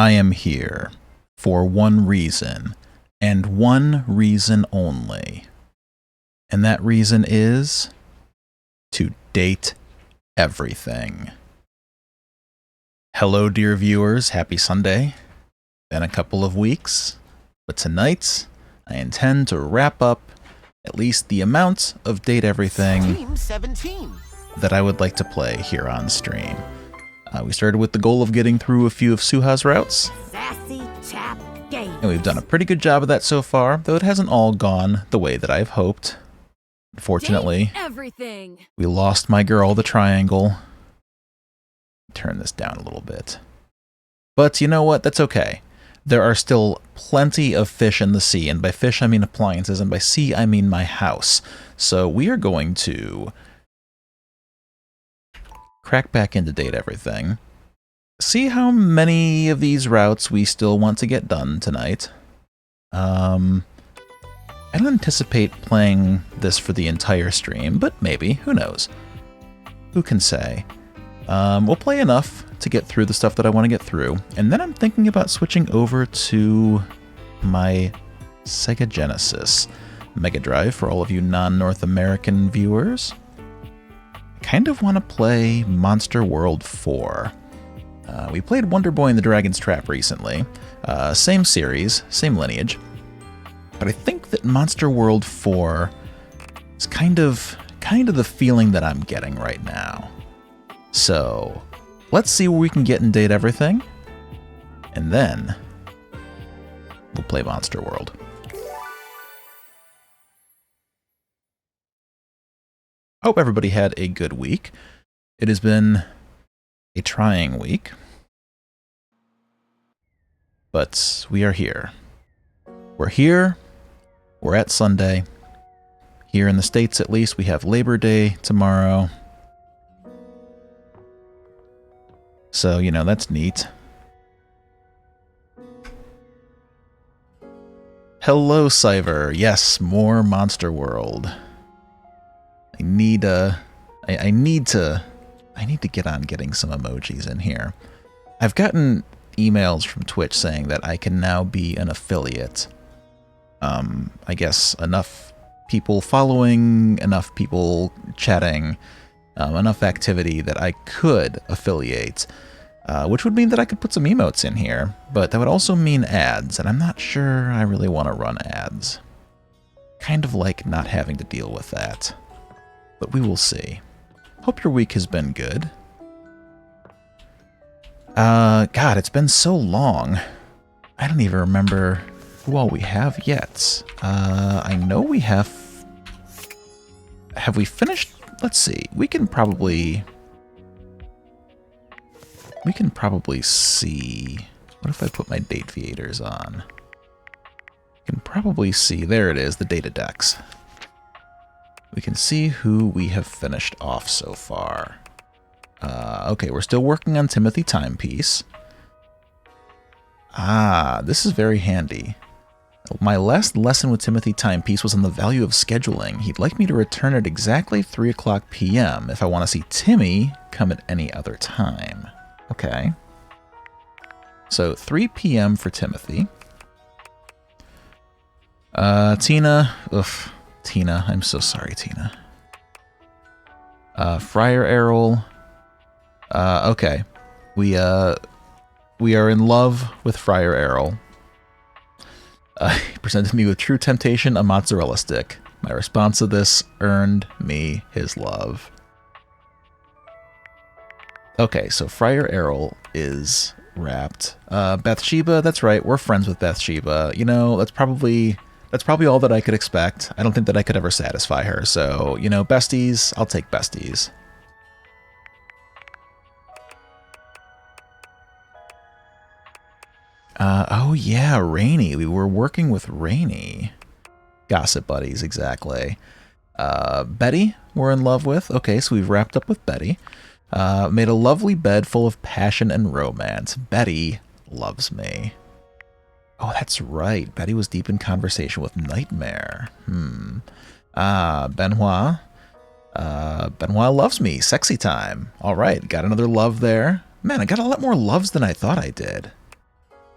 I am here for one reason, and one reason only. And that reason is to date everything. Hello, dear viewers. Happy Sunday. Been a couple of weeks, but tonight I intend to wrap up at least the amount of Date Everything Team 17 that I would like to play here on stream. We started with the goal of getting through a few of Suha's routes, Sassy Chap Game. and we've done a pretty good job of that so far, though it hasn't all gone the way that I've hoped. Unfortunately, Everything. we lost my girl, the triangle. Turn this down a little bit. But you know what? That's okay. There are still plenty of fish in the sea, and by fish I mean appliances, and by sea I mean my house. So we are going to crack back into Date Everything. See how many of these routes we still want to get done tonight. I don't anticipate playing this for the entire stream, but maybe. Who knows? Who can say? We'll play enough to get through the stuff that I want to get through, and then I'm thinking about switching over to my Sega Genesis Mega Drive for all of you non-North American viewers. I kind of want to play Monster World 4. We played Wonder Boy and the Dragon's Trap recently. Same series, same lineage. But I think that Monster World 4 is kind of the feeling that I'm getting right now. So, let's see where we can get in Date Everything, and then we'll play Monster World. Hope everybody had a good week. It has been a trying week, but we are here. We're here. We're at Sunday. Here in the States, at least, we have Labor Day tomorrow. So, you know, that's neat. Hello, Cyver. Yes, more Monster World. I need to get on getting some emojis in here. I've gotten emails from Twitch saying that I can now be an affiliate. I guess enough people following, enough people chatting, enough activity that I could affiliate, which would mean that I could put some emotes in here, but that would also mean ads, and I'm not sure I really want to run ads. Kind of like not having to deal with that, but we will see. Hope your week has been good. God, it's been so long. I don't even remember who all we have yet. I know we have... Have we finished? Let's see. We can probably see... What if I put my date theaters on? We can probably see... There it is, the data decks. We can see who we have finished off so far. Okay, we're still working on Timothy Timepiece. Ah, this is very handy. My last lesson with Timothy Timepiece was on the value of scheduling. He'd like me to return at exactly 3 o'clock p.m. if I want to see Timmy come at any other time. Okay. So 3 p.m. for Timothy. Tina. Ugh. Tina. I'm so sorry, Tina. Friar Errol. Okay. We are in love with Friar Errol. He presented me with True Temptation, a mozzarella stick. My response to this earned me his love. Okay, so Friar Errol is wrapped. Bathsheba, that's right, we're friends with Bathsheba. You know, that's probably all that I could expect. I don't think that I could ever satisfy her, so, you know, besties, I'll take besties. Oh yeah, Rainy. We were working with Rainy. Gossip buddies, exactly. Betty, we're in love with. Okay, so we've wrapped up with Betty. Made a lovely bed full of passion and romance. Betty loves me. Oh, that's right. Betty was deep in conversation with Nightmare. Benoit. Benoit loves me. Sexy time. All right, got another love there. Man, I got a lot more loves than I thought I did.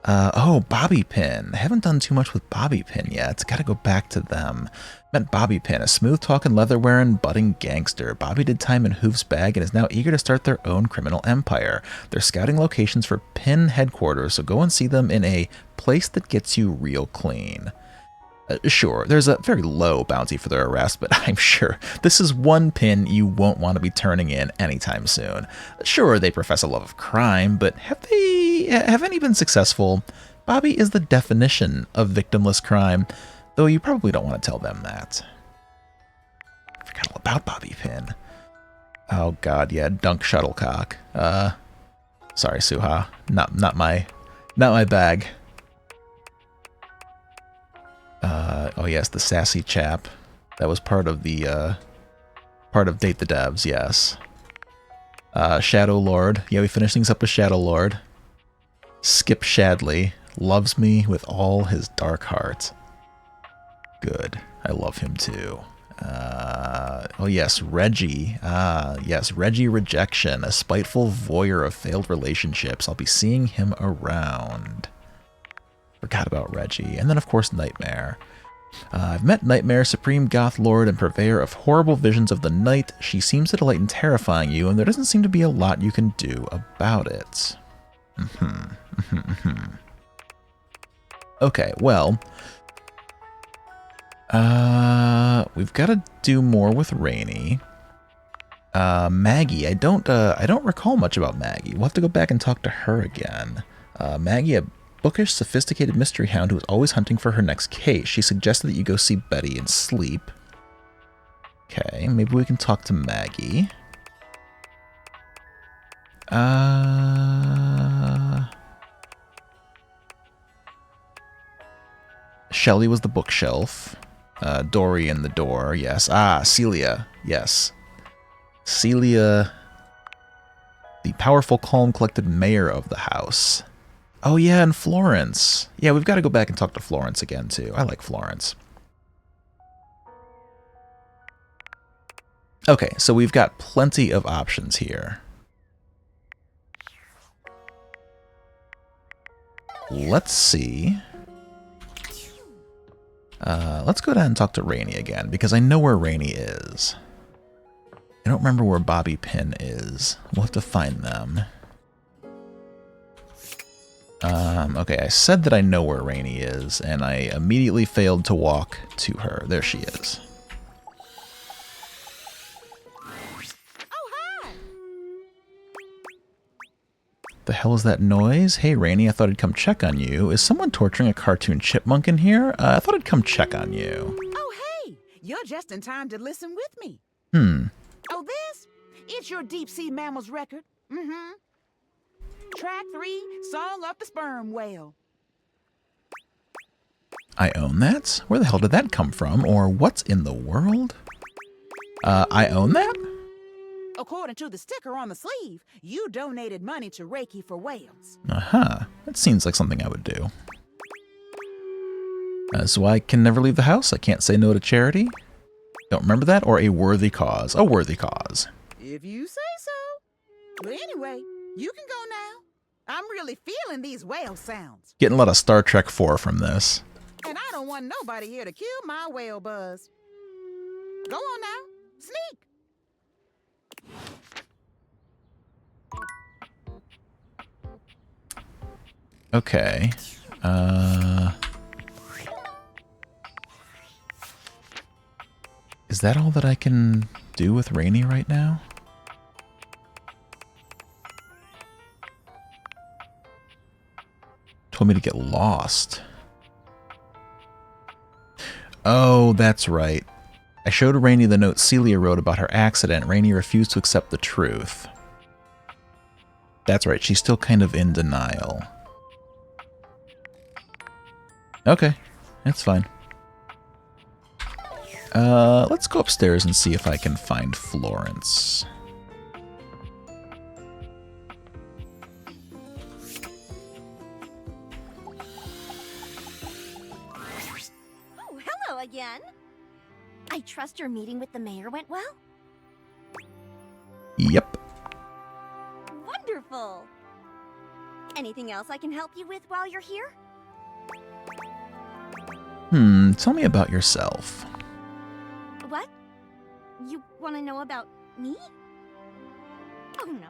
Oh, Bobby Pin. I haven't done too much with Bobby Pin yet. Gotta go back to them. Met Bobby Pin, a smooth-talking, leather-wearing, budding gangster. Bobby did time in Hoof's bag and is now eager to start their own criminal empire. They're scouting locations for Pin headquarters, so go and see them in a place that gets you real clean. Sure, there's a very low bounty for their arrest, but I'm sure this is one pin you won't want to be turning in anytime soon. Sure, they profess a love of crime, but have any been successful? Bobby is the definition of victimless crime, though you probably don't want to tell them that. I forgot all about Bobby Pin. Oh god, yeah, dunk shuttlecock. Sorry, Suha. Not my bag. Oh yes, the sassy chap. That was part of the part of Date the Devs, yes. Shadow Lord. Yeah, we finished things up with Shadow Lord. Skip Shadley loves me with all his dark heart. Good. I love him too. Oh yes, Reggie. Yes, Reggie Rejection, a spiteful voyeur of failed relationships. I'll be seeing him around. Forgot about Reggie. And then of course Nightmare. I've met Nightmare, supreme goth lord and purveyor of horrible visions of the night. She seems to delight in terrifying you, and there doesn't seem to be a lot you can do about it. Okay, well, we've got to do more with Rainy. Maggie, I don't recall much about Maggie. We'll have to go back and talk to her again. Maggie, a bookish, sophisticated mystery hound who is always hunting for her next case. She suggested that you go see Betty and sleep. Okay, maybe we can talk to Maggie. Shelley was the bookshelf. Dory in the door, yes. Celia, yes. Celia, the powerful, calm, collected mayor of the house. Oh yeah, and Florence. Yeah, we've got to go back and talk to Florence again, too. I like Florence. Okay, so we've got plenty of options here. Let's see. Let's go down and talk to Rainy again, because I know where Rainy is. I don't remember where Bobby Pin is. We'll have to find them. Okay, I said that I know where Rainy is, and I immediately failed to walk to her. There she is. Oh, hi! The hell is that noise? Hey, Rainy, I thought I'd come check on you. Is someone torturing a cartoon chipmunk in here? I thought I'd come check on you. Oh, hey! You're just in time to listen with me. Oh, this? It's your deep-sea mammals record. Track 3, Song of the Sperm Whale. I own that? Where the hell did that come from? Or what's in the world? I own that? According to the sticker on the sleeve, you donated money to Reiki for whales. That seems like something I would do. So I can never leave the house? I can't say no to charity? Don't remember that? Or a worthy cause? A worthy cause. If you say so. But anyway, you can go now. I'm really feeling these whale sounds. Getting a lot of Star Trek 4 from this. And I don't want nobody here to kill my whale buzz. Go on now. Sneak. Okay. Is that all that I can do with Rainy right now? Told me to get lost. Oh, that's right. I showed Rainy the note Celia wrote about her accident. Rainy refused to accept the truth. That's right, she's still kind of in denial. Okay, that's fine. Let's go upstairs and see if I can find Florence. Oh, hello again. I trust your meeting with the mayor went well? Yep. Wonderful. Anything else I can help you with while you're here? Tell me about yourself. What? You want to know about me? Oh no.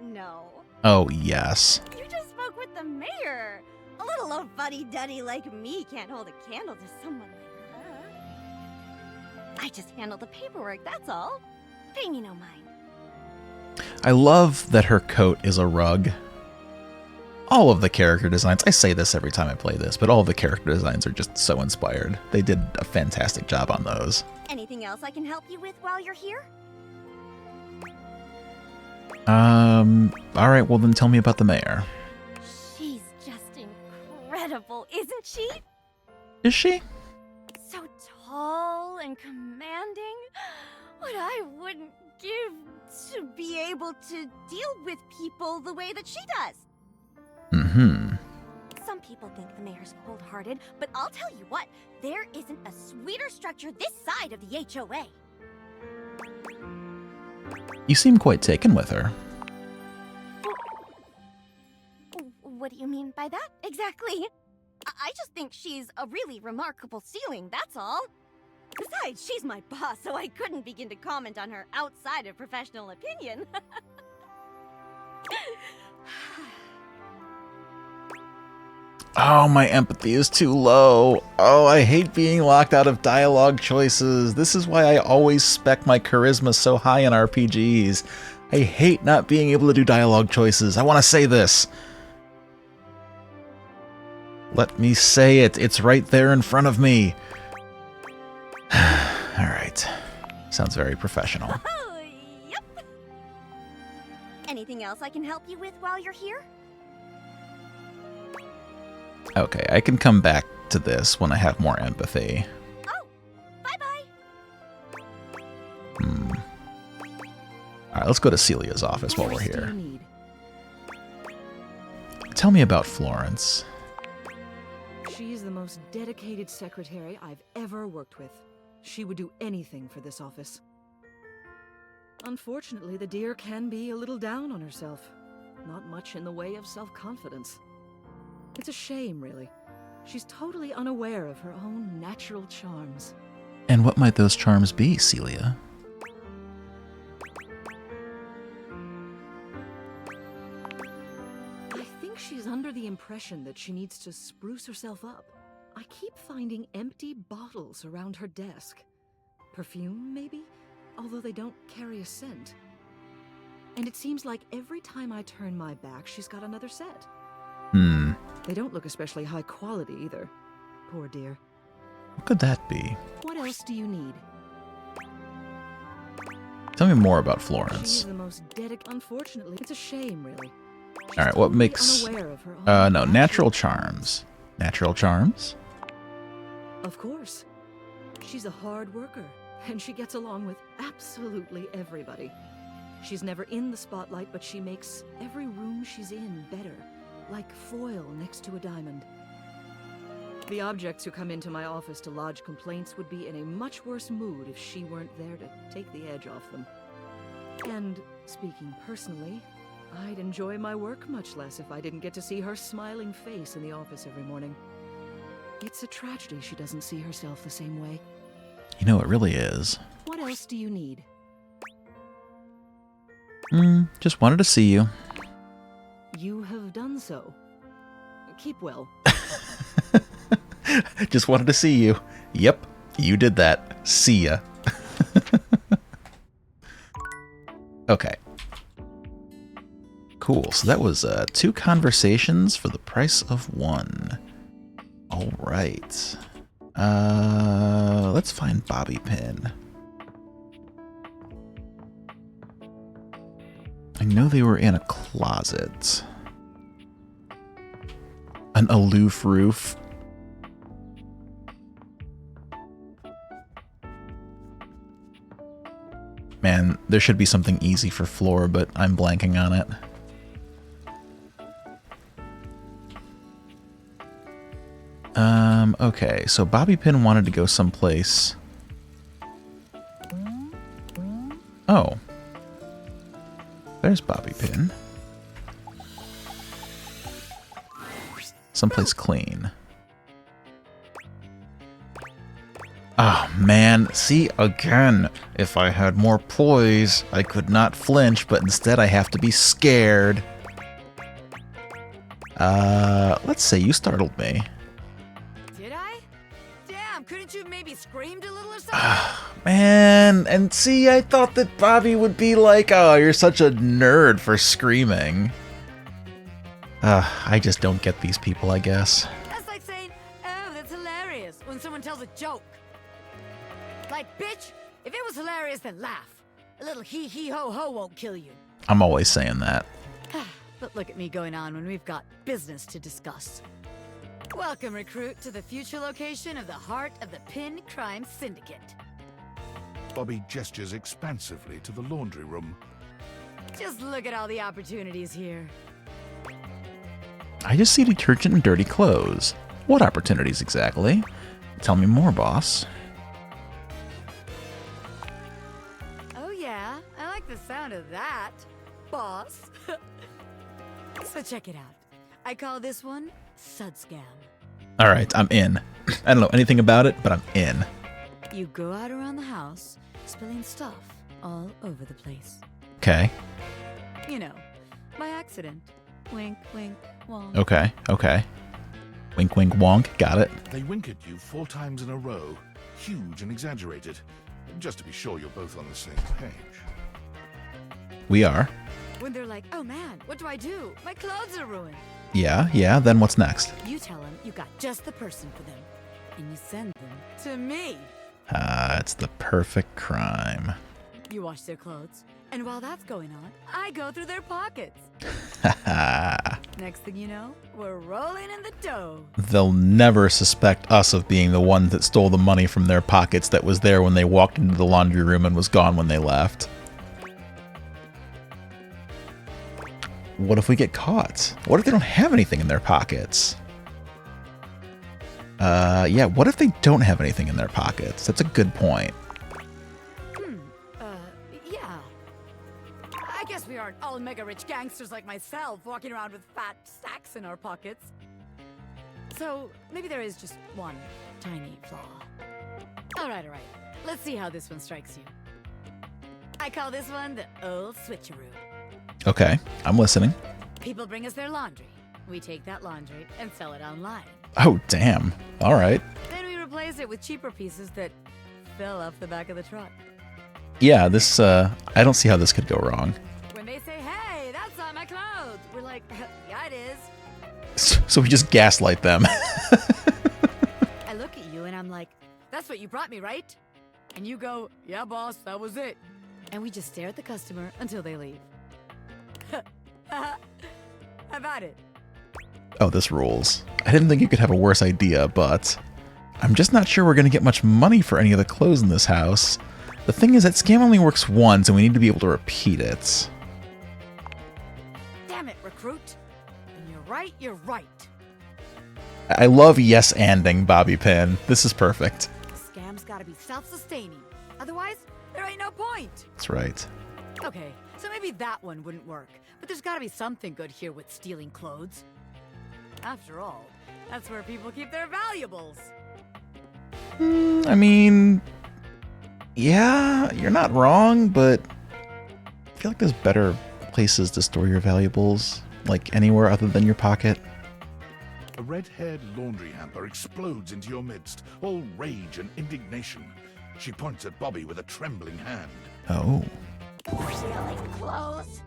No. Oh, yes. You just spoke with the mayor. A little old fuddy-duddy like me can't hold a candle to someone like her. I just handle the paperwork, that's all. Pay me no mind. I love that her coat is a rug. All of the character designs, I say this every time I play this, but all of the character designs are just so inspired. They did a fantastic job on those. Anything else I can help you with while you're here? Alright, well then tell me about the mayor. She's just incredible, isn't she? Is she? So tall and commanding. What I wouldn't give to be able to deal with people the way that she does. Some people think the mayor's cold-hearted, but I'll tell you what, there isn't a sweeter structure this side of the HOA. You seem quite taken with her. What do you mean by that, exactly? I just think she's a really remarkable ceiling, that's all. Besides, she's my boss, so I couldn't begin to comment on her outside of professional opinion. Oh, my empathy is too low. Oh, I hate being locked out of dialogue choices. This is why I always spec my charisma so high in RPGs. I hate not being able to do dialogue choices. I want to say this. Let me say it. It's right there in front of me. Alright. Sounds very professional. Oh, yep. Anything else I can help you with while you're here? Okay, I can come back to this when I have more empathy. Oh, bye-bye. Alright, let's go to Celia's office while we're What else do here. you need? Tell me about Florence. She's the most dedicated secretary I've ever worked with. She would do anything for this office. Unfortunately, the dear can be a little down on herself. Not much in the way of self-confidence. It's a shame, really. She's totally unaware of her own natural charms. And what might those charms be, Celia? I think she's under the impression that she needs to spruce herself up. I keep finding empty bottles around her desk. Perfume, maybe? Although they don't carry a scent. And it seems like every time I turn my back, she's got another set. They don't look especially high quality either. Poor dear. What could that be? What else do you need? Tell me more about She's Florence. the most Unfortunately, it's a shame, really. She's Alright, what totally makes... unaware of her own no, natural charms. Natural charms? Of course. She's a hard worker, and she gets along with absolutely everybody. She's never in the spotlight, but she makes every room she's in better, like foil next to a diamond. The objects who come into my office to lodge complaints would be in a much worse mood if she weren't there to take the edge off them. And, speaking personally, I'd enjoy my work much less if I didn't get to see her smiling face in the office every morning. It's a tragedy she doesn't see herself the same way. You know, it really is. What else do you need? Just wanted to see you. You have done so. Keep well. Just wanted to see you. Yep, you did that. See ya. Okay. Cool, so that was 2 conversations for the price of 1. Alright. Let's find Bobby Pin. I know they were in a closet. An aloof roof. Man, there should be something easy for Floor, but I'm blanking on it. Okay, so Bobby Pin wanted to go someplace. Oh. There's Bobby Pin. Someplace clean. Oh, man. See, again. If I had more poise, I could not flinch, but instead I have to be scared. Let's say you startled me. Did I? Damn, couldn't you have maybe screamed a little or something? Man, and see, I thought that Bobby would be like, oh, you're such a nerd for screaming. I just don't get these people, I guess. That's like saying, oh, that's hilarious, when someone tells a joke. Like, bitch, if it was hilarious, then laugh. A little hee-hee-ho-ho won't kill you. I'm always saying that. But look at me going on when we've got business to discuss. Welcome, recruit, to the future location of the heart of the Pin Crime Syndicate. Bobby gestures expansively to the laundry room. Just look at all the opportunities here. I just see detergent and dirty clothes. What opportunities exactly? Tell me more, boss. Oh yeah, I like the sound of that, boss. So check it out. I call this one Sud Scam. Alright, I'm in. I don't know anything about it, but I'm in. You go out around the house, spilling stuff all over the place. Okay. You know, by accident. Wink, wink, wonk. Okay, okay. Wink, wink, wonk. Got it. They wink at you 4 times in a row, huge and exaggerated, just to be sure you're both on the same page. We are. When they're like, oh man, what do I do? My clothes are ruined. Yeah, then what's next? You tell them you got just the person for them. And you send them to me. It's the perfect crime. You wash their clothes. And while that's going on, I go through their pockets. Next thing you know, we're rolling in the dough. They'll never suspect us of being the ones that stole the money from their pockets that was there when they walked into the laundry room and was gone when they left. What if we get caught? What if they don't have anything in their pockets? Yeah, what if they don't have anything in their pockets? That's a good point. Yeah. I guess we aren't all mega-rich gangsters like myself walking around with fat stacks in our pockets. So, maybe there is just one tiny flaw. Alright. Let's see how this one strikes you. I call this one the old switcheroo. Okay, I'm listening. People bring us their laundry. We take that laundry and sell it online. Oh, damn. All right. Then we replace it with cheaper pieces that fell off the back of the truck. Yeah, this, I don't see how this could go wrong. When they say, hey, that's not my clothes, we're like, yeah, it is. So we just gaslight them. I look at you and I'm like, that's what you brought me, right? And you go, yeah, boss, that was it. And we just stare at the customer until they leave. How about it? Oh, this rules. I didn't think you could have a worse idea, but I'm just not sure we're going to get much money for any of the clothes in this house. The thing is that scam only works once, and we need to be able to repeat it. Damn it, recruit. When you're right, you're right. I love yes-anding, Bobby Pin. This is perfect. The scam's gotta be self-sustaining. Otherwise, there ain't no point. That's right. Okay, so maybe that one wouldn't work. But there's gotta be something good here with stealing clothes. After all, that's where people keep their valuables. I mean, yeah, you're not wrong, but I feel like there's better places to store your valuables, like anywhere other than your pocket. A red-haired laundry hamper explodes into your midst, all rage and indignation. She points at Bobby with a trembling hand. Oh. Stealing clothes?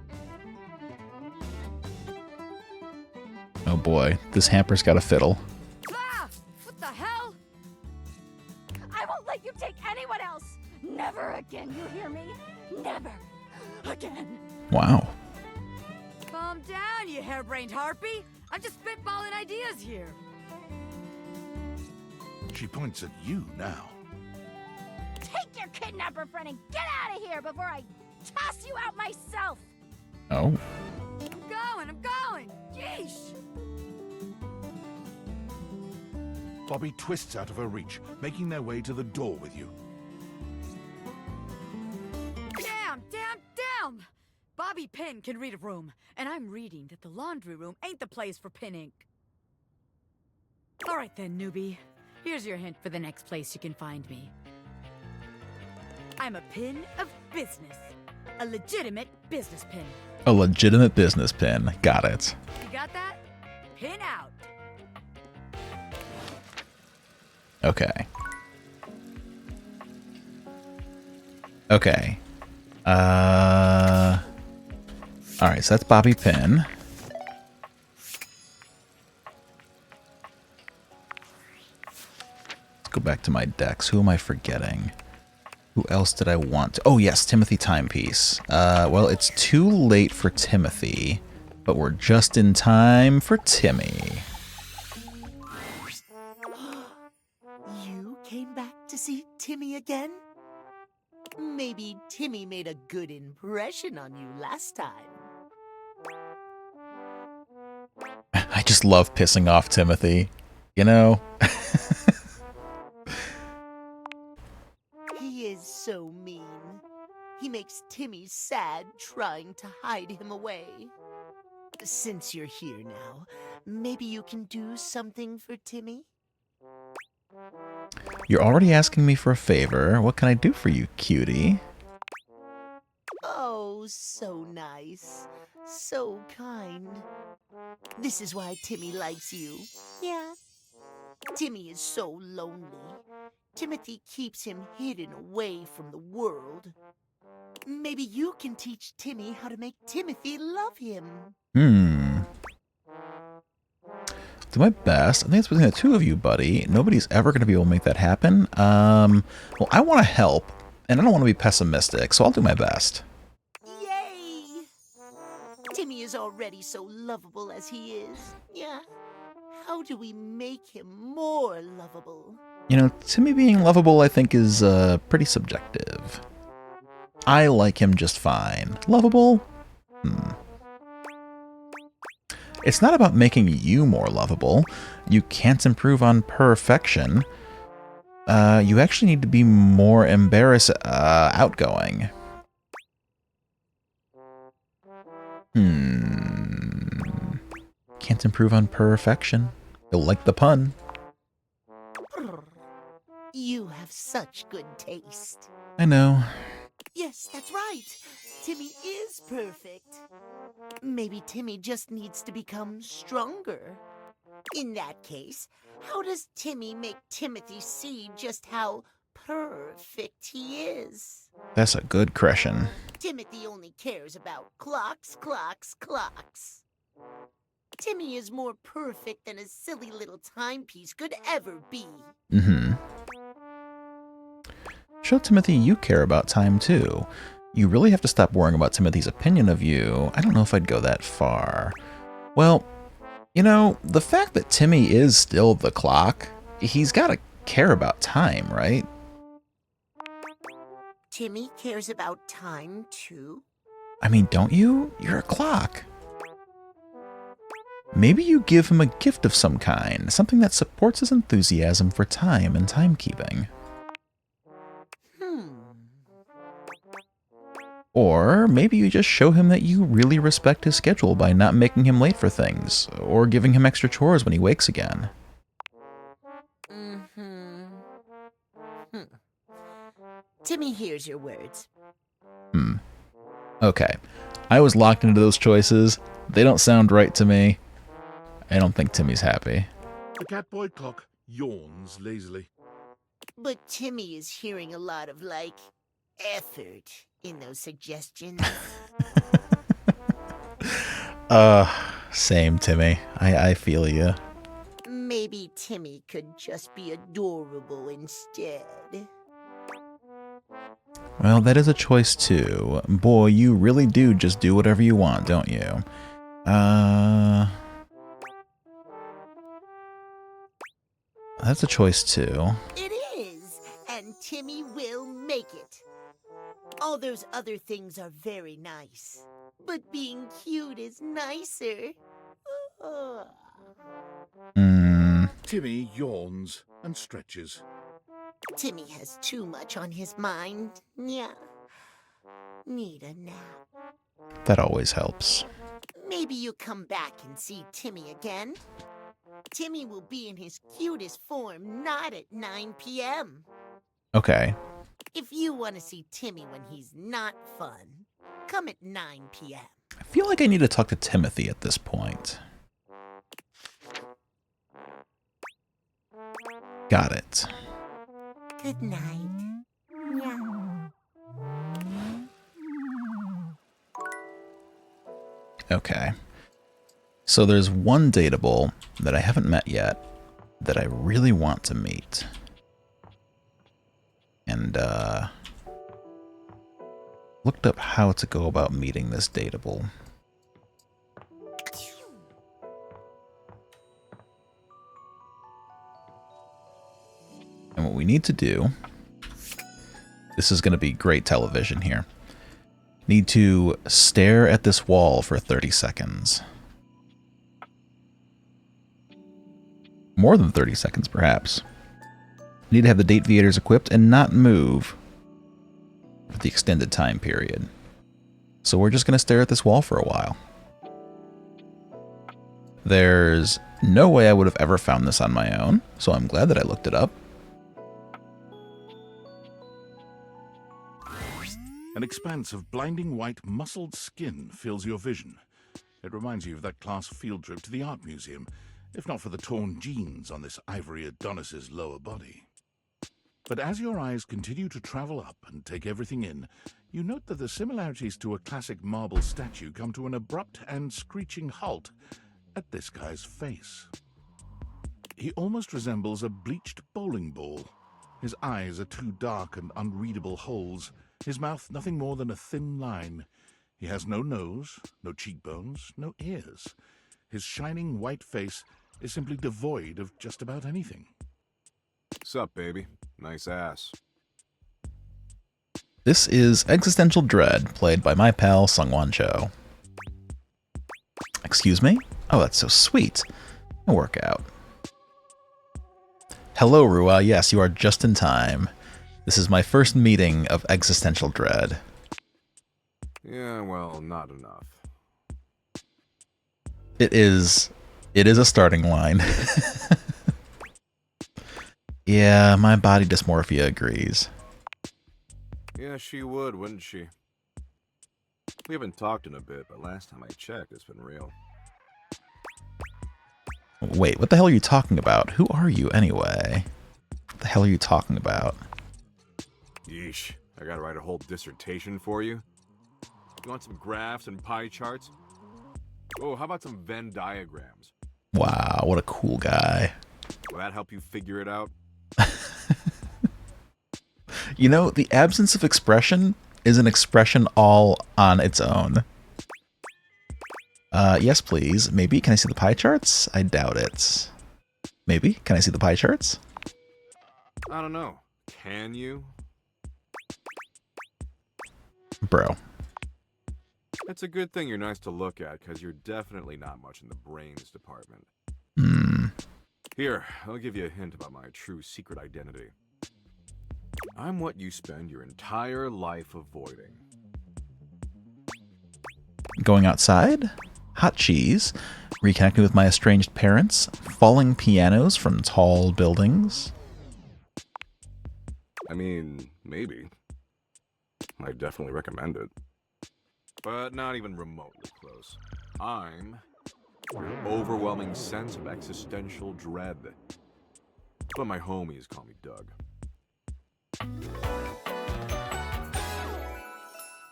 Oh boy, this hamper's got a fiddle. Ah! What the hell? I won't let you take anyone else! Never again, you hear me? Never again. Wow. Calm down, you harebrained harpy. I'm just spitballing ideas here. She points at you now. Take your kidnapper friend and get out of here before I toss you out myself! Oh. I'm going! Yeesh! Bobby twists out of her reach, making their way to the door with you. Damn! Bobby Pin can read a room, and I'm reading that the laundry room ain't the place for pinning. All right then, newbie. Here's your hint for the next place you can find me. I'm a pin of business. A legitimate business pin. A legitimate business pin. Got it. You got that? Pin out. Okay. Okay. Alright, so that's Bobby Pin. Let's go back to my decks. Who am I forgetting? Who else did I want to? Oh, yes, Timothy Timepiece. Well, it's too late for Timothy, but we're just in time for Timmy. You came back to see Timmy again? Maybe Timmy made a good impression on you last time. I just love pissing off Timothy, you know? He is so mean. He makes Timmy sad trying to hide him away. Since you're here now, maybe you can do something for Timmy? You're already asking me for a favor. What can I do for you, cutie? Oh, so nice. So kind. This is why Timmy likes you. Yeah. Timmy is so lonely. Timothy keeps him hidden away from the world. Maybe you can teach Timmy how to make Timothy love him. Do my best. I think it's between the two of you, buddy. Nobody's ever going to be able to make that happen. Well, I want to help, and I don't want to be pessimistic, so I'll do my best. Yay! Timmy is already so lovable as he is. Yeah. How do we make him more lovable? You know, Timmy being lovable, I think, is pretty subjective. I like him just fine. Lovable? It's not about making you more lovable. You can't improve on perfection. You actually need to be more outgoing. Can't improve on perfection. You'll like the pun. You have such good taste. I know. Yes, that's right. Timmy is perfect. Maybe Timmy just needs to become stronger. In that case, how does Timmy make Timothy see just how perfect he is? That's a good question. Timothy only cares about clocks, clocks, clocks. Timmy is more perfect than a silly little timepiece could ever be. Show Timothy you care about time, too. You really have to stop worrying about Timothy's opinion of you. I don't know if I'd go that far. Well, you know, the fact that Timmy is still the clock, he's got to care about time, right? Timmy cares about time, too? I mean, don't you? You're a clock. Maybe you give him a gift of some kind, something that supports his enthusiasm for time and timekeeping. Or maybe you just show him that you really respect his schedule by not making him late for things, or giving him extra chores when he wakes again. Timmy hears your words. Okay. I was locked into those choices. They don't sound right to me. I don't think Timmy's happy. The Catboy clock yawns lazily. But Timmy is hearing a lot of, like, effort in those suggestions. Same, Timmy. I feel you. Maybe Timmy could just be adorable instead. Well, that is a choice, too. Boy, you really do just do whatever you want, don't you? That's a choice, too. It is, and Timmy will make it. All those other things are very nice, but being cute is nicer. Timmy yawns and stretches. Timmy has too much on his mind. Yeah. Need a nap. That always helps. Maybe you come back and see Timmy again. Timmy will be in his cutest form not at 9 p.m. Okay. If you want to see Timmy when he's not fun, come at 9 p.m. I feel like I need to talk to Timothy at this point. Got it. Good night. Meow. Okay. So there's one dateable that I haven't met yet that I really want to meet. And looked up how to go about meeting this dateable. And what we need to do, this is going to be great television here, need to stare at this wall for 30 seconds. More than 30 seconds, perhaps. Need to have the date viators equipped and not move for the extended time period. So we're just going to stare at this wall for a while. There's no way I would have ever found this on my own, so I'm glad that I looked it up. An expanse of blinding white muscled skin fills your vision. It reminds you of that class field trip to the art museum, if not for the torn jeans on this ivory Adonis's lower body. But as your eyes continue to travel up and take everything in, you note that the similarities to a classic marble statue come to an abrupt and screeching halt at this guy's face. He almost resembles a bleached bowling ball. His eyes are two dark and unreadable holes, his mouth nothing more than a thin line. He has no nose, no cheekbones, no ears. His shining white face is simply devoid of just about anything. Sup, baby? Nice ass. This is Existential Dread, played by my pal Sungwon Cho. Excuse me? Oh, that's so sweet. A workout. Hello, Rua. Yes, you are just in time. This is my first meeting of Existential Dread. Yeah, well, not enough. It is a starting line. Yeah, my body dysmorphia agrees. Yeah, she would, wouldn't she? We haven't talked in a bit, but last time I checked, it's been real. Wait, what the hell are you talking about? Who are you, anyway? What the hell are you talking about? Yeesh, I gotta write a whole dissertation for you? You want some graphs and pie charts? Oh, how about some Venn diagrams? Wow, what a cool guy. Will that help you figure it out? You know, the absence of expression is an expression all on its own. Yes, please. Maybe. Can I see the pie charts? I doubt it. Maybe. Can I see the pie charts? I don't know. Can you? Bro. It's a good thing you're nice to look at, because you're definitely not much in the brains department. Here, I'll give you a hint about my true secret identity. I'm what you spend your entire life avoiding. Going outside? Hot cheese? Reconnecting with my estranged parents? Falling pianos from tall buildings? I mean, maybe. I definitely recommend it. But not even remotely close. I'm your overwhelming sense of existential dread. But my homies call me Doug.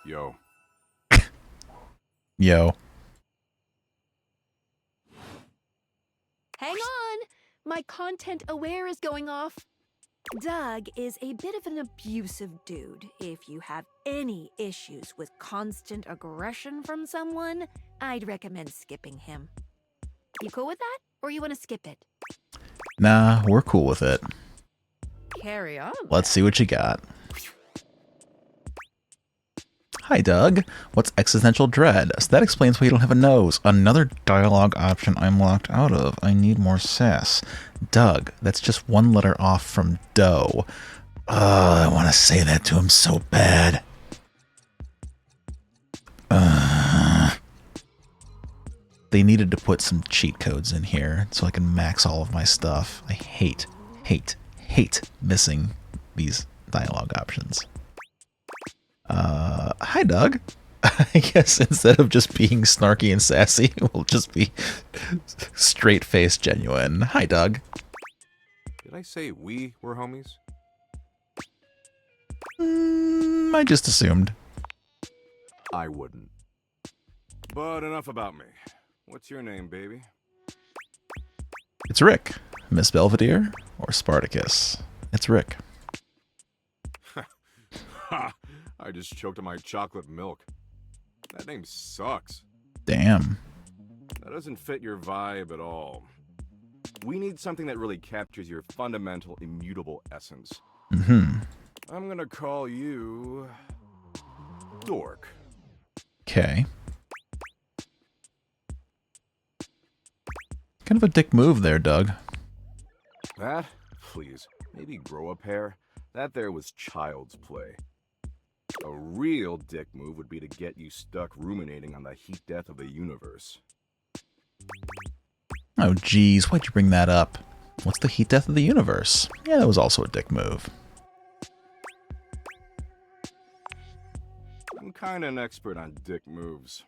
Yo. Yo. Hang on! My content aware is going off. Doug is a bit of an abusive dude. If you have any issues with constant aggression from someone, I'd recommend skipping him. You cool with that? Or you want to skip it? Nah, we're cool with it. Carry on. Let's see what you got. Hi, Doug. What's existential dread? So that explains why you don't have a nose. Another dialogue option I'm locked out of. I need more sass. Doug, that's just one letter off from dough. Oh, I want to say that to him so bad. they needed to put some cheat codes in here so I can max all of my stuff. I hate missing these dialogue options. Hi, Doug. I guess instead of just being snarky and sassy, we'll just be straight-faced genuine. Hi, Doug. Did I say we were homies? I just assumed. I wouldn't. But enough about me. What's your name, baby? It's Rick. Miss Belvedere or Spartacus? It's Rick. Ha! I just choked on my chocolate milk. That name sucks. Damn. That doesn't fit your vibe at all. We need something that really captures your fundamental, immutable essence. Mm-hmm. I'm gonna call you... Dork. Okay. Kind of a dick move there, Doug. That? Please. Maybe grow a pair? That there was child's play. A real dick move would be to get you stuck ruminating on the heat death of the universe. Oh, geez, why'd you bring that up? What's the heat death of the universe? Yeah, that was also a dick move. I'm kinda an expert on dick moves.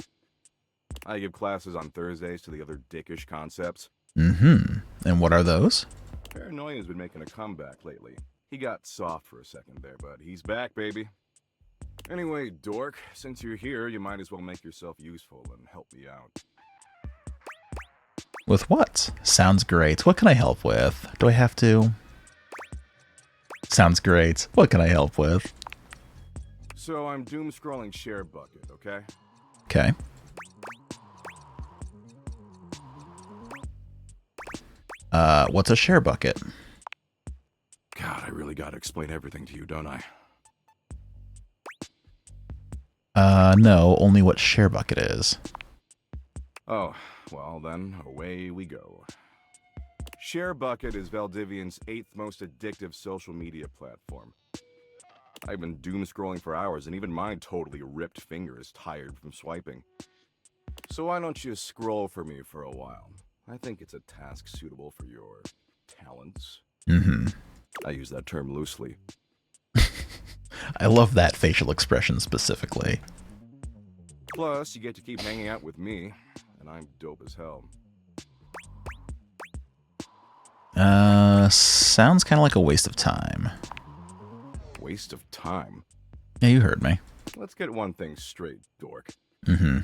I give classes on Thursdays to the other dickish concepts. Mm-hmm. And what are those? Paranoia's been making a comeback lately. He got soft for a second there, but he's back, baby. Anyway, Dork, since you're here, you might as well make yourself useful and help me out. With what? Sounds great. What can I help with? Do I have to? Sounds great. What can I help with? So I'm doom-scrolling Share Bucket, okay? Okay. What's a share bucket? God, I really gotta explain everything to you, don't I? No, only what share bucket is. Oh, well then, away we go. Share Bucket is Valdivian's 8th most addictive social media platform. I've been doom-scrolling for hours, and even my totally ripped finger is tired from swiping. So why don't you scroll for me for a while? I think it's a task suitable for your talents. Mm-hmm. I use that term loosely. I love that facial expression specifically. Plus, you get to keep hanging out with me, and I'm dope as hell. Sounds kind of like a waste of time. Waste of time? Yeah, you heard me. Let's get one thing straight, Dork. Mm-hmm.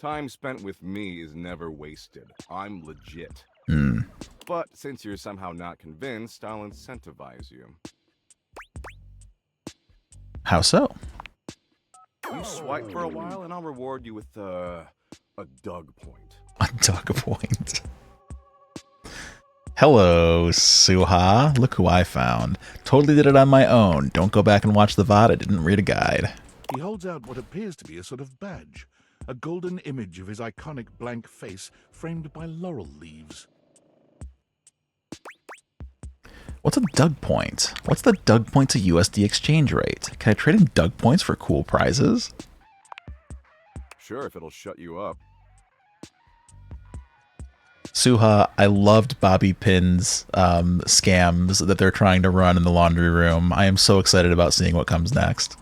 Time spent with me is never wasted. I'm legit. Mm. But since you're somehow not convinced, I'll incentivize you. How so? You swipe for a while, and I'll reward you with, a Doug point. A Doug point. Hello, Suha. Look who I found. Totally did it on my own. Don't go back and watch the VOD. I didn't read a guide. He holds out what appears to be a sort of badge, a golden image of his iconic blank face framed by laurel leaves. What's a Doug point? What's the Doug point to USD exchange rate? Can I trade in Doug points for cool prizes? Sure, if it'll shut you up. Suha, I loved Bobby Pin's scams that they're trying to run in the laundry room. I am so excited about seeing what comes next.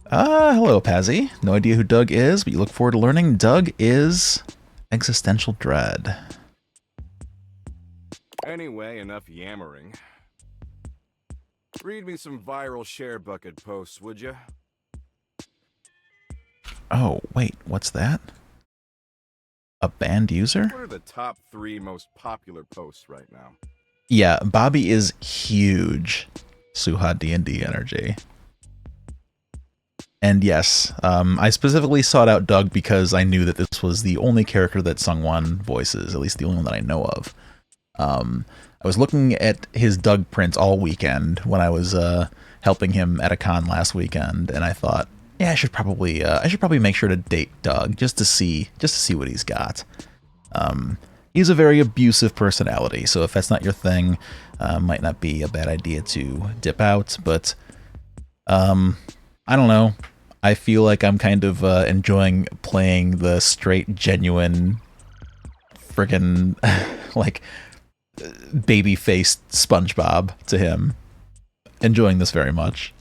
Hello, Pazzy. No idea who Doug is, but you look forward to learning. Doug is existential dread. Anyway, enough yammering. Read me some viral Share Bucket posts, would ya? Oh, wait, what's that? A banned user? What are the top 3 most popular posts right now? Yeah, Bobby is huge. Suha D&D energy. And yes, I specifically sought out Doug because I knew that this was the only character that Sungwon voices, at least the only one that I know of. I was looking at his Doug print all weekend when I was helping him at a con last weekend, and I thought, yeah, I should probably make sure to date Doug just to see what he's got. He's a very abusive personality, so if that's not your thing, might not be a bad idea to dip out. But I don't know. I feel like I'm kind of enjoying playing the straight, genuine, friggin' like baby-faced SpongeBob to him. Enjoying this very much.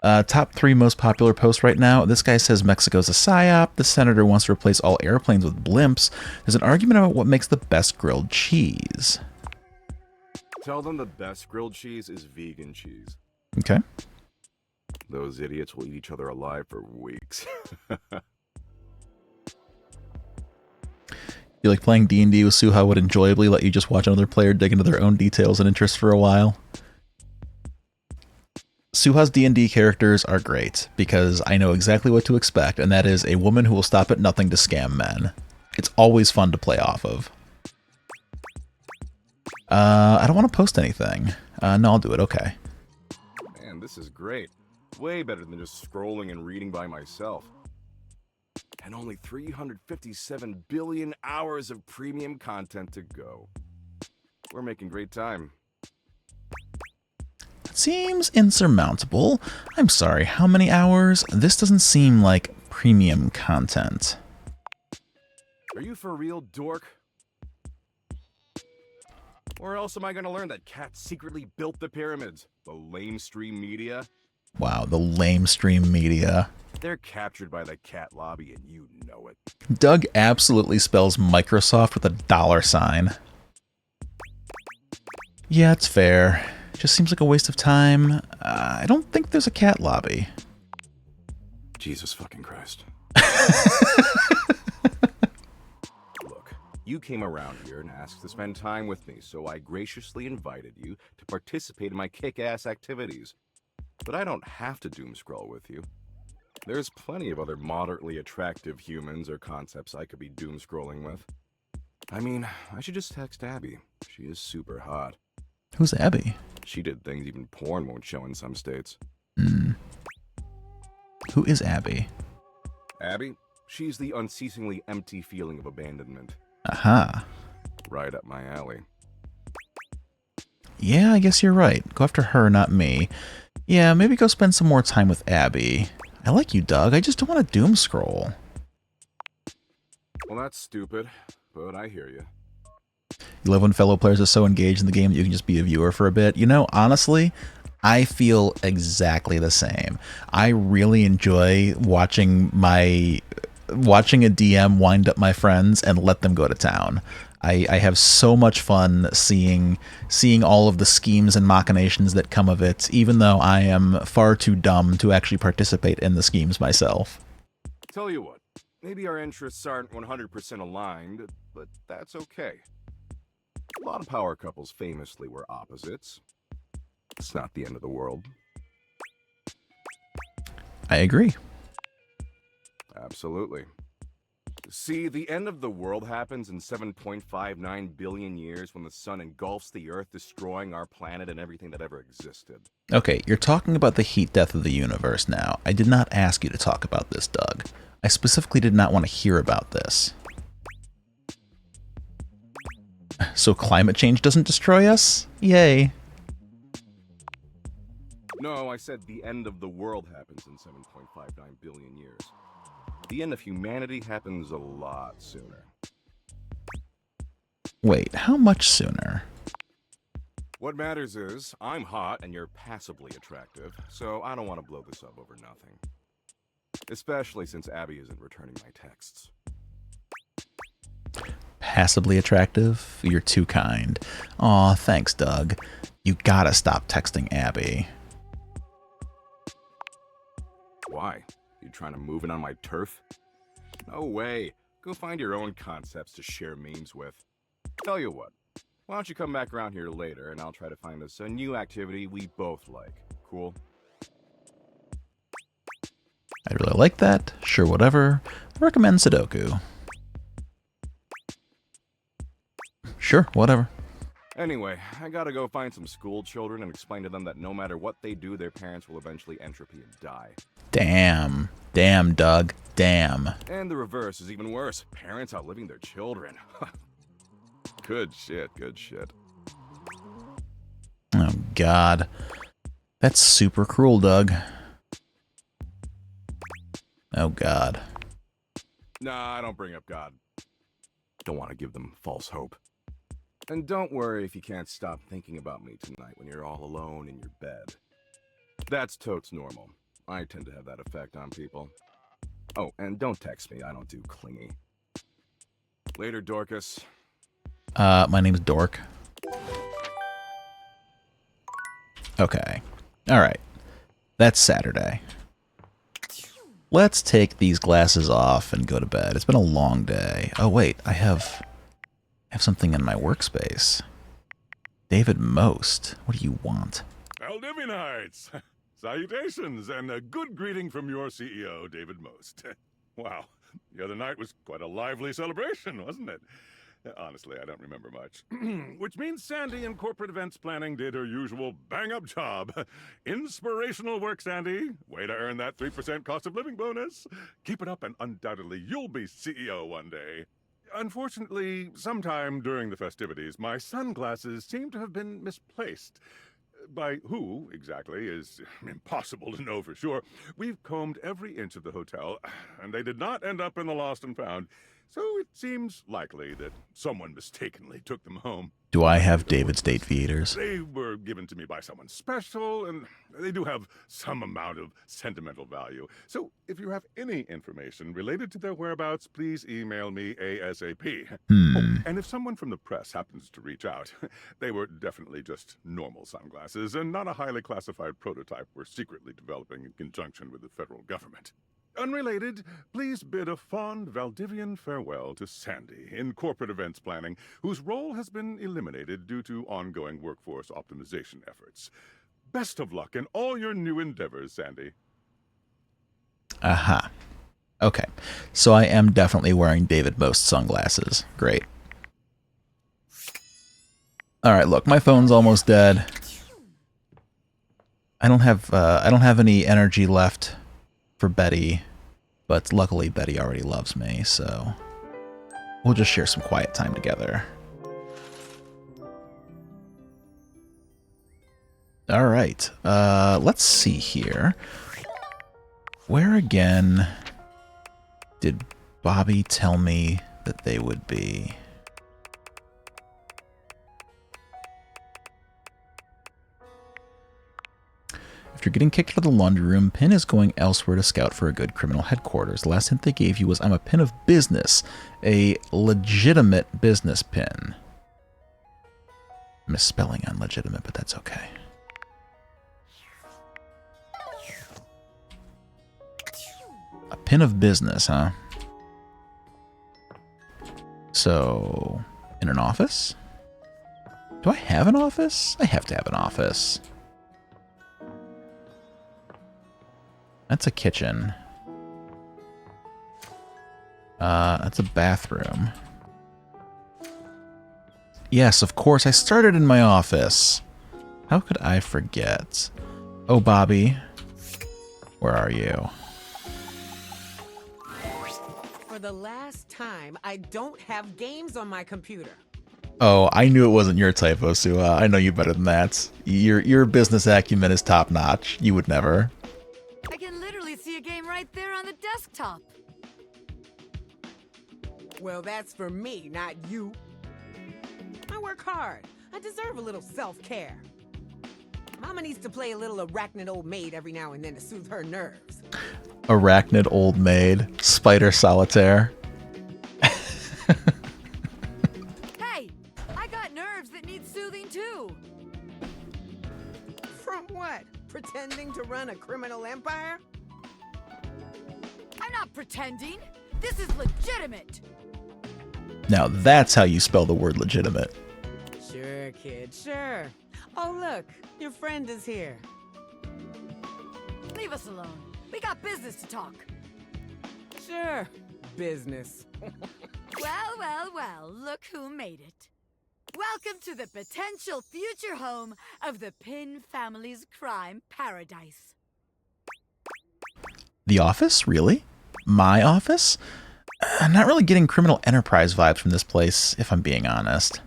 Top 3 most popular posts right now. This guy says Mexico's a psyop. The senator wants to replace all airplanes with blimps. There's an argument about what makes the best grilled cheese. Tell them the best grilled cheese is vegan cheese. Okay. Those idiots will eat each other alive for weeks. You like playing D&D with Suha would enjoyably let you just watch another player dig into their own details and interests for a while. Suha's D&D characters are great, because I know exactly what to expect, and that is a woman who will stop at nothing to scam men. It's always fun to play off of. I don't want to post anything. No, I'll do it, okay. Man, this is great. Way better than just scrolling and reading by myself. And only 357 billion hours of premium content to go. We're making great time. Seems insurmountable. I'm sorry, how many hours? This doesn't seem like premium content. Are you for real, dork? Where else am I gonna learn that cats secretly built the pyramids? The lamestream media? Wow, the lamestream media. They're captured by the cat lobby and you know it. Doug absolutely spells Microsoft with a $sign. Yeah, it's fair. Just seems like a waste of time. I don't think there's a cat lobby. Jesus fucking Christ. Look, you came around here and asked to spend time with me, so I graciously invited you to participate in my kick-ass activities. But I don't have to doom scroll with you. There's plenty of other moderately attractive humans or concepts I could be doom scrolling with. I mean, I should just text Abby. She is super hot. Who's Abby? She did things even porn won't show in some states. Who is Abby? Abby? She's the unceasingly empty feeling of abandonment. Aha. Right up my alley. Yeah, I guess you're right. Go after her, not me. Yeah, maybe go spend some more time with Abby. I like you, Doug. I just don't want to doom scroll. Well, that's stupid, but I hear you. You love when fellow players are so engaged in the game that you can just be a viewer for a bit. You know, honestly, I feel exactly the same. I really enjoy watching a DM wind up my friends and let them go to town. I have so much fun seeing all of the schemes and machinations that come of it, even though I am far too dumb to actually participate in the schemes myself. Tell you what, maybe our interests aren't 100% aligned, but that's okay. A lot of power couples famously were opposites. It's not the end of the world. I agree. Absolutely. See, the end of the world happens in 7.59 billion years when the sun engulfs the Earth, destroying our planet and everything that ever existed. Okay, you're talking about the heat death of the universe now. I did not ask you to talk about this, Doug. I specifically did not want to hear about this. So climate change doesn't destroy us? Yay. No, I said the end of the world happens in 7.59 billion years. The end of humanity happens a lot sooner. Wait, how much sooner? What matters is, I'm hot and you're passably attractive, so I don't want to blow this up over nothing. Especially since Abby isn't returning my texts. Passably attractive? You're too kind. Aw, thanks, Doug. You gotta stop texting Abby. Why? You trying to move in on my turf? No way. Go find your own concepts to share memes with. Tell you what, why don't you come back around here later and I'll try to find us a new activity we both like. Cool? I really like that. Sure, whatever. I recommend Sudoku. Sure, whatever. Anyway, I gotta go find some school children and explain to them that no matter what they do, their parents will eventually entropy and die. Damn. Damn, Doug. Damn. And the reverse is even worse. Parents outliving their children. Good shit, good shit. Oh, God. That's super cruel, Doug. Oh, God. Nah, I don't bring up God. Don't want to give them false hope. And don't worry if you can't stop thinking about me tonight when you're all alone in your bed. That's totes normal. I tend to have that effect on people. Oh, and don't text me. I don't do clingy. Later, Dorcas. My name's Dork. Okay. All right. That's Saturday. Let's take these glasses off and go to bed. It's been a long day. Oh, wait. I have something in my workspace. David Most. What do you want? Aldivinites! Salutations, and a good greeting from your CEO, David Most. Wow, the other night was quite a lively celebration, wasn't it? Honestly, I don't remember much. Which means Sandy in corporate events planning did her usual bang-up job. Inspirational work, Sandy. Way to earn that 3% cost of living bonus. Keep it up and undoubtedly you'll be CEO one day. Unfortunately, sometime during the festivities, my sunglasses seem to have been misplaced. By who, exactly, is impossible to know for sure. We've combed every inch of the hotel, and they did not end up in the lost and found. So it seems likely that someone mistakenly took them home. Do I have David's date theaters? They were given to me by someone special, and they do have some amount of sentimental value. So if you have any information related to their whereabouts, please email me ASAP. Oh, and if someone from the press happens to reach out, they were definitely just normal sunglasses and not a highly classified prototype we're secretly developing in conjunction with the federal government. Unrelated, please bid a fond Valdivian farewell to Sandy in corporate events planning, whose role has been eliminated due to ongoing workforce optimization efforts. Best of luck in all your new endeavors, Sandy. Aha. Okay. So I am definitely wearing David Most sunglasses. Great. All right, look, my phone's almost dead. I don't have any energy left for Betty, but luckily Betty already loves me, so we'll just share some quiet time together. All right, let's see here. Where again did Bobby tell me that they would be? After getting kicked out of the laundry room, Pin is going elsewhere to scout for a good criminal headquarters. The last hint they gave you was, I'm a pin of business. A legitimate business pin. Misspelling on legitimate, but that's okay. A pin of business, huh? So, in an office? Do I have an office? I have to have an office. That's a kitchen. That's a bathroom. Yes, of course, I started in my office. How could I forget? Oh, Bobby. Where are you? For the last time, I don't have games on my computer. Oh, I knew it wasn't your typo, Sue. I know you better than that. Your business acumen is top-notch. You would never. I can literally see a game right there on the desktop. Well, that's for me, not you. I work hard. I deserve a little self-care. Mama needs to play a little arachnid old maid every now and then to soothe her nerves. Arachnid old maid. Spider solitaire. Hey, I got nerves that need soothing too. From what? Pretending to run a criminal empire? I'm not pretending. This is legitimate. Now that's how you spell the word legitimate. Sure, kid, sure. Oh, look, your friend is here. Leave us alone. We got business to talk. Sure, business. Well, look who made it. Welcome to the potential future home of the Pin family's crime paradise. The office? Really? My office? I'm not really getting criminal enterprise vibes from this place, if I'm being honest.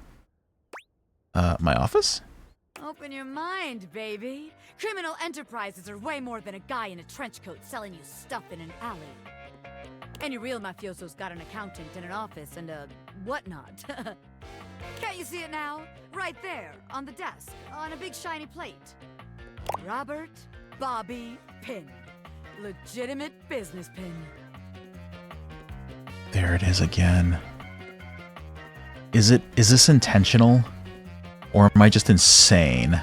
My office? Open your mind, baby. Criminal enterprises are way more than a guy in a trench coat selling you stuff in an alley. Any real mafioso's got an accountant and an office and a whatnot. Can't you see it now? Right there, on the desk, on a big shiny plate. Robert Bobby Pin. Legitimate business pin. There it is again. Is this intentional? Or am I just insane?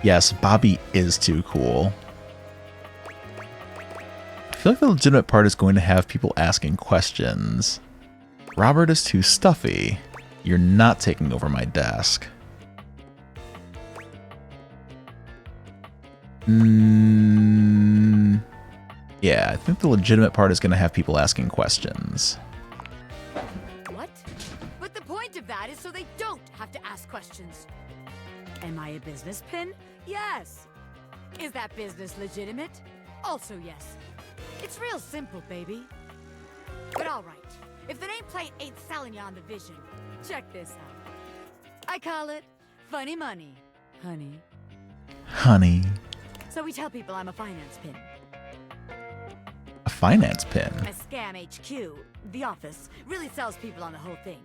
Yes, Bobby is too cool. I feel like the legitimate part is going to have people asking questions. Robert is too stuffy. You're not taking over my desk. Yeah, I think the legitimate part is going to have people asking questions. What? But the point of that is so they don't have to ask questions. Am I a business pin? Yes. Is that business legitimate? Also yes. It's real simple, baby. But all right, if the nameplate ain't selling you on the vision, check this out. I call it funny money, honey. Honey. So we tell people I'm a finance pin. A finance pin? A scam HQ, the office, really sells people on the whole thing.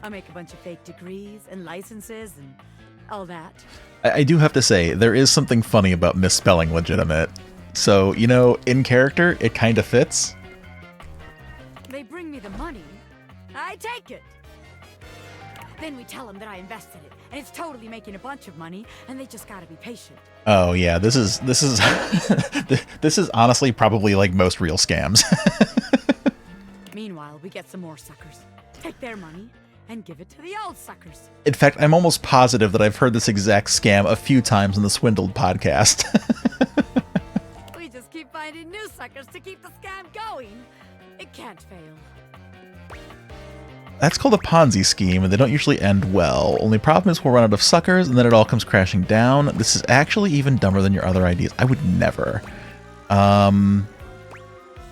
I make a bunch of fake degrees and licenses and all that. I do have to say, there is something funny about misspelling legitimate. So, you know, in character, it kind of fits. They bring me the money, I take it. Then we tell them that I invested it, and it's totally making a bunch of money, and they just gotta be patient. Oh yeah, this is this is honestly probably like most real scams. Meanwhile, we get some more suckers, take their money, and give it to the old suckers. In fact, I'm almost positive that I've heard this exact scam a few times on the Swindled podcast. We just keep finding new suckers to keep the scam going. It can't fail. That's called a Ponzi scheme, and they don't usually end well. Only problem is we'll run out of suckers, and then it all comes crashing down. This is actually even dumber than your other ideas. I would never.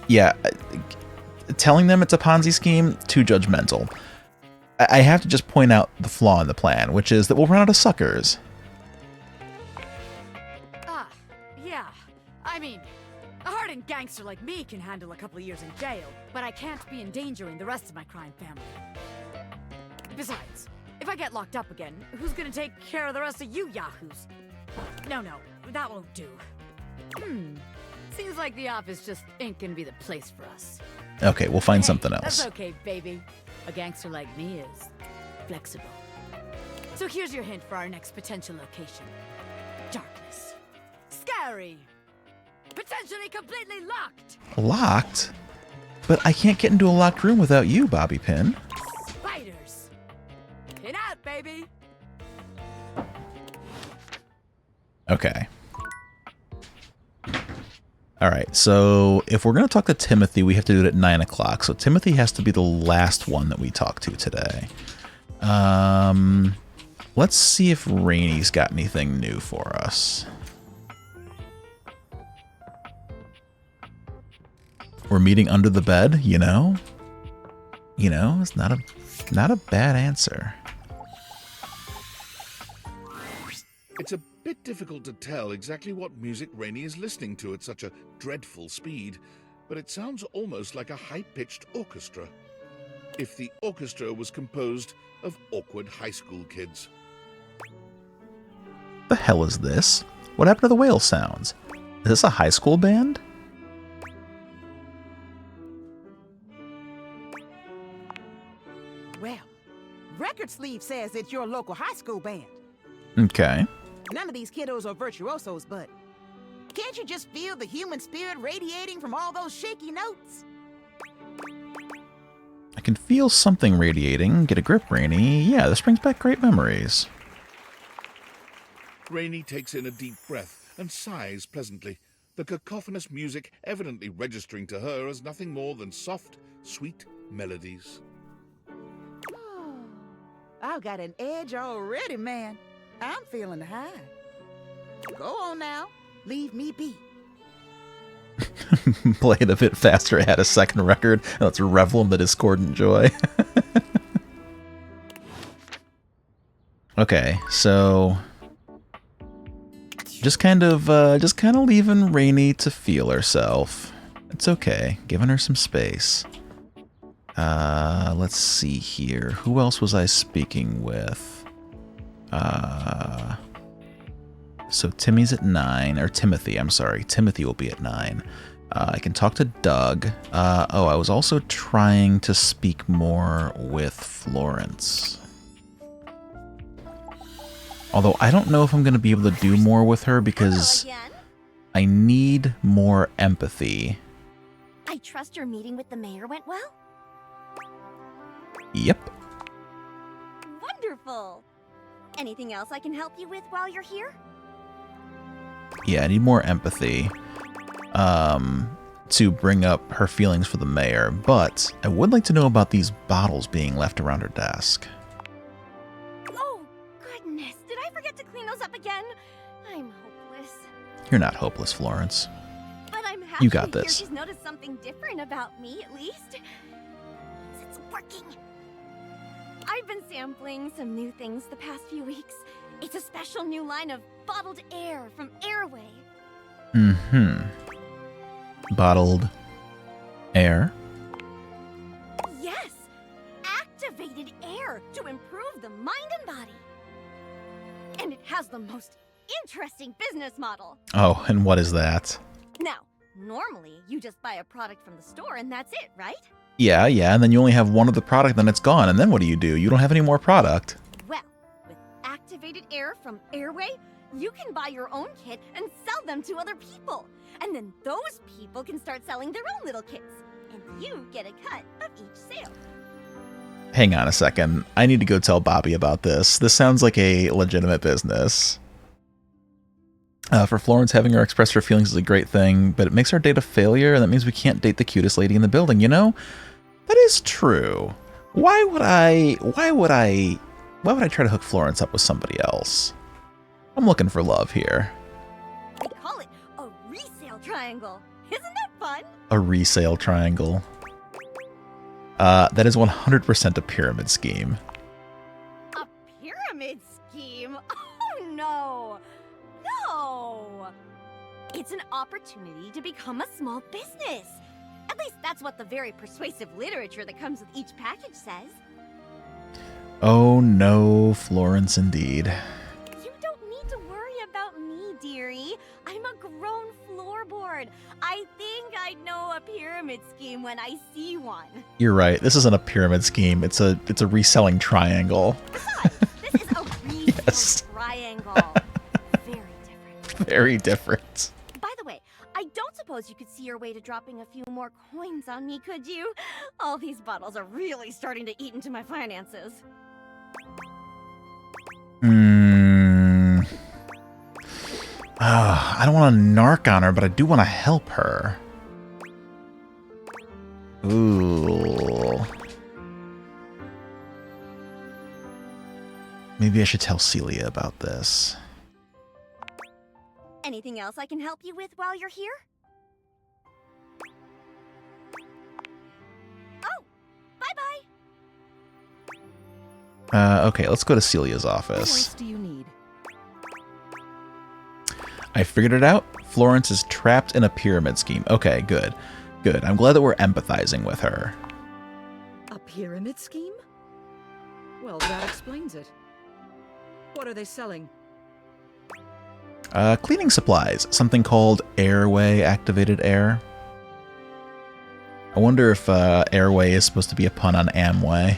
Yeah, telling them it's a Ponzi scheme, too judgmental. I have to just point out the flaw in the plan, which is that we'll run out of suckers. Yeah. I mean, a hardened gangster like me can handle a couple of years in jail, but I can't be endangering the rest of my crime family. Besides, if I get locked up again, who's gonna take care of the rest of you yahoos? No, that won't do. Seems like the office just ain't gonna be the place for us. Okay, we'll find Hey, something else. That's okay, baby. A gangster like me is flexible. So here's your hint for our next potential location. Darkness. Scary. Potentially completely locked. Locked? But I can't get into a locked room without you, Bobby Pin. Spiders. Pin out, baby. Okay. Alright, so if we're going to talk to Timothy, we have to do it at 9 o'clock. So Timothy has to be the last one that we talk to today. Let's see if Rainy's got anything new for us. We're meeting under the bed, you know? You know, it's not a bad answer. It's a bit difficult to tell exactly what music Rainey is listening to at such a dreadful speed, but it sounds almost like a high-pitched orchestra. If the orchestra was composed of awkward high school kids. The hell is this? What happened to the whale sounds? Is this a high school band? Well, record sleeve says it's your local high school band. Okay. None of these kiddos are virtuosos, but can't you just feel the human spirit radiating from all those shaky notes? I can feel something radiating. Get a grip, Rainy. Yeah, this brings back great memories. Rainey takes in a deep breath and sighs pleasantly, the cacophonous music evidently registering to her as nothing more than soft, sweet melodies. Oh, I've got an edge already, man. I'm feeling high. Go on now. Leave me be. Play it a bit faster, add a second record, and let's revel in the discordant joy. Okay, so just kind of leaving Rainy to feel herself. It's okay. Giving her some space. Let's see here. Who else was I speaking with? So Timmy's at 9, or Timothy, I'm sorry. Timothy will be at 9. I can talk to Doug. Oh, I was also trying to speak more with Florence. Although I don't know if I'm going to be able to do more with her because I need more empathy. I trust your meeting with the mayor went well? Yep. Wonderful! Anything else I can help you with while you're here? Yeah, I need more empathy to bring up her feelings for the mayor, but I would like to know about these bottles being left around her desk. Oh, goodness. Did I forget to clean those up again? I'm hopeless. You're not hopeless, Florence. But I'm happy You got to hear this. she's noticed something different about me, at least. It's working. I've been sampling some new things the past few weeks. It's a special new line of bottled air from Airway. Mm-hmm. Bottled air? Yes! Activated air to improve the mind and body. And it has the most interesting business model. Oh, and what is that? Now, normally you just buy a product from the store and that's it, right? Yeah, and then you only have one of the product, then it's gone, and then what do? You don't have any more product. Well, with activated air from Airway, you can buy your own kit and sell them to other people. And then those people can start selling their own little kits. And you get a cut of each sale. Hang on a second. I need to go tell Bobby about this. This sounds like a legitimate business. For Florence, having her express her feelings is a great thing, but it makes our date a failure, and that means we can't date the cutest lady in the building, you know? That is true. Why would I try to hook Florence up with somebody else? I'm looking for love here. We call it a resale triangle. Isn't that fun? A resale triangle. That is 100% a pyramid scheme. A pyramid scheme? Oh, no. No. It's an opportunity to become a small business. At least that's what the very persuasive literature that comes with each package says. Oh no, Florence indeed. You don't need to worry about me, dearie. I'm a grown floorboard. I think I know a pyramid scheme when I see one. You're right. This isn't a pyramid scheme. It's a reselling triangle. Besides, this is a resale Yes. triangle. Very different. Very different. By the way, I don't suppose you could see your way to dropping a few more coins on me, could you? All these bottles are really starting to eat into my finances. I don't want to narc on her, but I do want to help her. Ooh. Maybe I should tell Celia about this. Anything else I can help you with while you're here? Oh, bye-bye. Okay, let's go to Celia's What office. else do you need? I figured it out. Florence is trapped in a pyramid scheme. Okay, good. Good. I'm glad that we're empathizing with her. A pyramid scheme? Well, that explains it. What are they selling? Cleaning supplies. Something called Airway Activated Air. I wonder if Airway is supposed to be a pun on Amway.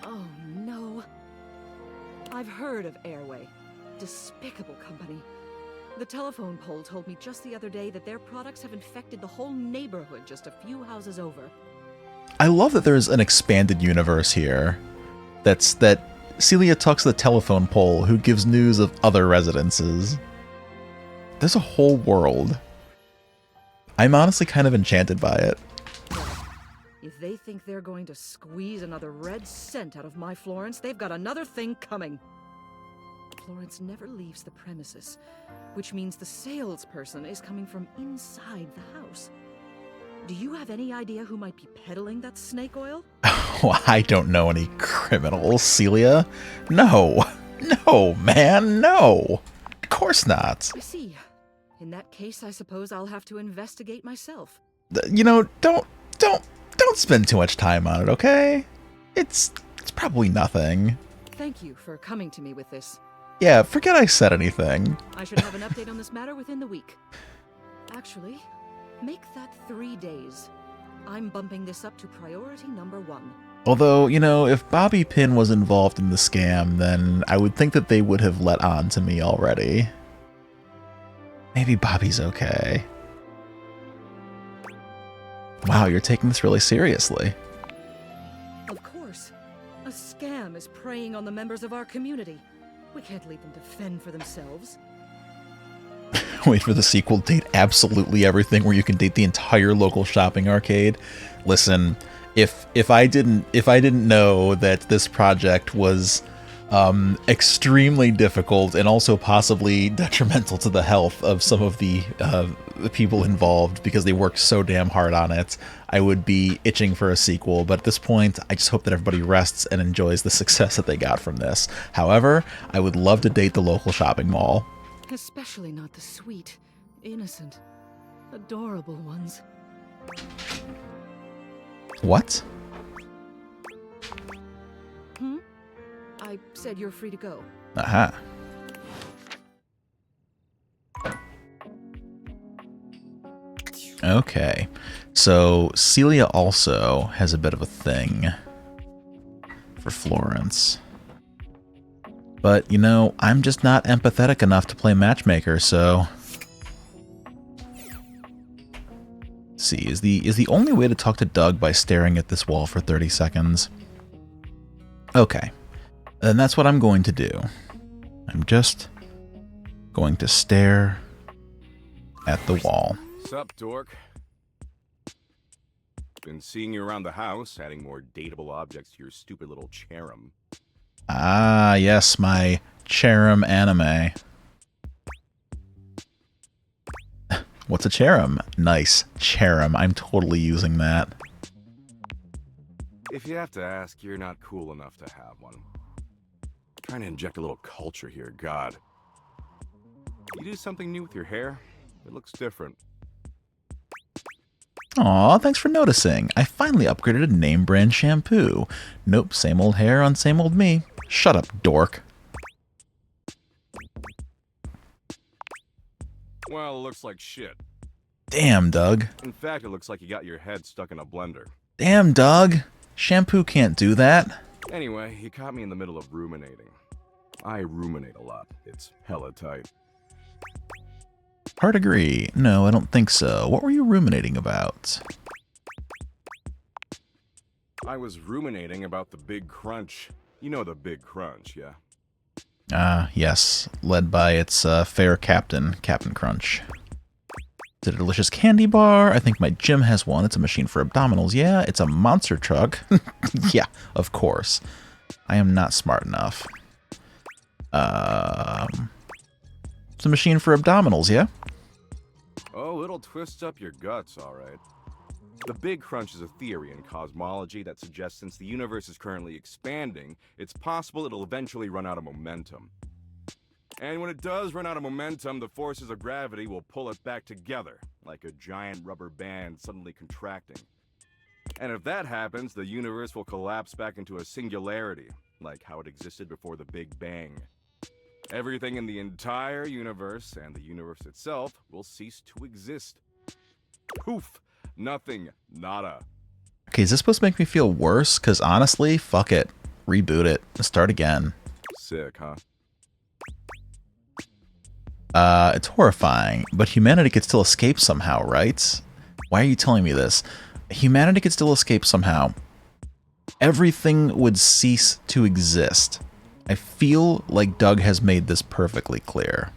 Oh, no. I've heard of Airway. Despicable company. The telephone pole told me just the other day that their products have infected the whole neighborhood just a few houses over. I love that there's an expanded universe here. That Celia talks to the telephone pole who gives news of other residences. There's a whole world. I'm honestly kind of enchanted by it. If they think they're going to squeeze another red cent out of my Florence, they've got another thing coming. Florence never leaves the premises, which means the salesperson is coming from inside the house. Do you have any idea who might be peddling that snake oil? Oh, I don't know any criminals, Celia. No. No, man, no. Of course not. I see. In that case, I suppose I'll have to investigate myself. You know, don't spend too much time on it, okay? It's probably nothing. Thank you for coming to me with this. Yeah, forget I said anything. I should have an update on this matter within the week. Actually, make that 3 days. I'm bumping this up to priority number 1. Although, you know, if Bobby Pin was involved in the scam, then I would think that they would have let on to me already. Maybe Bobby's okay. Wow, you're taking this really seriously. Of course. A scam is preying on the members of our community. We can't leave them to fend for themselves. Wait for the sequel to date absolutely everything, where you can date the entire local shopping arcade. Listen, if I didn't know that this project was extremely difficult and also possibly detrimental to the health of some of the people involved because they worked so damn hard on it, I would be itching for a sequel. But at this point, I just hope that everybody rests and enjoys the success that they got from this. However, I would love to date the local shopping mall. Especially not the sweet, innocent, adorable ones. What? I said you're free to go. Aha. Okay. So Celia also has a bit of a thing for Florence. But, you know, I'm just not empathetic enough to play matchmaker, so... Let's see, is the only way to talk to Doug by staring at this wall for 30 seconds? Okay. Then that's what I'm going to do. I'm just going to stare at the wall. Sup, dork? Been seeing you around the house, adding more dateable objects to your stupid little cherem. Ah, yes, my cherem anime. What's a cherem? Nice. Cherem. I'm totally using that. If you have to ask, you're not cool enough to have one. Trying to inject a little culture here, God. You do something new with your hair? It looks different. Aw, thanks for noticing. I finally upgraded a name brand shampoo. Nope, same old hair on same old me. Shut up, dork. Well, it looks like shit. Damn, Doug. In fact, it looks like you got your head stuck in a blender. Damn, Doug. Shampoo can't do that. Anyway, you caught me in the middle of ruminating. I ruminate a lot. It's hella tight. Hard agree. No, I don't think so. What were you ruminating about? I was ruminating about the Big Crunch. You know the Big Crunch, yeah? Ah, yes. Led by its fair captain, Captain Crunch. It's a delicious candy bar. I think my gym has one. It's a machine for abdominals. Yeah, it's a monster truck. Yeah, of course. I am not smart enough. It's a machine for abdominals, yeah? Oh, it'll twist up your guts, all right. The Big Crunch is a theory in cosmology that suggests since the universe is currently expanding, it's possible it'll eventually run out of momentum. And when it does run out of momentum, the forces of gravity will pull it back together, like a giant rubber band suddenly contracting. And if that happens, the universe will collapse back into a singularity, like how it existed before the Big Bang. Everything in the entire universe, and the universe itself, will cease to exist. Poof! Nothing. Nada. Okay, is this supposed to make me feel worse? Because honestly, fuck it. Reboot it. Start again. Sick, huh? It's horrifying, but humanity could still escape somehow, right? Why are you telling me this? Humanity could still escape somehow. Everything would cease to exist. I feel like Doug has made this perfectly clear.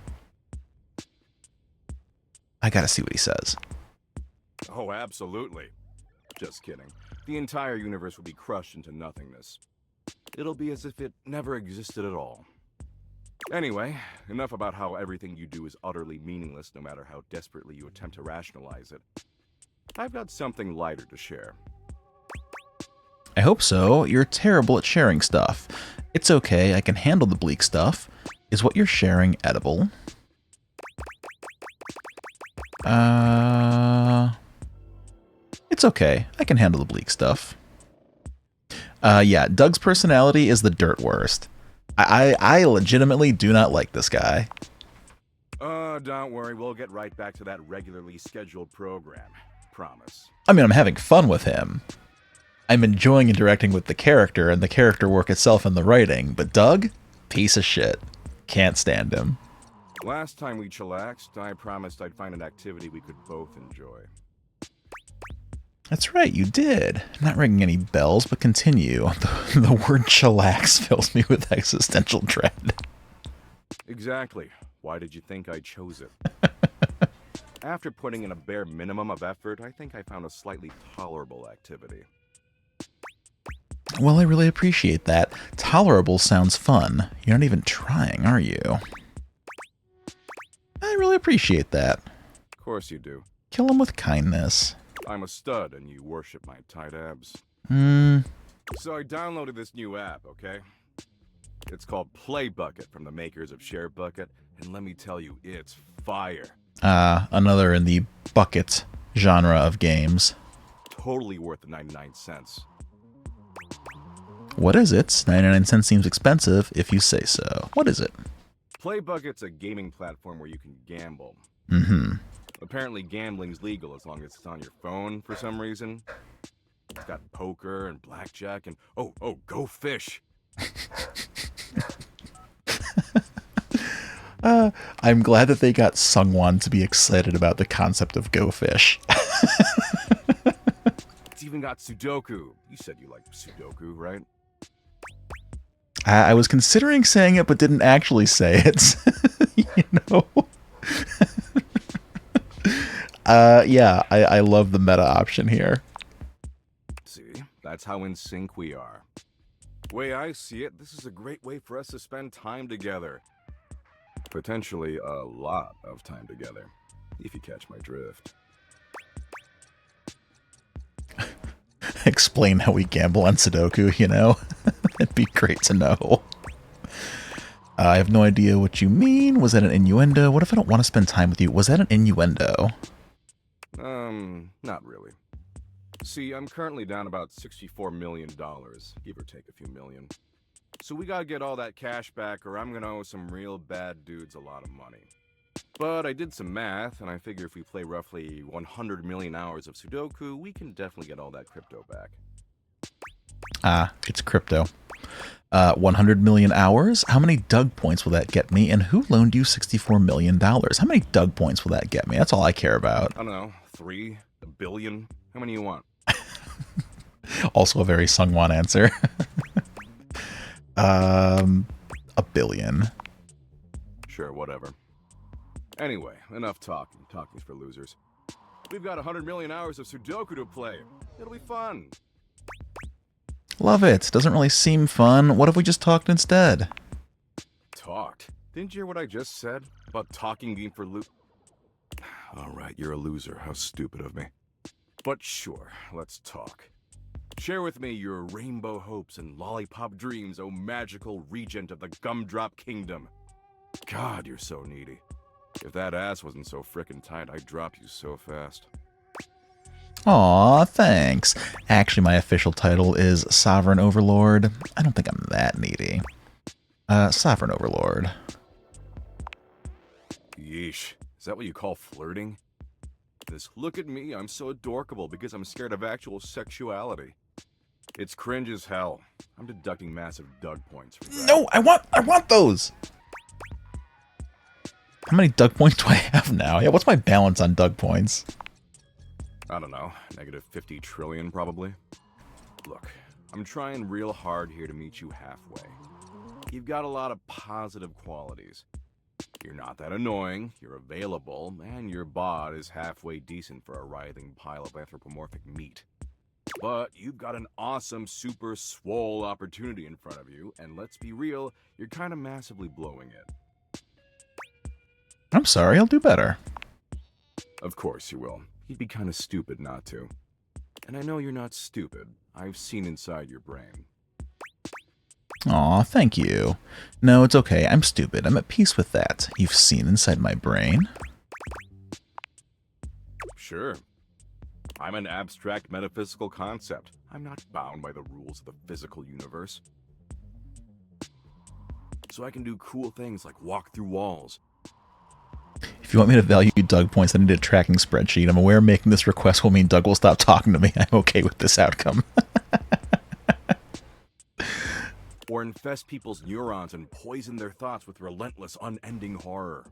I gotta see what he says. Oh, absolutely. Just kidding. The entire universe will be crushed into nothingness. It'll be as if it never existed at all. Anyway, enough about how everything you do is utterly meaningless no matter how desperately you attempt to rationalize it. I've got something lighter to share. I hope so. You're terrible at sharing stuff. It's okay, I can handle the bleak stuff. Is what you're sharing edible? It's okay. I can handle the bleak stuff. Yeah, Doug's personality is the dirt worst. I legitimately do not like this guy. Don't worry. We'll get right back to that regularly scheduled program. Promise. I mean, I'm having fun with him. I'm enjoying interacting with the character and the character work itself in the writing, but Doug? Piece of shit. Can't stand him. Last time we chillaxed, I promised I'd find an activity we could both enjoy. That's right, you did. Not ringing any bells, but continue. The word chillax fills me with existential dread. Exactly. Why did you think I chose it? After putting in a bare minimum of effort, I think I found a slightly tolerable activity. Well, I really appreciate that. Tolerable sounds fun. You're not even trying, are you? I really appreciate that. Of course you do. Kill him with kindness. I'm a stud and you worship my tight abs. So I downloaded this new app, okay? It's called Play Bucket from the makers of Share Bucket, and let me tell you, it's fire. Another in the bucket genre of games. Totally worth the 99 cents. What is it? 99 cents seems expensive if you say so. What is it? Play Bucket's a gaming platform where you can gamble. Apparently gambling's legal as long as it's on your phone for some reason. It's got poker and blackjack and oh, go fish. I'm glad that they got Sungwon to be excited about the concept of Go Fish. It's even got Sudoku. You said you liked Sudoku, right? I was considering saying it, but didn't actually say it. You know? Yeah, I love the meta option here. See, that's how in sync we are. Way I see it, this is a great way for us to spend time together. Potentially a lot of time together, if you catch my drift. Explain how we gamble on Sudoku, you know? It'd be great to know. I have no idea what you mean. Was that an innuendo? What if I don't want to spend time with you? Was that an innuendo? Not really. See, I'm currently down about $64 million, give or take a few million. So we gotta get all that cash back or I'm gonna owe some real bad dudes a lot of money. But I did some math, and I figure if we play roughly 100 million hours of Sudoku, we can definitely get all that crypto back. It's crypto. 100 million hours? How many Doug points will that get me? And who loaned you $64 million? How many Doug points will that get me? That's all I care about. I don't know, 3? A billion? How many you want? Also a very Sungwon answer. A billion. Sure, whatever. Anyway, enough talking. Talking's for losers. We've got 100 million hours of Sudoku to play. It'll be fun. Love it. Doesn't really seem fun. What if we just talked instead? Talked? Didn't you hear what I just said? About talking being for Alright, you're a loser. How stupid of me. But sure, let's talk. Share with me your rainbow hopes and lollipop dreams, oh magical regent of the Gumdrop Kingdom. God, you're so needy. If that ass wasn't so frickin' tight, I'd drop you so fast. Aw, thanks. Actually, my official title is Sovereign Overlord. I don't think I'm that needy. Sovereign Overlord. Yeesh. Is that what you call flirting? This look at me, I'm so adorkable because I'm scared of actual sexuality. It's cringe as hell. I'm deducting massive Doug points from that. No, I want those! How many Doug points do I have now? Yeah, what's my balance on Doug points? I don't know, negative 50 trillion probably. Look, I'm trying real hard here to meet you halfway. You've got a lot of positive qualities. You're not that annoying, you're available, and your bod is halfway decent for a writhing pile of anthropomorphic meat. But you've got an awesome, super swole opportunity in front of you, and let's be real, you're kind of massively blowing it. I'm sorry, I'll do better. Of course you will. You'd be kind of stupid not to. And I know you're not stupid. I've seen inside your brain. Aw, thank you. No, it's okay. I'm stupid. I'm at peace with that. You've seen inside my brain. Sure. I'm an abstract metaphysical concept. I'm not bound by the rules of the physical universe. So I can do cool things like walk through walls. If you want me to value Doug points, I need a tracking spreadsheet. I'm aware making this request will mean Doug will stop talking to me. I'm okay with this outcome. Or infest people's neurons and poison their thoughts with relentless, unending horror.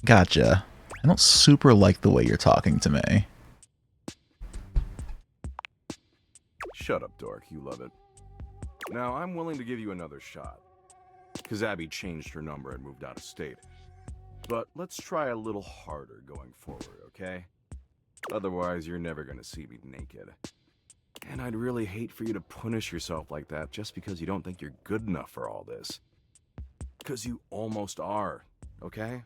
Gotcha. I don't super like the way you're talking to me. Shut up, dork. You love it. Now, I'm willing to give you another shot. Because Abby changed her number and moved out of state. But let's try a little harder going forward, okay? Otherwise, you're never gonna see me naked. And I'd really hate for you to punish yourself like that just because you don't think you're good enough for all this. Because you almost are, okay?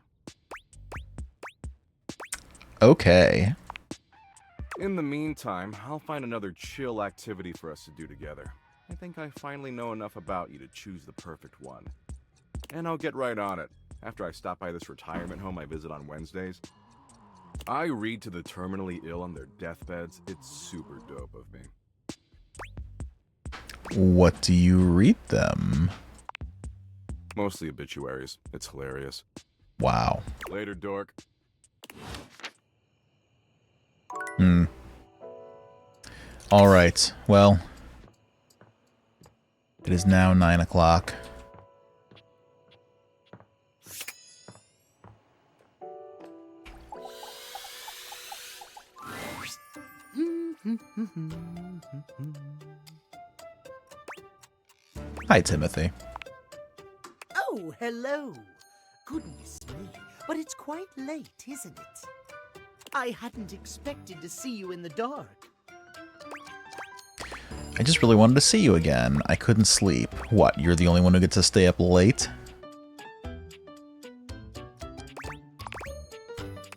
Okay. In the meantime, I'll find another chill activity for us to do together. I think I finally know enough about you to choose the perfect one. And I'll get right on it, after I stop by this retirement home I visit on Wednesdays. I read to the terminally ill on their deathbeds. It's super dope of me. What do you read them? Mostly obituaries. It's hilarious. Wow. Later, dork. Alright, well, it is now 9 o'clock. Hi, Timothy. Oh, hello. Goodness me, but it's quite late, isn't it? I hadn't expected to see you in the dark. I just really wanted to see you again. I couldn't sleep. What, you're the only one who gets to stay up late?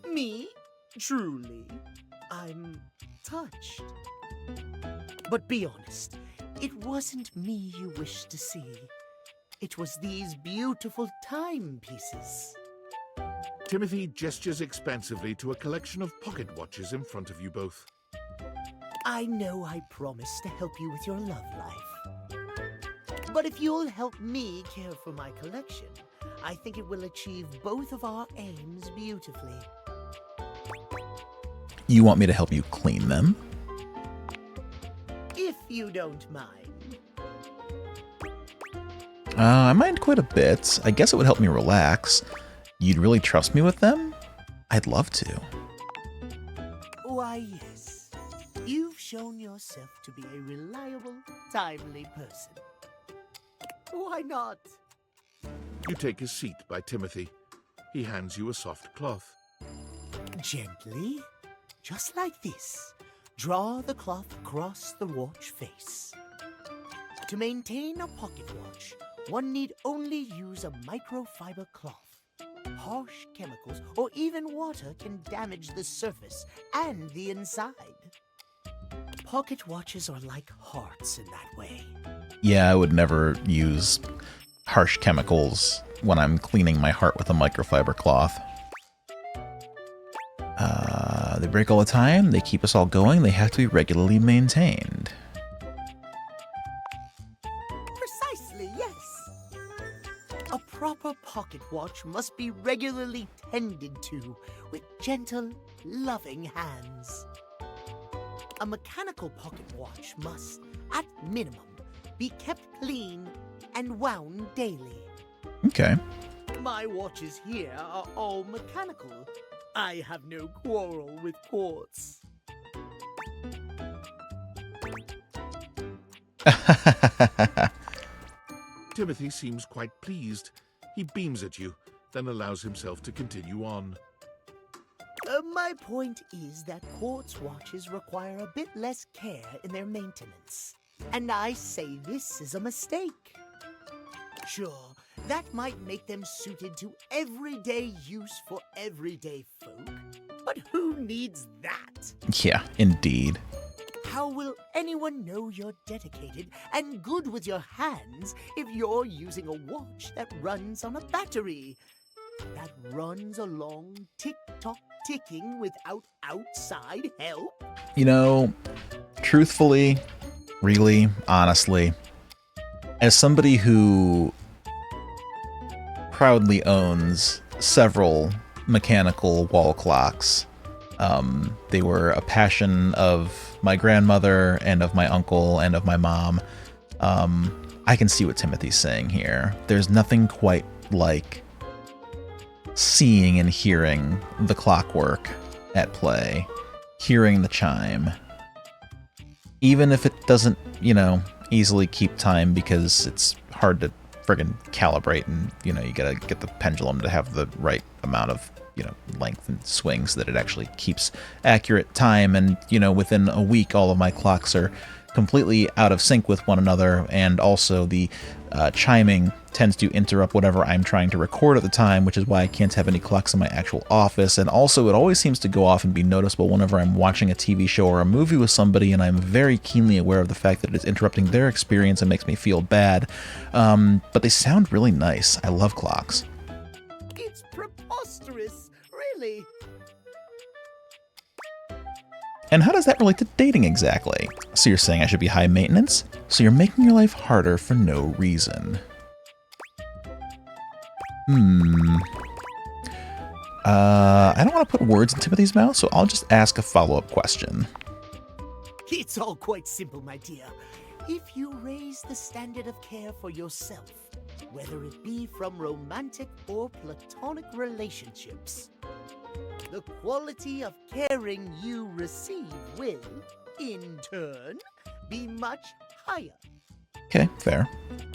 Me? Truly? I'm touched. But be honest, it wasn't me you wished to see. It was these beautiful timepieces. Timothy gestures expansively to a collection of pocket watches in front of you both. I know I promised to help you with your love life. But if you'll help me care for my collection, I think it will achieve both of our aims beautifully. You want me to help you clean them? If you don't mind. I mind quite a bit. I guess it would help me relax. You'd really trust me with them? I'd love to. Why, yes. You've shown yourself to be a reliable, timely person. Why not? You take a seat by Timothy. He hands you a soft cloth. Gently, just like this, draw the cloth across the watch face. To maintain a pocket watch, one need only use a microfiber cloth. Harsh chemicals or even water can damage the surface and the inside. Pocket watches are like hearts in that way. Yeah, I would never use harsh chemicals when I'm cleaning my heart with a microfiber cloth. They break all the time, they keep us all going, they have to be regularly maintained. Precisely, yes. A proper pocket watch must be regularly tended to with gentle, loving hands. A mechanical pocket watch must, at minimum, be kept clean and wound daily. Okay. My watches here are all mechanical. I have no quarrel with quartz. Timothy seems quite pleased. He beams at you, then allows himself to continue on. My point is that quartz watches require a bit less care in their maintenance. And I say this is a mistake. Sure, that might make them suited to everyday use for everyday folk. But who needs that? Yeah, indeed. How will anyone know you're dedicated and good with your hands if you're using a watch that runs on a battery? that runs along tick-tock ticking without outside help? You know, truthfully, really, honestly, as somebody who proudly owns several mechanical wall clocks, they were a passion of my grandmother and of my uncle and of my mom. I can see what Timothy's saying here. There's nothing quite like seeing and hearing the clockwork at play, hearing the chime. Even if it doesn't, you know, easily keep time because it's hard to friggin' calibrate and, you know, you gotta get the pendulum to have the right amount of, you know, length and swing so that it actually keeps accurate time. And, you know, within a week, all of my clocks are completely out of sync with one another, and also the chiming tends to interrupt whatever I'm trying to record at the time, which is why I can't have any clocks in my actual office. And also, it always seems to go off and be noticeable whenever I'm watching a TV show or a movie with somebody, and I'm very keenly aware of the fact that it's interrupting their experience and makes me feel bad. But they sound really nice. I love clocks. It's preposterous, really. And how does that relate to dating exactly? So you're saying I should be high maintenance? So you're making your life harder for no reason. I don't want to put words in Timothy's mouth, so I'll just ask a follow-up question. It's all quite simple, my dear. If you raise the standard of care for yourself, whether it be from romantic or platonic relationships, the quality of caring you receive will, in turn, be much higher. Okay, fair.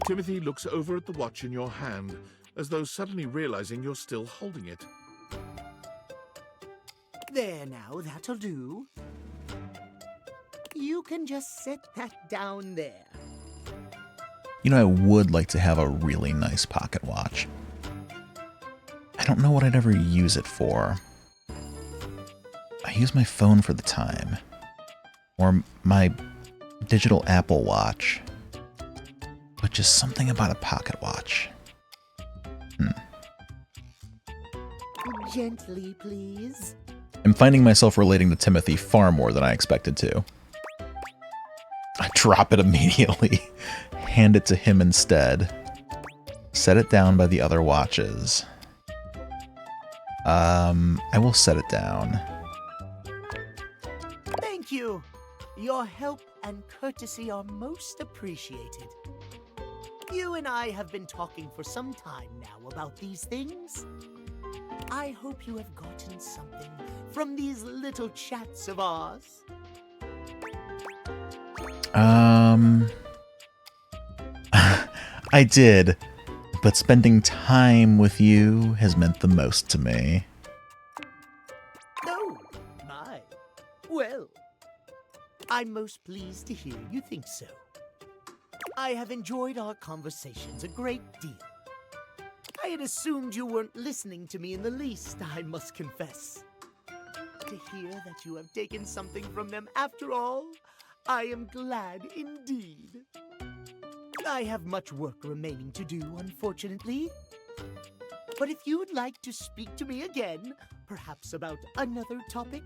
Timothy looks over at the watch in your hand, as though suddenly realizing you're still holding it. There now, that'll do. You can just set that down there. You know, I would like to have a really nice pocket watch. I don't know what I'd ever use it for. I use my phone for the time. Or my digital Apple Watch. But just something about a pocket watch. Gently, please. I'm finding myself relating to Timothy far more than I expected to. I drop it immediately. Hand it to him instead. Set it down by the other watches. I will set it down. Thank you. Your help and courtesy are most appreciated. You and I have been talking for some time now about these things. I hope you have gotten something from these little chats of ours. I did, but spending time with you has meant the most to me. Oh, my. Well, I'm most pleased to hear you think so. I have enjoyed our conversations a great deal. I had assumed you weren't listening to me in the least, I must confess. To hear that you have taken something from them after all, I am glad indeed. I have much work remaining to do, unfortunately. But if you'd like to speak to me again, perhaps about another topic,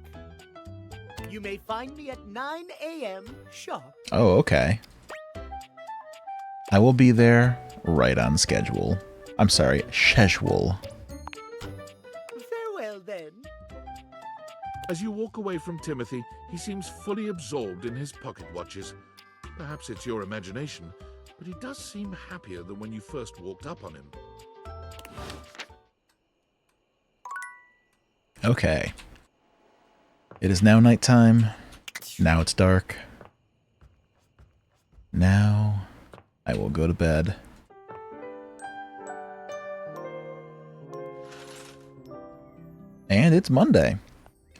you may find me at 9 a.m. sharp. Oh, okay. I will be there right on schedule. I'm sorry, schedule. Farewell, then. As you walk away from Timothy, he seems fully absorbed in his pocket watches. Perhaps it's your imagination, but he does seem happier than when you first walked up on him. Okay. It is now nighttime. Now it's dark. Now I will go to bed. And it's Monday.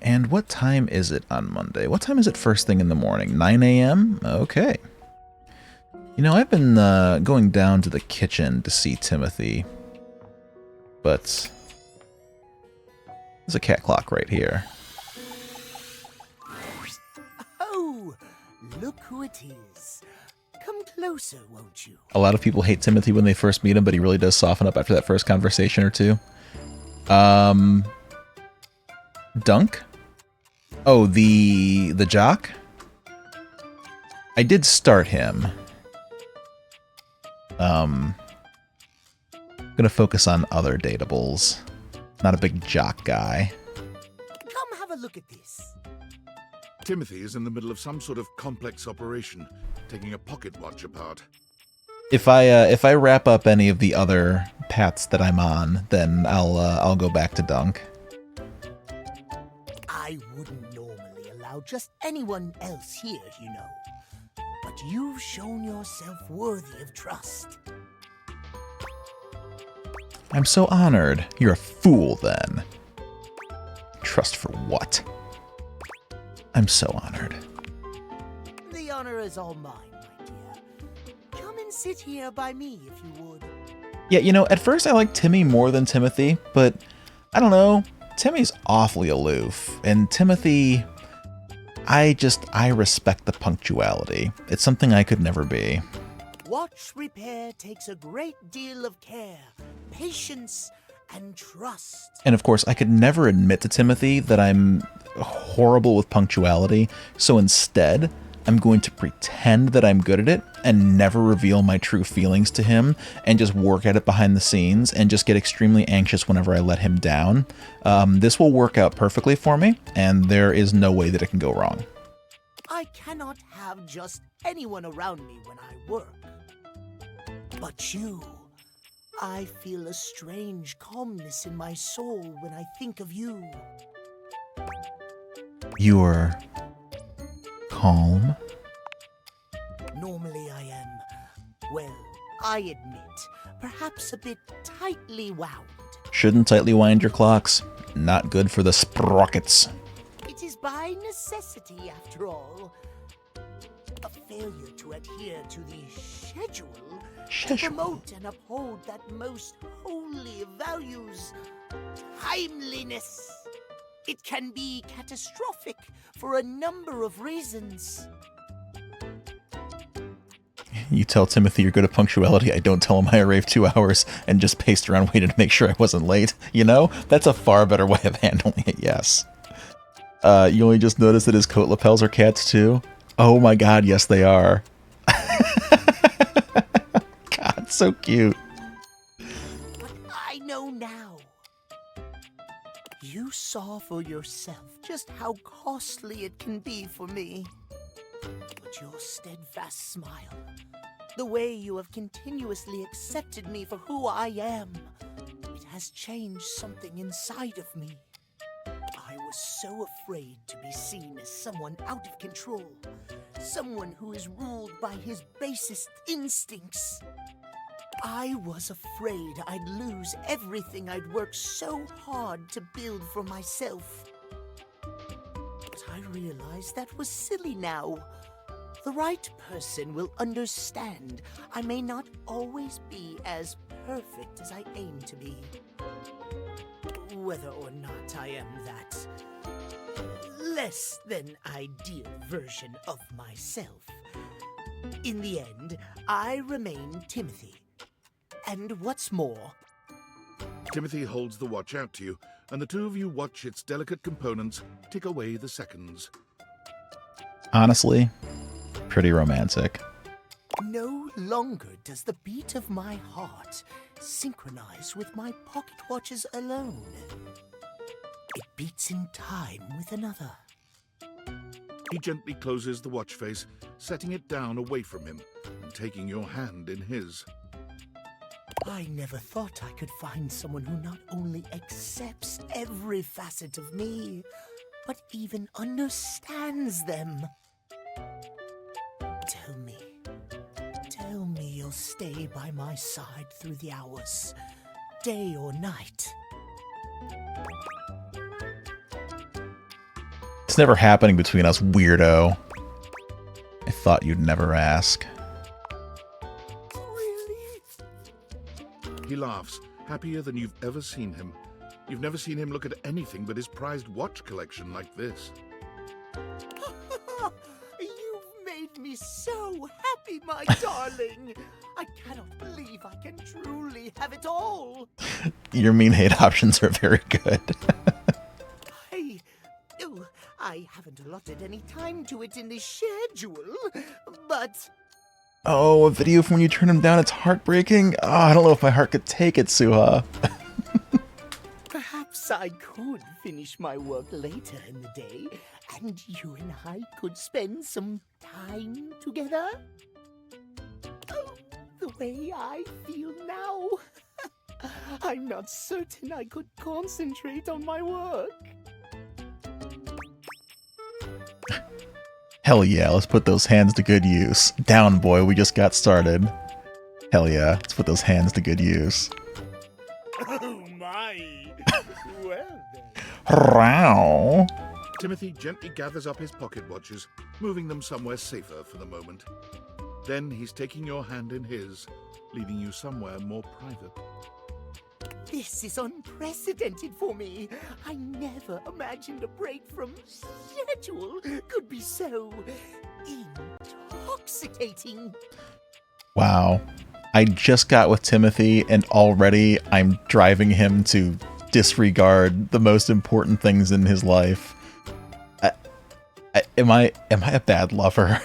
And what time is it on Monday? What time is it first thing in the morning? 9 a.m.? Okay. You know, I've been going down to the kitchen to see Timothy. But there's a cat clock right here. Oh, look who it is. Come closer, won't you? A lot of people hate Timothy when they first meet him, but he really does soften up after that first conversation or two. Dunk? Oh, the jock? I did start him. Gonna focus on other datables. Not a big jock guy. Come have a look at this. Timothy is in the middle of some sort of complex operation, taking a pocket watch apart. If I wrap up any of the other paths that I'm on, then I'll go back to Dunk. I wouldn't normally allow just anyone else here, you know. But you've shown yourself worthy of trust. I'm so honored. You're a fool, then. Trust for what? I'm so honored. The honor is all mine, my dear. Come and sit here by me if you would. Yeah, you know, at first I liked Timmy more than Timothy, but I don't know. Timmy's awfully aloof, and Timothy, I respect the punctuality. It's something I could never be. Watch repair takes a great deal of care, patience, and trust. And of course, I could never admit to Timothy that I'm horrible with punctuality, so instead, I'm going to pretend that I'm good at it and never reveal my true feelings to him and just work at it behind the scenes and just get extremely anxious whenever I let him down. This will work out perfectly for me, and there is no way that it can go wrong. I cannot have just anyone around me when I work. But you, I feel a strange calmness in my soul when I think of you. You're calm? Normally I am, well, I admit, perhaps a bit tightly wound. Shouldn't tightly wind your clocks. Not good for the sprockets. It is by necessity, after all. A failure to adhere to the schedule to promote and uphold that most holy of values, timeliness. It can be catastrophic for a number of reasons. You tell Timothy you're good at punctuality, I don't tell him I arrived 2 hours and just paced around waiting to make sure I wasn't late. You know? That's a far better way of handling it, yes. You only just noticed that his coat lapels are cats too? Oh my god, yes they are. God, so cute. But I know now. You saw for yourself just how costly it can be for me. But your steadfast smile, the way you have continuously accepted me for who I am, it has changed something inside of me. I was so afraid to be seen as someone out of control, someone who is ruled by his basest instincts. I was afraid I'd lose everything I'd worked so hard to build for myself. But I realized that was silly now. The right person will understand I may not always be as perfect as I aim to be. Whether or not I am that less than ideal version of myself. In the end, I remain Timothy. And what's more, Timothy holds the watch out to you, and the two of you watch its delicate components tick away the seconds. Honestly, pretty romantic. no longer does the beat of my heart synchronize with my pocket watches alone. It beats in time with another. He gently closes the watch face, setting it down away from him and taking your hand in his. I never thought I could find someone who not only accepts every facet of me, but even understands them. Tell me you'll stay by my side through the hours, day or night. It's never happening between us, weirdo. I thought you'd never ask. Really? He laughs, happier than you've ever seen him. You've never seen him look at anything but his prized watch collection like this. You've made make me so happy, my darling. I cannot believe I can truly have it all. Your mean hate options are very good. I haven't allotted any time to it in the schedule, but... Oh, a video from when you turn him down, it's heartbreaking. Oh, I don't know if my heart could take it, Suha. Perhaps I could finish my work later in the day, and you and I could spend some time together? Oh, the way I feel now. I'm not certain I could concentrate on my work. Hell yeah, let's put those hands to good use. Down, boy, we just got started. Hell yeah, let's put those hands to good use. Oh my! Well then. Row. Timothy gently gathers up his pocket watches, moving them somewhere safer for the moment. Then he's taking your hand in his, leading you somewhere more private. This is unprecedented for me. I never imagined a break from schedule could be so intoxicating. Wow. I just got with Timothy and already I'm driving him to disregard the most important things in his life. Am I a bad lover?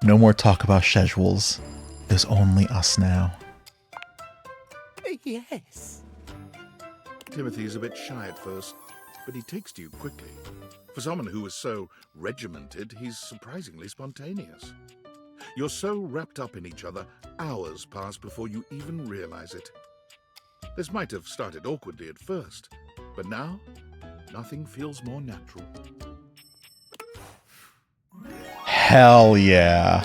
No more talk about schedules. There's only us now. Yes. Timothy's a bit shy at first, but he takes to you quickly. For someone who is so regimented, he's surprisingly spontaneous. You're so wrapped up in each other, hours pass before you even realize it. This might have started awkwardly at first, but now, nothing feels more natural. Hell yeah.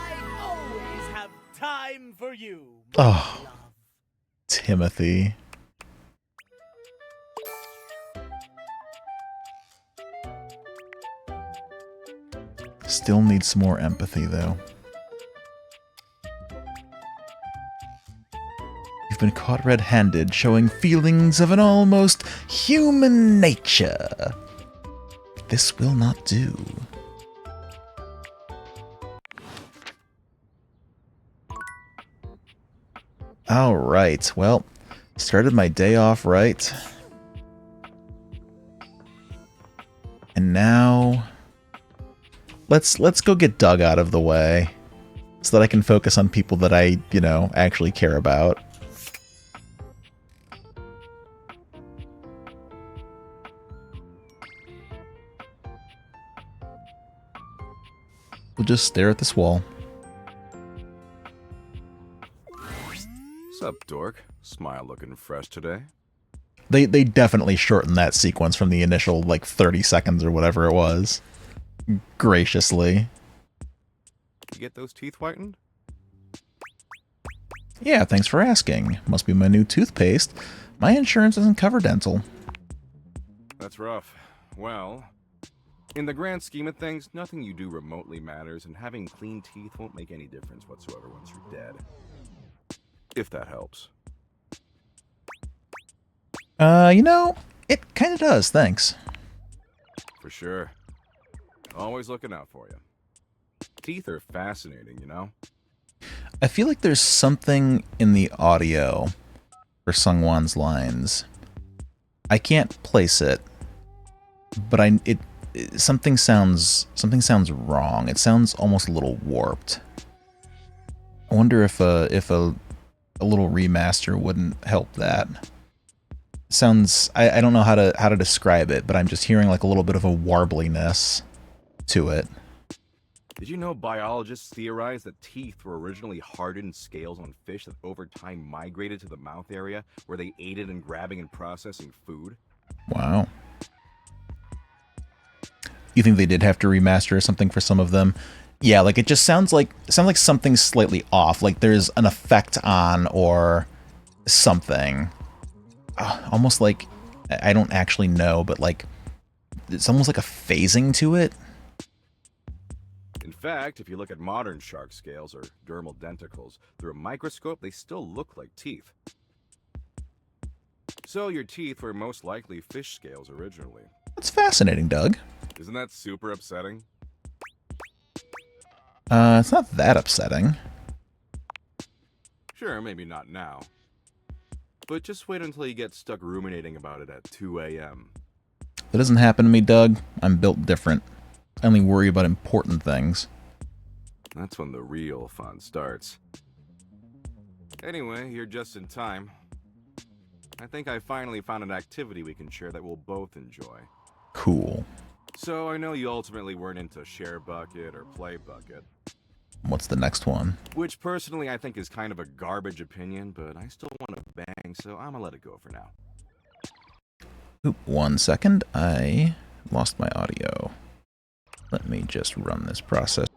I always have time for you. Oh, Love. Timothy. Still need some more empathy, though. You've been caught red-handed, showing feelings of an almost human nature. This will not do. Alright, well, started my day off right. And now... Let's go get Doug out of the way. So that I can focus on people that I, actually care about. We'll just stare at this wall. Sup, dork? Smile looking fresh today. They definitely shortened that sequence from the initial, 30 seconds or whatever it was. Graciously. You get those teeth whitened? Yeah, thanks for asking. Must be my new toothpaste. My insurance doesn't cover dental. That's rough. Well, in the grand scheme of things, nothing you do remotely matters, and having clean teeth won't make any difference whatsoever once you're dead. If that helps. It kind of does, thanks. For sure. Always looking out for you. Teeth are fascinating, you know? I feel like there's something in the audio for Sungwon's lines. I can't place it, but something sounds wrong. It sounds almost a little warped. I wonder if a little remaster wouldn't help that. Sounds I don't know how to describe it, but I'm just hearing a little bit of a warbliness to it. Did you know biologists theorize that teeth were originally hardened scales on fish that over time migrated to the mouth area where they aided in grabbing and processing food? Wow. You think they did have to remaster something for some of them? Yeah, it just sounds like something's slightly off. There's an effect on or something. Almost I don't actually know, but it's almost like a phasing to it. In fact, if you look at modern shark scales or dermal denticles through a microscope, they still look like teeth. So your teeth were most likely fish scales originally. That's fascinating, Doug. Isn't that super upsetting? It's not that upsetting. Sure, maybe not now. But just wait until you get stuck ruminating about it at 2 a.m. That doesn't happen to me, Doug. I'm built different. I only worry about important things. That's when the real fun starts. Anyway, you're just in time. I think I finally found an activity we can share that we'll both enjoy. Cool. So I know you ultimately weren't into Share Bucket or Play Bucket. What's the next one? Which personally I think is kind of a garbage opinion, but I still want to bang, so I'm gonna let it go for now. Oop, 1 second. I lost my audio. Let me just run this process.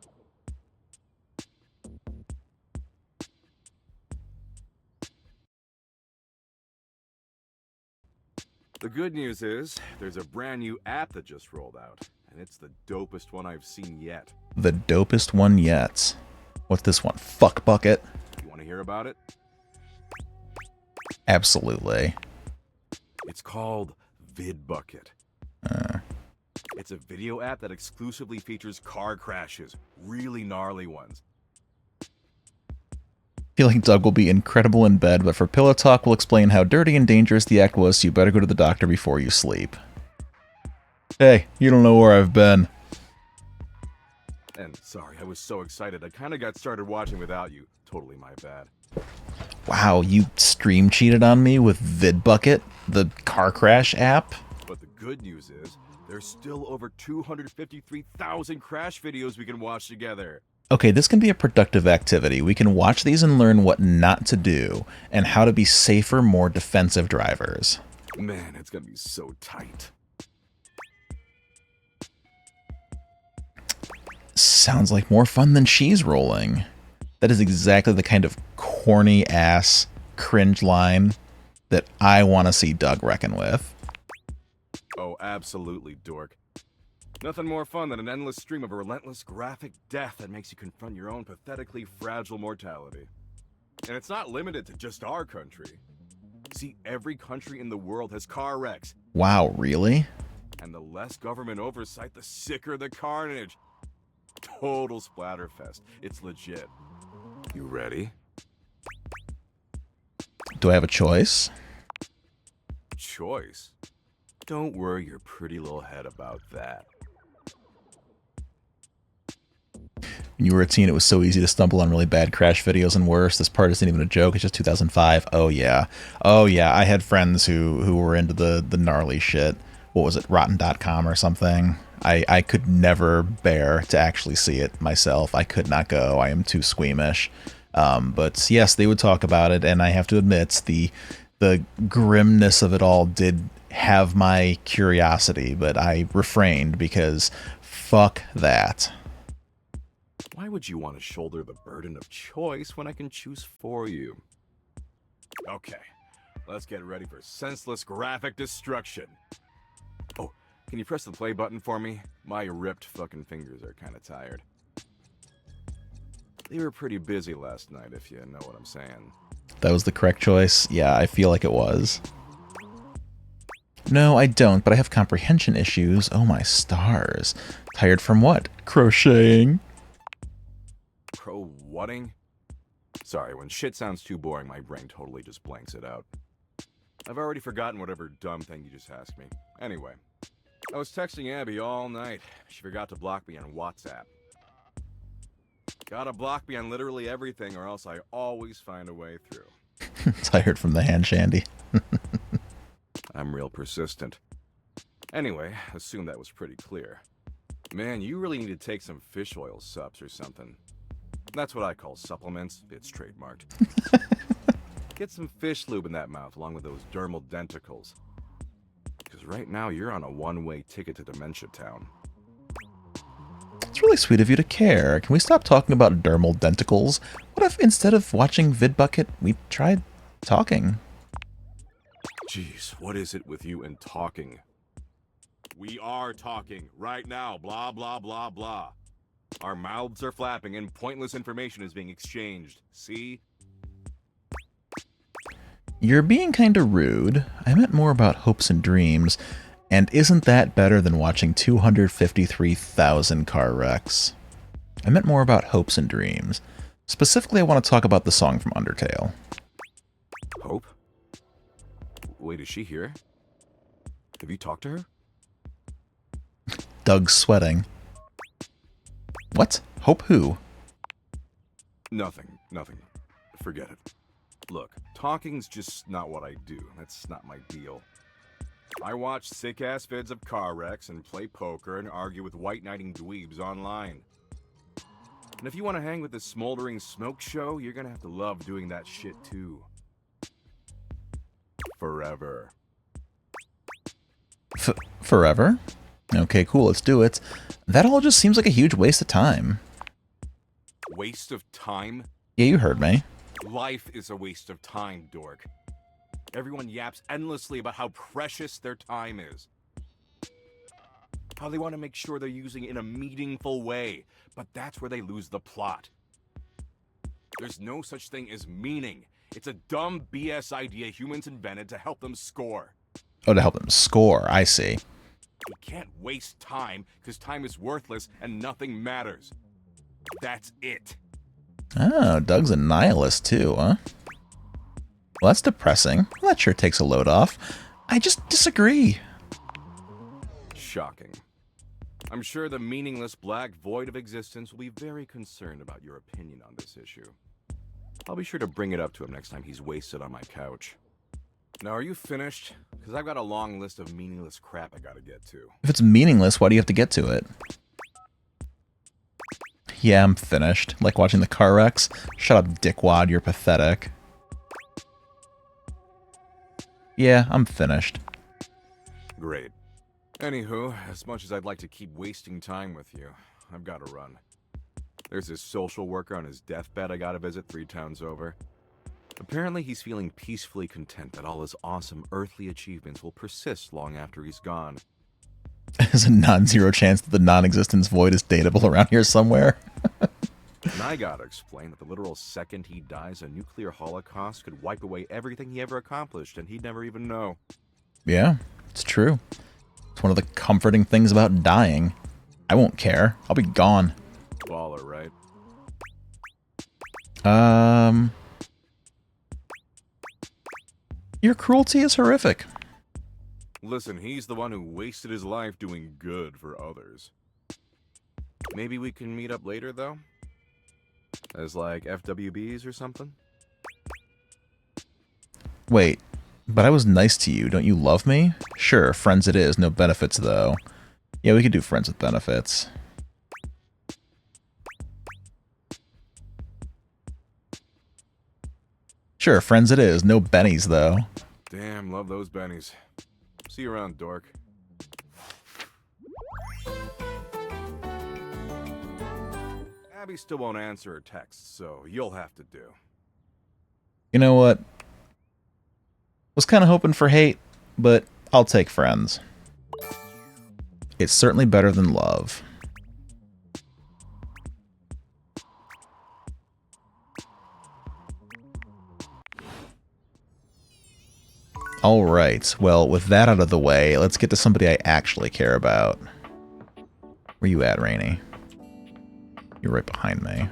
The good news is, there's a brand new app that just rolled out, and it's the dopest one I've seen yet. The dopest one yet. What's this one? Fuck Bucket? You want to hear about it? Absolutely. It's called VidBucket. It's a video app that exclusively features car crashes, really gnarly ones. I feel like Doug will be incredible in bed, but for Pillow Talk, we'll explain how dirty and dangerous the act was, so you better go to the doctor before you sleep. Hey, you don't know where I've been. And sorry, I was so excited, I kind of got started watching without you. Totally my bad. Wow, you stream cheated on me with VidBucket, the car crash app? But the good news is, there's still over 253,000 crash videos we can watch together. Okay, this can be a productive activity. We can watch these and learn what not to do, and how to be safer, more defensive drivers. Man, it's gonna be so tight. Sounds like more fun than she's rolling. That is exactly the kind of corny-ass cringe line that I want to see Doug reckon with. Oh, absolutely, dork. Nothing more fun than an endless stream of a relentless graphic death that makes you confront your own pathetically fragile mortality. And it's not limited to just our country. See, every country in the world has car wrecks. Wow, really? And the less government oversight, the sicker the carnage. Total splatterfest. It's legit. You ready? Do I have a choice? Choice? Don't worry your pretty little head about that. When you were a teen, it was so easy to stumble on really bad crash videos and worse. This part isn't even a joke. It's just 2005. Oh, yeah. Oh, yeah. I had friends who were into the gnarly shit. What was it? Rotten.com or something. I could never bear to actually see it myself. I could not go. I am too squeamish. But yes, they would talk about it, and I have to admit, the grimness of it all did have my curiosity, but I refrained because fuck that. Why would you want to shoulder the burden of choice when I can choose for you? Okay, let's get ready for senseless graphic destruction. Oh, can you press the play button for me? My ripped fucking fingers are kind of tired. They were pretty busy last night, if you know what I'm saying. That was the correct choice? Yeah, I feel like it was. No, I don't, but I have comprehension issues. Oh my stars. Tired from what? Crocheting? Pro-whatting? Sorry, when shit sounds too boring, my brain totally just blanks it out. I've already forgotten whatever dumb thing you just asked me. Anyway, I was texting Abby all night. She forgot to block me on WhatsApp. Gotta block me on literally everything or else I always find a way through. Tired from the hand shandy. I'm real persistent. Anyway, assume that was pretty clear. Man, you really need to take some fish oil subs or something. That's what I call supplements. It's trademarked. Get some fish lube in that mouth along with those dermal denticles. Because right now you're on a one-way ticket to Dementia Town. It's really sweet of you to care. Can we stop talking about dermal denticles? What if instead of watching VidBucket, we tried talking? Jeez, what is it with you and talking? We are talking right now, blah, blah, blah, blah. Our mouths are flapping and pointless information is being exchanged. See? You're being kinda rude. I meant more about hopes and dreams. And isn't that better than watching 253,000 car wrecks? I meant more about hopes and dreams. Specifically, I want to talk about the song from Undertale. Hope? Wait, is she here? Have you talked to her? Doug's sweating. What? Hope who? Nothing. Forget it. Look, talking's just not what I do. That's not my deal. I watch sick-ass vids of car wrecks and play poker and argue with white-knighting dweebs online. And if you want to hang with this smoldering smoke show, you're gonna have to love doing that shit too. Forever. Forever? Okay, cool, let's do it. That all just seems like a huge waste of time. Waste of time? Yeah, you heard me. Life is a waste of time, dork. Everyone yaps endlessly about how precious their time is. How they want to make sure they're using it in a meaningful way, but that's where they lose the plot. There's no such thing as meaning. It's a dumb BS idea humans invented to help them score. Oh, to help them score, I see. You can't waste time, because time is worthless and nothing matters. That's it. Oh, Doug's a nihilist too, huh? Well, that's depressing. Well, that sure takes a load off. I just disagree. Shocking. I'm sure the meaningless black void of existence will be very concerned about your opinion on this issue. I'll be sure to bring it up to him next time he's wasted on my couch. Now, are you finished? Because I've got a long list of meaningless crap I gotta get to. If it's meaningless, why do you have to get to it? Yeah, I'm finished. Like watching the car wrecks? Shut up, dickwad, you're pathetic. Yeah, I'm finished. Great. Anywho, as much as I'd like to keep wasting time with you, I've got to run. There's this social worker on his deathbed I gotta visit 3 towns over. Apparently he's feeling peacefully content that all his awesome earthly achievements will persist long after he's gone. There's a non-zero chance that the non-existence void is dateable around here somewhere. And I gotta explain that the literal second he dies, a nuclear holocaust could wipe away everything he ever accomplished, and he'd never even know. Yeah, it's true. It's one of the comforting things about dying. I won't care. I'll be gone. Baller, right? Your cruelty is horrific. Listen, he's the one who wasted his life doing good for others. Maybe we can meet up later, though? As like FWBs or something? Wait, but I was nice to you. Don't you love me? Sure, friends it is. No benefits, though. Yeah, we could do friends with benefits. Sure, friends it is. No bennies, though. Damn, love those bennies. See you around, dork. Abby still won't answer her texts, so you'll have to do. You know what? Was kind of hoping for hate, but I'll take friends. It's certainly better than love. Alright, well, with that out of the way, let's get to somebody I actually care about. Where you at, Rainy? You're right behind me.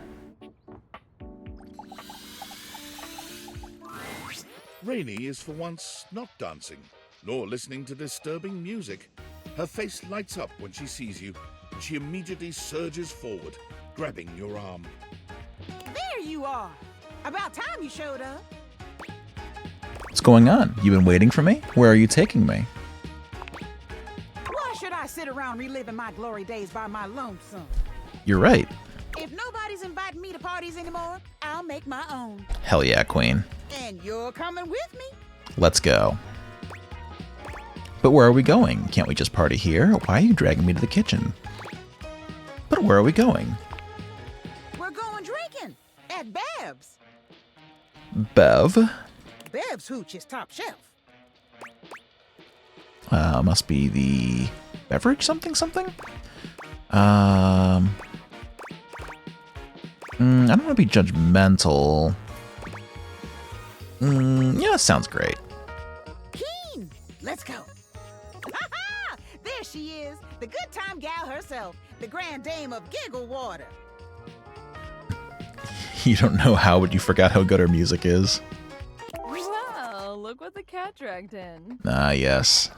Rainy is for once not dancing, nor listening to disturbing music. Her face lights up when she sees you, and she immediately surges forward, grabbing your arm. There you are. About time you showed up. What's going on? You been waiting for me? Where are you taking me? Why should I sit around reliving my glory days by my lonesome? You're right. If nobody's inviting me to parties anymore, I'll make my own. Hell yeah, Queen. And you're coming with me? Let's go. But where are we going? Can't we just party here? Why are you dragging me to the kitchen? But where are we going? We're going drinking at Bev's. Bev? Bev's hooch is top shelf. Must be the beverage something something? I don't want to be judgmental. Yeah, sounds great. Keen, let's go. Ha-ha! There she is, the good time gal herself, the grand dame of Giggle Water. You don't know how, but you forgot how good her music is. Wow, look what the cat dragged in. Ah, yes.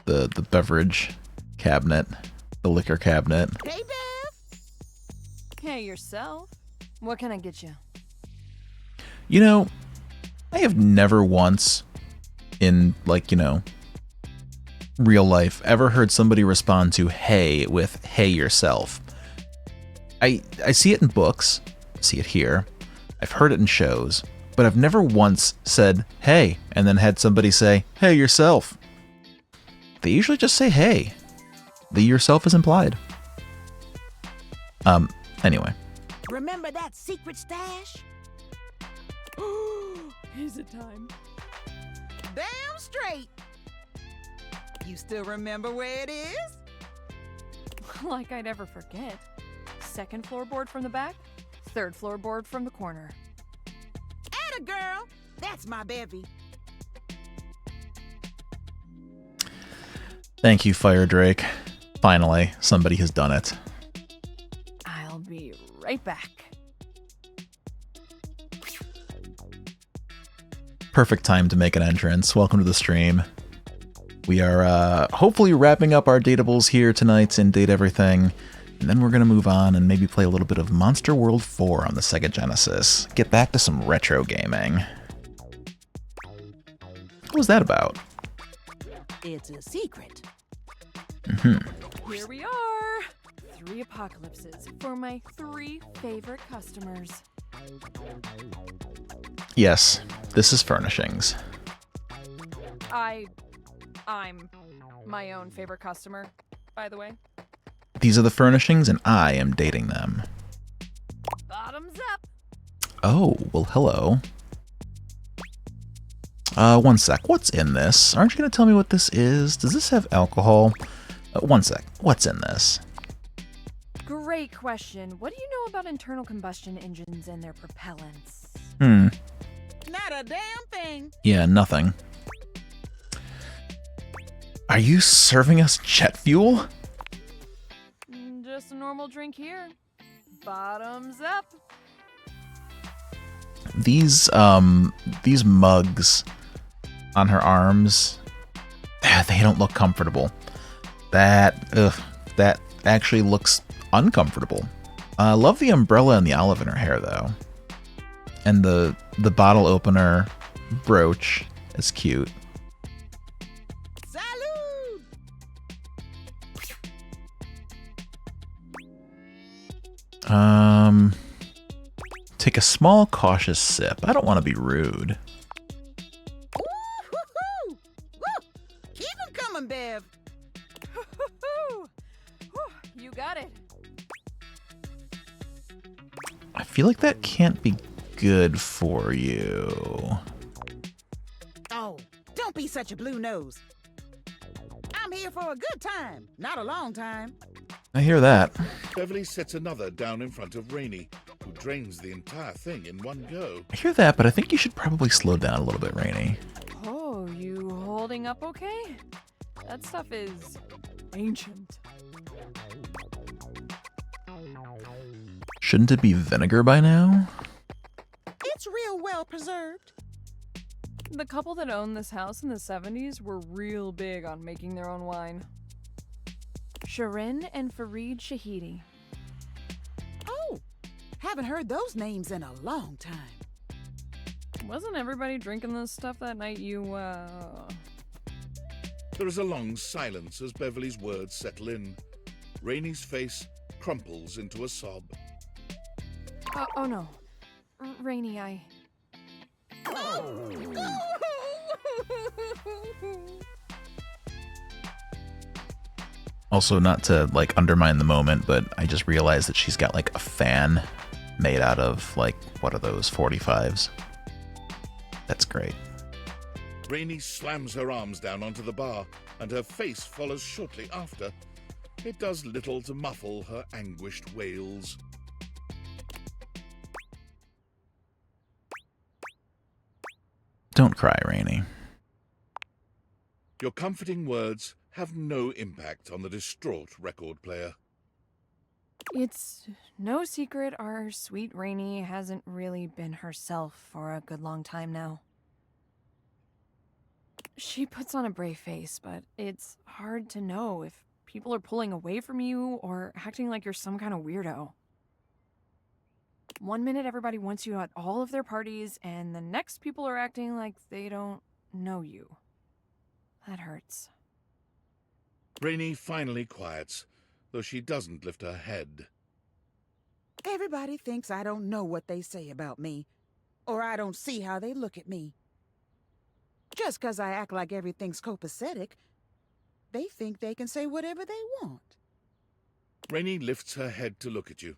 The beverage cabinet. The liquor cabinet. Hey, Bev. Hey, yourself. What can I get you? You know, I have never once in, like, you know, real life ever heard somebody respond to hey with hey yourself. I see it in books, see it here. I've heard it in shows, but I've never once said hey and then had somebody say hey yourself. They usually just say hey. The yourself is implied. Anyway. Remember that secret stash? Is it time? Damn straight. You still remember where it is? Like I'd ever forget. Second floorboard from the back, third floorboard from the corner. Atta girl, that's my bevy. Thank you, Fire Drake. Finally, somebody has done it. I'll be right back. Perfect time to make an entrance. Welcome to the stream. We are hopefully wrapping up our datables here tonight and date everything. And then we're going to move on and maybe play a little bit of Monster World 4 on the Sega Genesis. Get back to some retro gaming. What was that about? It's a secret. Here we are. 3 apocalypses for my 3 favorite customers. Yes, this is furnishings. I'm my own favorite customer, by the way. These are the furnishings, and I am dating them. Bottoms up. Oh, well, hello. One sec. What's in this? Aren't you going to tell me what this is? Does this have alcohol? One sec. What's in this? Great question. What do you know about internal combustion engines and their propellants? Not a damn thing. Yeah, nothing. Are you serving us jet fuel? Just a normal drink here. Bottoms up. These mugs on her arms, they don't look comfortable. That actually looks uncomfortable. I love the umbrella and the olive in her hair, though. And the bottle opener brooch is cute. Salud! Take a small, cautious sip. I don't want to be rude. Ooh, woo-hoo! Woo! Keep 'em coming, Bev. You got it. I feel like that can't be good for you. Oh, don't be such a blue nose. I'm here for a good time, not a long time. I hear that. Beverly sets another down in front of Rainey, who drains the entire thing in one go. I hear that, but I think you should probably slow down a little bit, Rainey. Oh, you holding up okay? That stuff is ancient. Shouldn't it be vinegar by now? It's real well preserved. The couple that owned this house in the 70s were real big on making their own wine. Sharin and Fareed Shahidi. Oh, haven't heard those names in a long time. Wasn't everybody drinking this stuff that night you, There is a long silence as Beverly's words settle in. Rainey's face crumples into a sob. Oh no. Rainey, Also, not to, like, undermine the moment, but I just realized that she's got, like, a fan made out of, like, what are those, 45s? That's great. Rainey slams her arms down onto the bar, and her face follows shortly after. It does little to muffle her anguished wails. Don't cry, Rainy. Your comforting words have no impact on the distraught record player. It's no secret our sweet Rainy hasn't really been herself for a good long time now. She puts on a brave face, but it's hard to know if people are pulling away from you or acting like you're some kind of weirdo. One minute everybody wants you at all of their parties, and the next people are acting like they don't know you. That hurts. Rainy finally quiets, though she doesn't lift her head. Everybody thinks I don't know what they say about me, or I don't see how they look at me. Just 'cause I act like everything's copacetic, they think they can say whatever they want. Rainy lifts her head to look at you,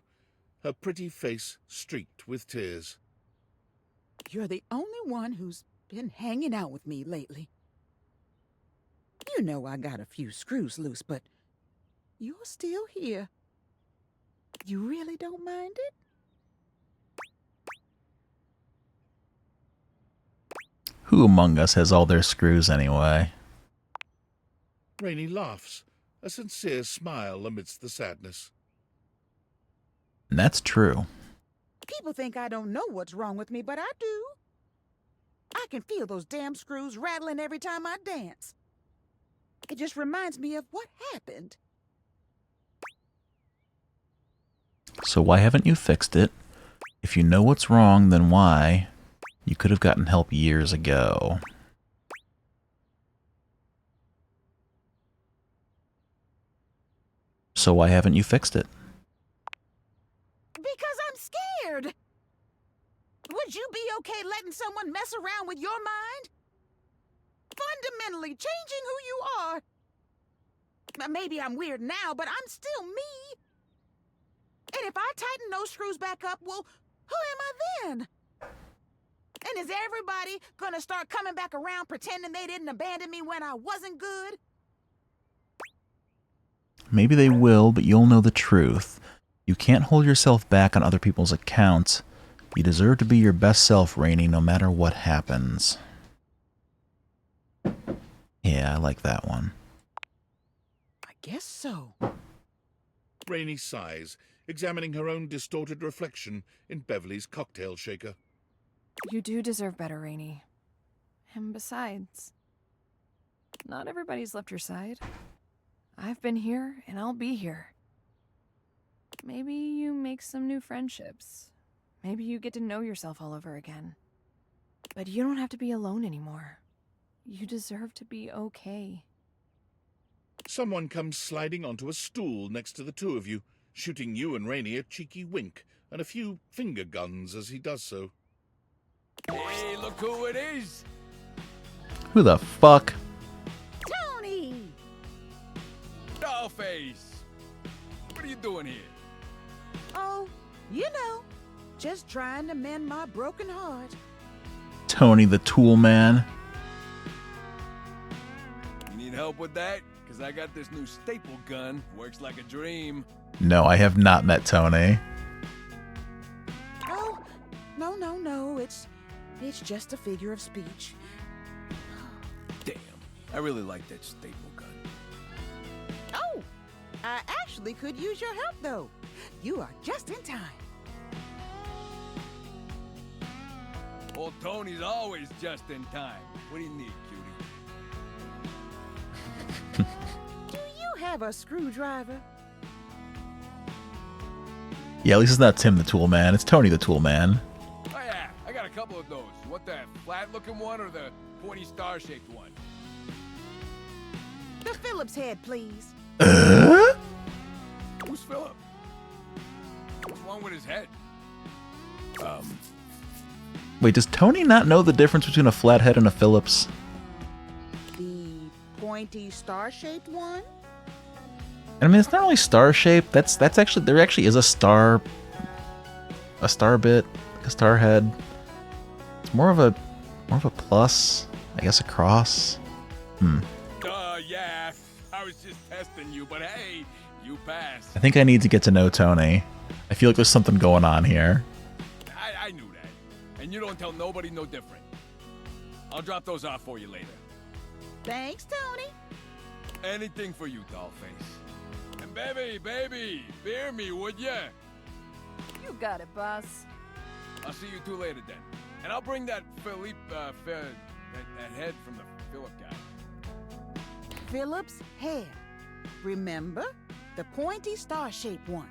her pretty face streaked with tears. You're the only one who's been hanging out with me lately. You know I got a few screws loose, but you're still here. You really don't mind it? Who among us has all their screws anyway? Rainy laughs, a sincere smile amidst the sadness. And that's true. People think I don't know what's wrong with me, but I do. I can feel those damn screws rattling every time I dance. It just reminds me of what happened. So why haven't you fixed it? If you know what's wrong, then why? You could have gotten help years ago. So why haven't you fixed it? Because I'm scared. Would you be okay letting someone mess around with your mind? Fundamentally changing who you are. Maybe I'm weird now, but I'm still me. And if I tighten those screws back up, well, who am I then? And is everybody gonna start coming back around pretending they didn't abandon me when I wasn't good? Maybe they will, but you'll know the truth. You can't hold yourself back on other people's accounts. You deserve to be your best self, Rainy, no matter what happens. Yeah, I like that one. I guess so. Rainy sighs, examining her own distorted reflection in Beverly's cocktail shaker. You do deserve better, Rainy. And besides, not everybody's left your side. I've been here, and I'll be here. Maybe you make some new friendships. Maybe you get to know yourself all over again. But you don't have to be alone anymore. You deserve to be okay. Someone comes sliding onto a stool next to the two of you, shooting you and Rainy a cheeky wink and a few finger guns as he does so. Hey, look who it is! Who the fuck? Tony! Dollface! What are you doing here? Oh, you know, just trying to mend my broken heart. Tony the Tool Man. You need help with that? Because I got this new staple gun. Works like a dream. No, I have not met Tony. Oh, no, it's just a figure of speech. Damn, I really like that staple gun. Oh, I actually could use your help, though. You are just in time. Old Tony's always just in time. What do you need, cutie? Do you have a screwdriver? Yeah, at least it's not Tim the Tool Man. It's Tony the Tool Man. Oh yeah, I got a couple of those. You want the flat-looking one or the pointy star-shaped one? The Phillips head, please. Who's Philip? What's wrong with his head? Wait, does Tony not know the difference between a flathead and a Phillips? The pointy star-shaped one? I mean, it's not really star-shaped. That's actually, there actually is a star bit, a star head. It's more of a plus, I guess a cross. Yeah. I was just testing you, but hey, you passed. I think I need to get to know Tony. I feel like there's something going on here. I knew that. And you don't tell nobody no different. I'll drop those off for you later. Thanks, Tony. Anything for you, dollface. And baby, bear me, would ya? You got it, boss. I'll see you two later then. And I'll bring that Philippe, that head from the Philip guy. Philip's head. Remember? The pointy star-shaped one.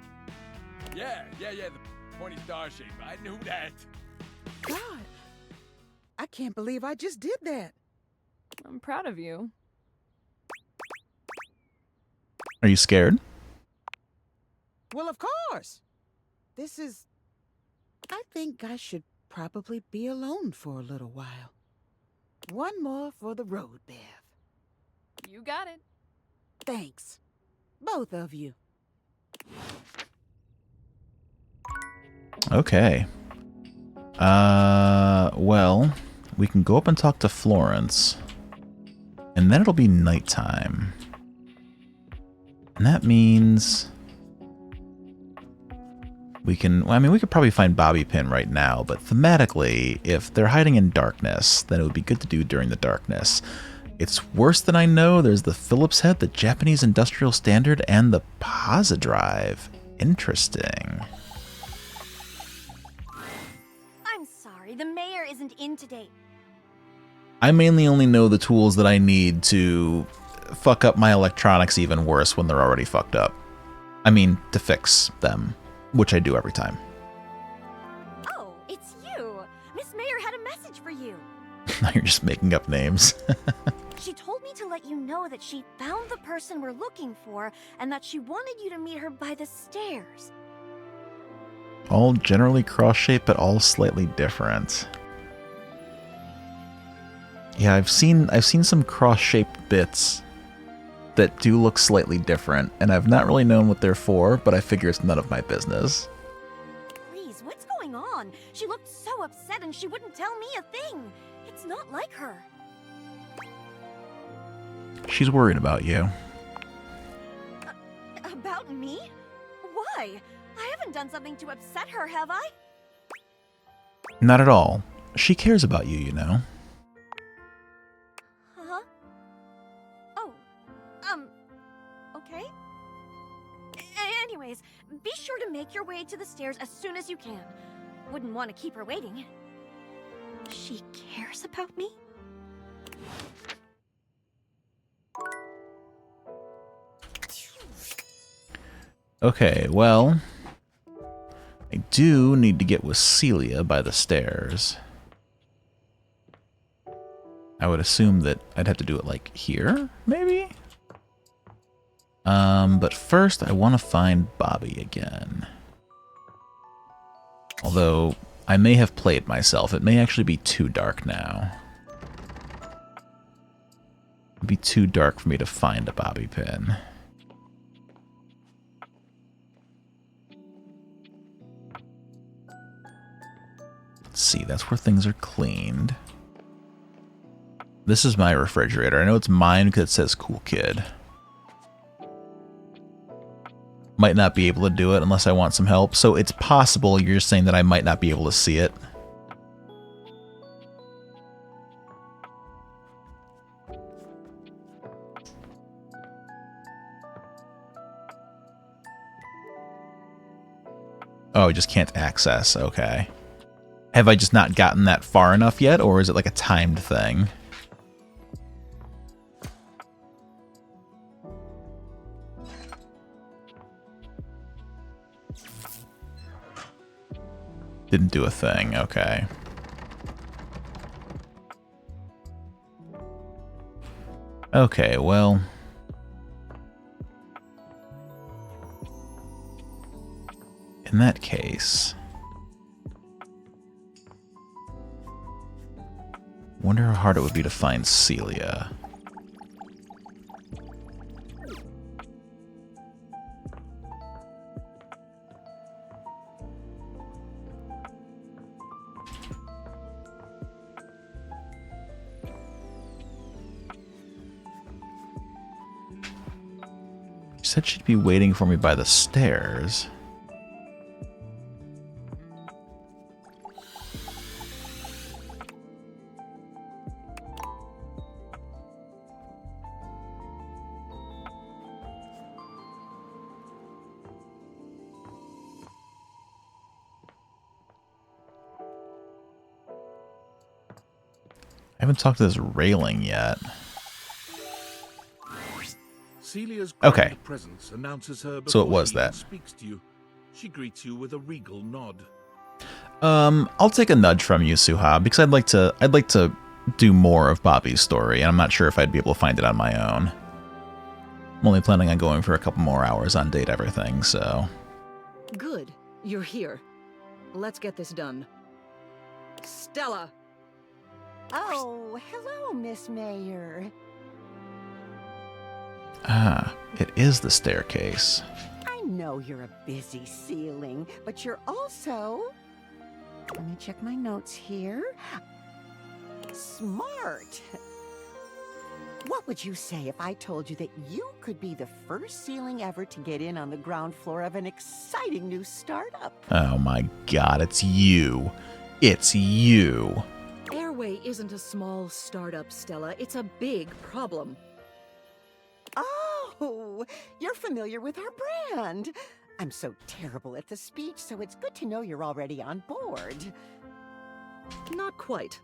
Yeah, the pointy star shape. I knew that. God, I can't believe I just did that. I'm proud of you. Are you scared? Well, of course. I think I should probably be alone for a little while. One more for the road, Bev. You got it. Thanks. Both of you. Okay. Well, we can go up and talk to Florence. And then it'll be nighttime. And that means we can, well, I mean, we could probably find Bobby Pin right now, but thematically, if they're hiding in darkness, then it would be good to do during the darkness. It's worse than I know. There's the Phillips head, the Japanese industrial standard, and the Posidrive. Interesting. I'm sorry, the mayor isn't in today. I mainly only know the tools that I need to fuck up my electronics even worse when they're already fucked up. I mean, to fix them, which I do every time. Oh, it's you. Miss Mayor had a message for you. Now you're just making up names. She told me to let you know that she found the person we're looking for and that she wanted you to meet her by the stairs. All generally cross-shaped, but all slightly different. Yeah, I've seen some cross-shaped bits that do look slightly different, and I've not really known what they're for, but I figure it's none of my business. Please, what's going on? She looked so upset and she wouldn't tell me a thing. It's not like her. She's worried about you. About me? Why? I haven't done something to upset her, have I? Not at all. She cares about you, you know. Huh? Oh, okay. Anyways, be sure to make your way to the stairs as soon as you can. Wouldn't want to keep her waiting. She cares about me? Okay, well, I do need to get with Celia by the stairs. I would assume that I'd have to do it, like, here, maybe? But first I want to find Bobby again. Although, I may have played myself. It may actually be too dark now. It'd be too dark for me to find a Bobby Pin. Let's see, that's where things are cleaned. This is my refrigerator. I know it's mine because it says Cool Kid. Might not be able to do it unless I want some help, so it's possible you're saying that I might not be able to see it. Oh, I just can't access, okay. Have I just not gotten that far enough yet, or is it like a timed thing? Didn't do a thing, okay. Okay, well... in that case... wonder how hard it would be to find Celia. She said she'd be waiting for me by the stairs. haven't talked to this railing yet. Celia's Okay. grand presence announces her So it before was she even that. speaks to you. She greets you with a regal nod. I'll take a nudge from you, Suha, because I'd like to do more of Bobby's story, and I'm not sure if I'd be able to find it on my own. I'm only planning on going for a couple more hours on Date Everything, so... Good. You're here. Let's get this done. Stella! Oh, hello, Miss Mayor. Ah, it is the staircase. I know you're a busy ceiling, but you're also... Let me check my notes here. Smart. What would you say if I told you that you could be the first ceiling ever to get in on the ground floor of an exciting new startup? Oh my god, it's you. It's you. Airway isn't a small startup, Stella. It's a big problem. Oh, you're familiar with our brand. I'm so terrible at the speech, so it's good to know you're already on board. Not quite.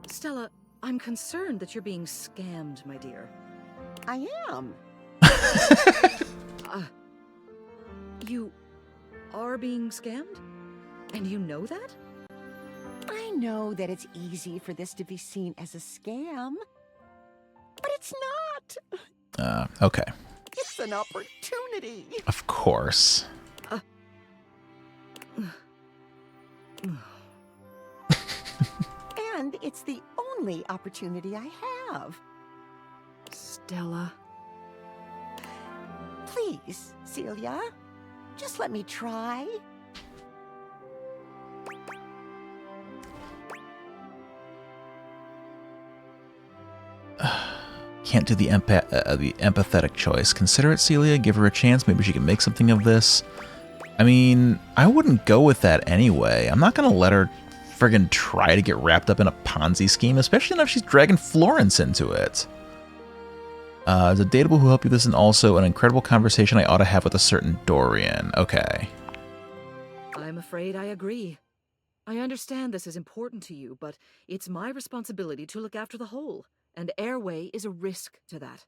Stella, I'm concerned that you're being scammed, my dear. I am. You are being scammed? And you know that? I know that it's easy for this to be seen as a scam, but it's not. Okay. It's an opportunity. Of course. And it's the only opportunity I have. Stella. Please, Celia, just let me try. Can't do the empathetic choice. Consider it, Celia. Give her a chance. Maybe she can make something of this. I mean, I wouldn't go with that anyway. I'm not going to let her friggin' try to get wrapped up in a Ponzi scheme, especially if she's dragging Florence into it. There's a dateable who helped you with this, and also an incredible conversation I ought to have with a certain Dorian. Okay. I'm afraid I agree. I understand this is important to you, but it's my responsibility to look after the whole, and Airway is a risk to that.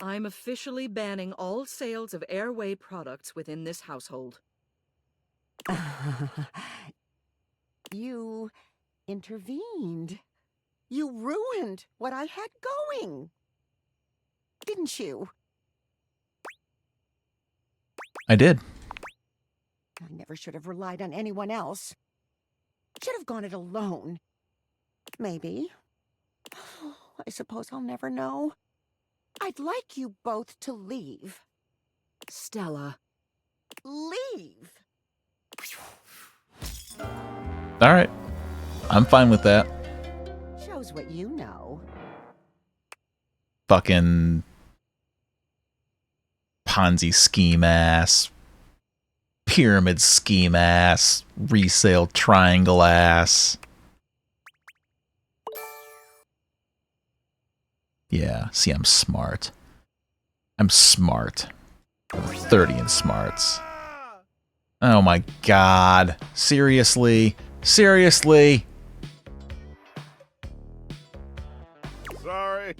I'm officially banning all sales of Airway products within this household. You intervened. You ruined what I had going. Didn't you? I did. I never should have relied on anyone else. Should have gone it alone. Maybe. I suppose I'll never know. I'd like you both to leave. Stella. Leave! All right. I'm fine with that. Shows what you know. Fucking Ponzi scheme ass, pyramid scheme ass, resale triangle ass. Yeah, see, I'm smart. I'm smart. I'm 30 in smarts. Oh my god. Seriously? Seriously? Sorry.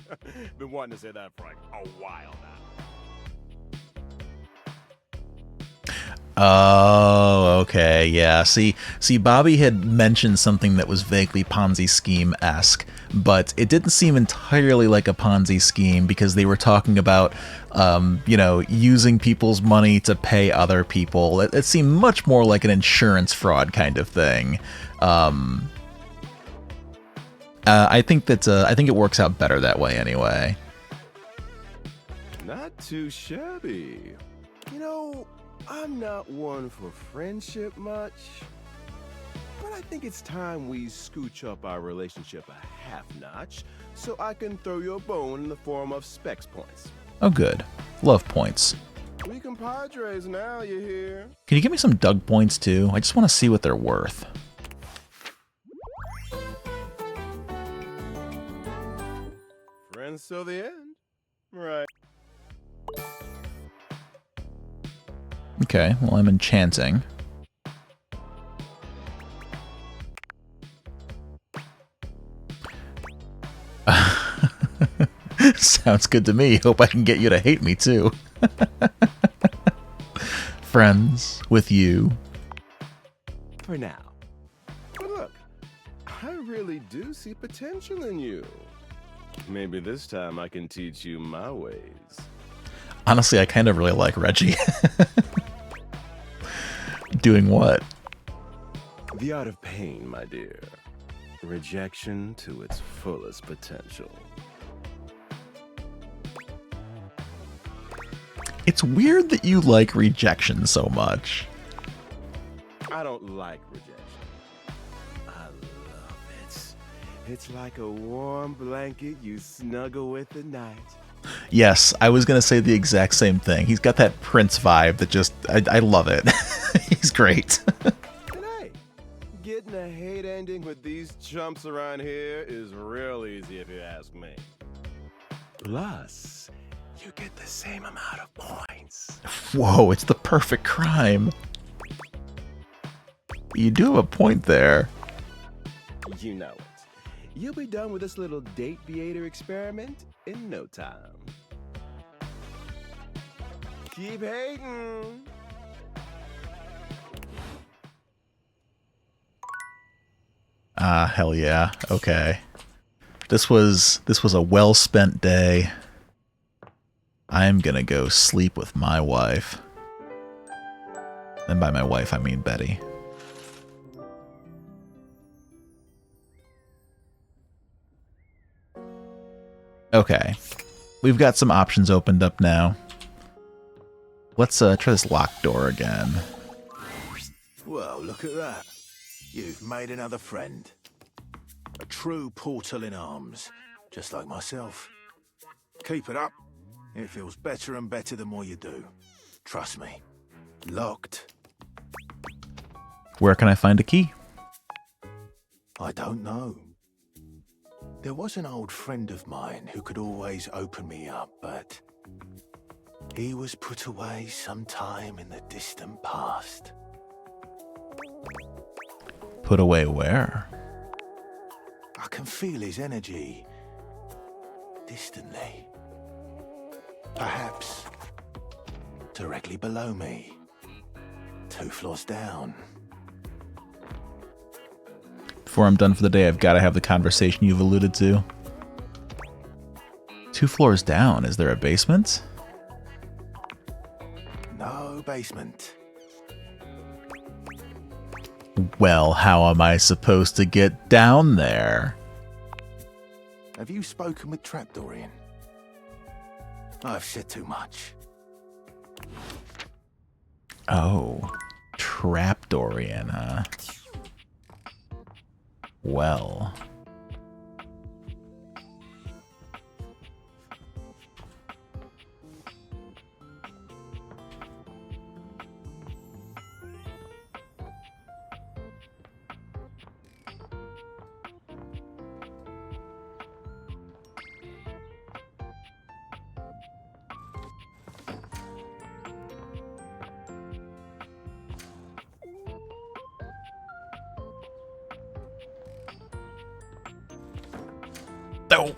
Been wanting to say that for like a while now. Oh, okay, yeah. See, Bobby had mentioned something that was vaguely Ponzi scheme-esque, but it didn't seem entirely like a Ponzi scheme because they were talking about, you know, using people's money to pay other people. It seemed much more like an insurance fraud kind of thing. I think it works out better that way anyway. Not too shabby. You know, I'm not one for friendship much, but I think it's time we scooch up our relationship a half notch so I can throw you a bone in the form of specs points. Oh, good. Love points. We compadres now, you hear? Can you give me some Doug points too? I just want to see what they're worth. Friends till the end. Right. Okay, well, I'm enchanting. Sounds good to me. Hope I can get you to hate me too. Friends with you. For now. But look, I really do see potential in you. Maybe this time I can teach you my ways. Honestly, I kind of really like Reggie. Doing what? The art of pain, my dear. Rejection to its fullest potential. It's weird that you like rejection so much. I don't like rejection. I love it. It's like a warm blanket you snuggle with at night. Yes, I was going to say the exact same thing. He's got that Prince vibe that just, I love it. He's great. And hey, getting a hate ending with these chumps around here is real easy if you ask me. Plus, you get the same amount of points. Whoa, it's the perfect crime. You do have a point there. You know it. You'll be done with this little date theater experiment in no time. Keep hating. Hell yeah. Okay. This was a well-spent day. I'm gonna go sleep with my wife. And by my wife, I mean Betty. Okay. We've got some options opened up now. Let's try this locked door again. Well, look at that. You've made another friend. A true portal in arms, just like myself. Keep it up. It feels better and better the more you do. Trust me. Locked. Where can I find a key? I don't know. There was an old friend of mine who could always open me up, but he was put away sometime in the distant past. Put away where? I can feel his energy distantly. Perhaps directly below me. 2 floors down. Before I'm done for the day, I've got to have the conversation you've alluded to. 2 floors down. Is there a basement? No basement. Well, how am I supposed to get down there? Have you spoken with Trapdorian? I've said too much. Oh, Trapdorian, huh? Well. No.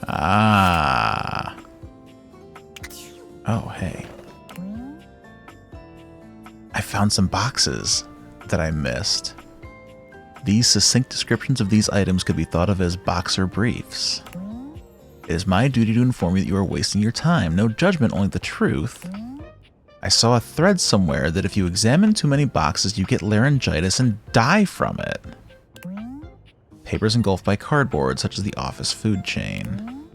Ah. Oh, hey. I found some boxes that I missed. These succinct descriptions of these items could be thought of as boxer briefs. It is my duty to inform you that you are wasting your time. No judgment, only the truth. I saw a thread somewhere that if you examine too many boxes, you get laryngitis and die from it. Papers engulfed by cardboard, such as the office food chain.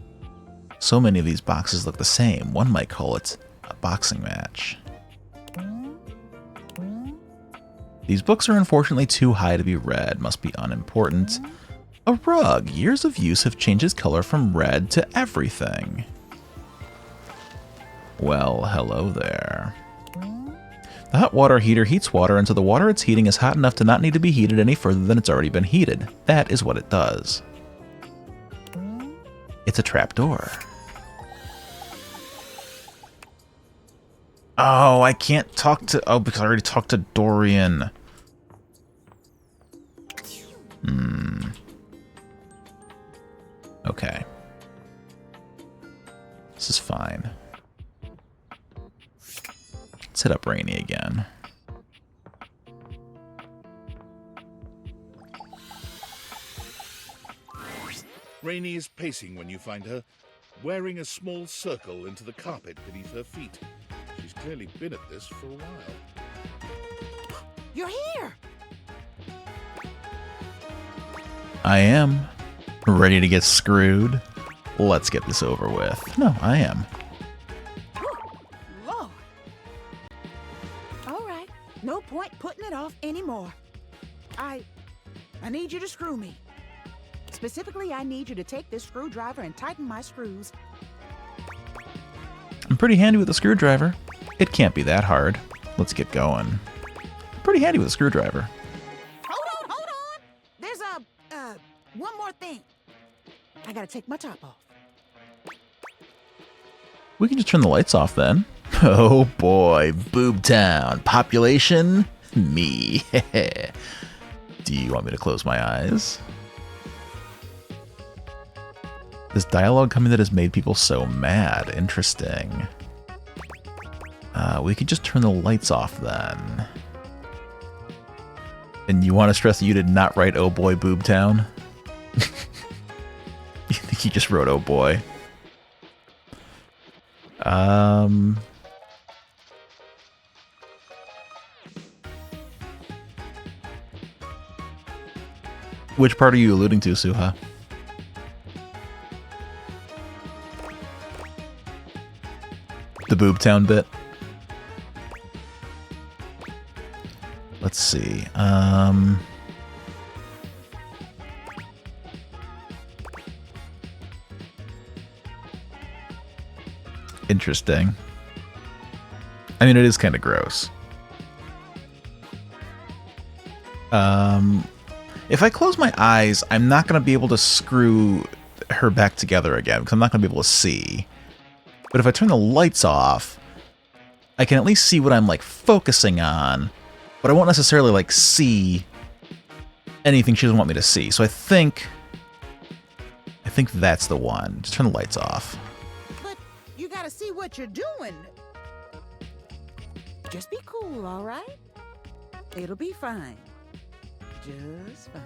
So many of these boxes look the same. One might call it a boxing match. These books are unfortunately too high to be read, must be unimportant. A rug. Years of use have changed its color from red to everything. Well, hello there. The hot water heater heats water until the water it's heating is hot enough to not need to be heated any further than it's already been heated. That is what it does. It's a trapdoor. Oh, I can't talk to... Oh, because I already talked to Dorian. Okay. This is fine. Let's hit up Rainy again. Rainy is pacing when you find her, wearing a small circle into the carpet beneath her feet. She's clearly been at this for a while. You're here! I am ready to get screwed. Let's get this over with. No, I am. Lord! All right, no point putting it off anymore. I need you to screw me. Specifically, I need you to take this screwdriver and tighten my screws. I'm pretty handy with a screwdriver. It can't be that hard. Let's get going. I'm pretty handy with a screwdriver. Hold on! There's one more thing. I gotta take my top off. We can just turn the lights off then. Oh boy, Boob Town. Population? Me. Do you want me to close my eyes? This dialogue coming that has made people so mad. Interesting. We could just turn the lights off then. And you want to stress that you did not write Oh Boy Boob Town? You think you just wrote Oh Boy? Which part are you alluding to, Suha? The Boob Town bit? Let's see. Interesting. I mean, it is kind of gross. If I close my eyes, I'm not going to be able to screw her back together again, because I'm not going to be able to see. But if I turn the lights off, I can at least see what I'm, like, focusing on, but I won't necessarily, like, see anything she doesn't want me to see. So I think that's the one. Just turn the lights off. But you gotta see what you're doing. Just be cool, all right? It'll be fine. Just fine.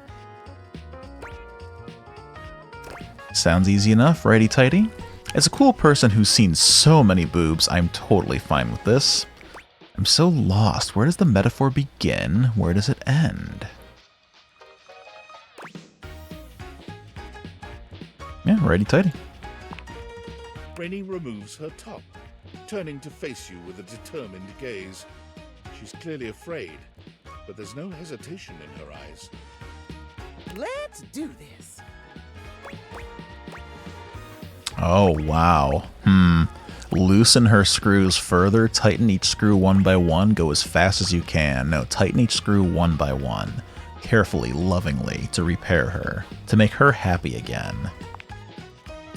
Sounds easy enough, righty-tighty. As a cool person who's seen so many boobs, I'm totally fine with this. I'm so lost. Where does the metaphor begin? Where does it end? Yeah, righty-tighty. Rainy removes her top, turning to face you with a determined gaze. She's clearly afraid, but there's no hesitation in her eyes. Let's do this. Oh, wow. Loosen her screws further, tighten each screw one by one, go as fast as you can. No, tighten each screw one by one. Carefully, lovingly, to repair her, to make her happy again.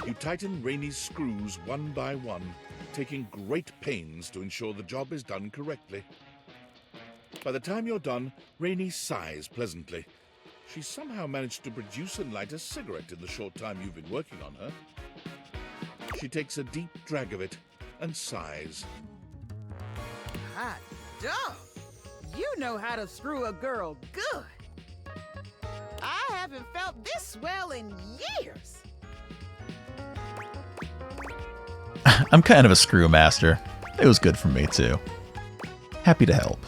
You tighten Rainy's screws one by one, taking great pains to ensure the job is done correctly. By the time you're done, Rainy sighs pleasantly. She's somehow managed to produce and light a cigarette in the short time you've been working on her. She takes a deep drag of it and sighs. Hot dog! You know how to screw a girl good. I haven't felt this well in years. I'm kind of a screw master. It was good for me, too. Happy to help.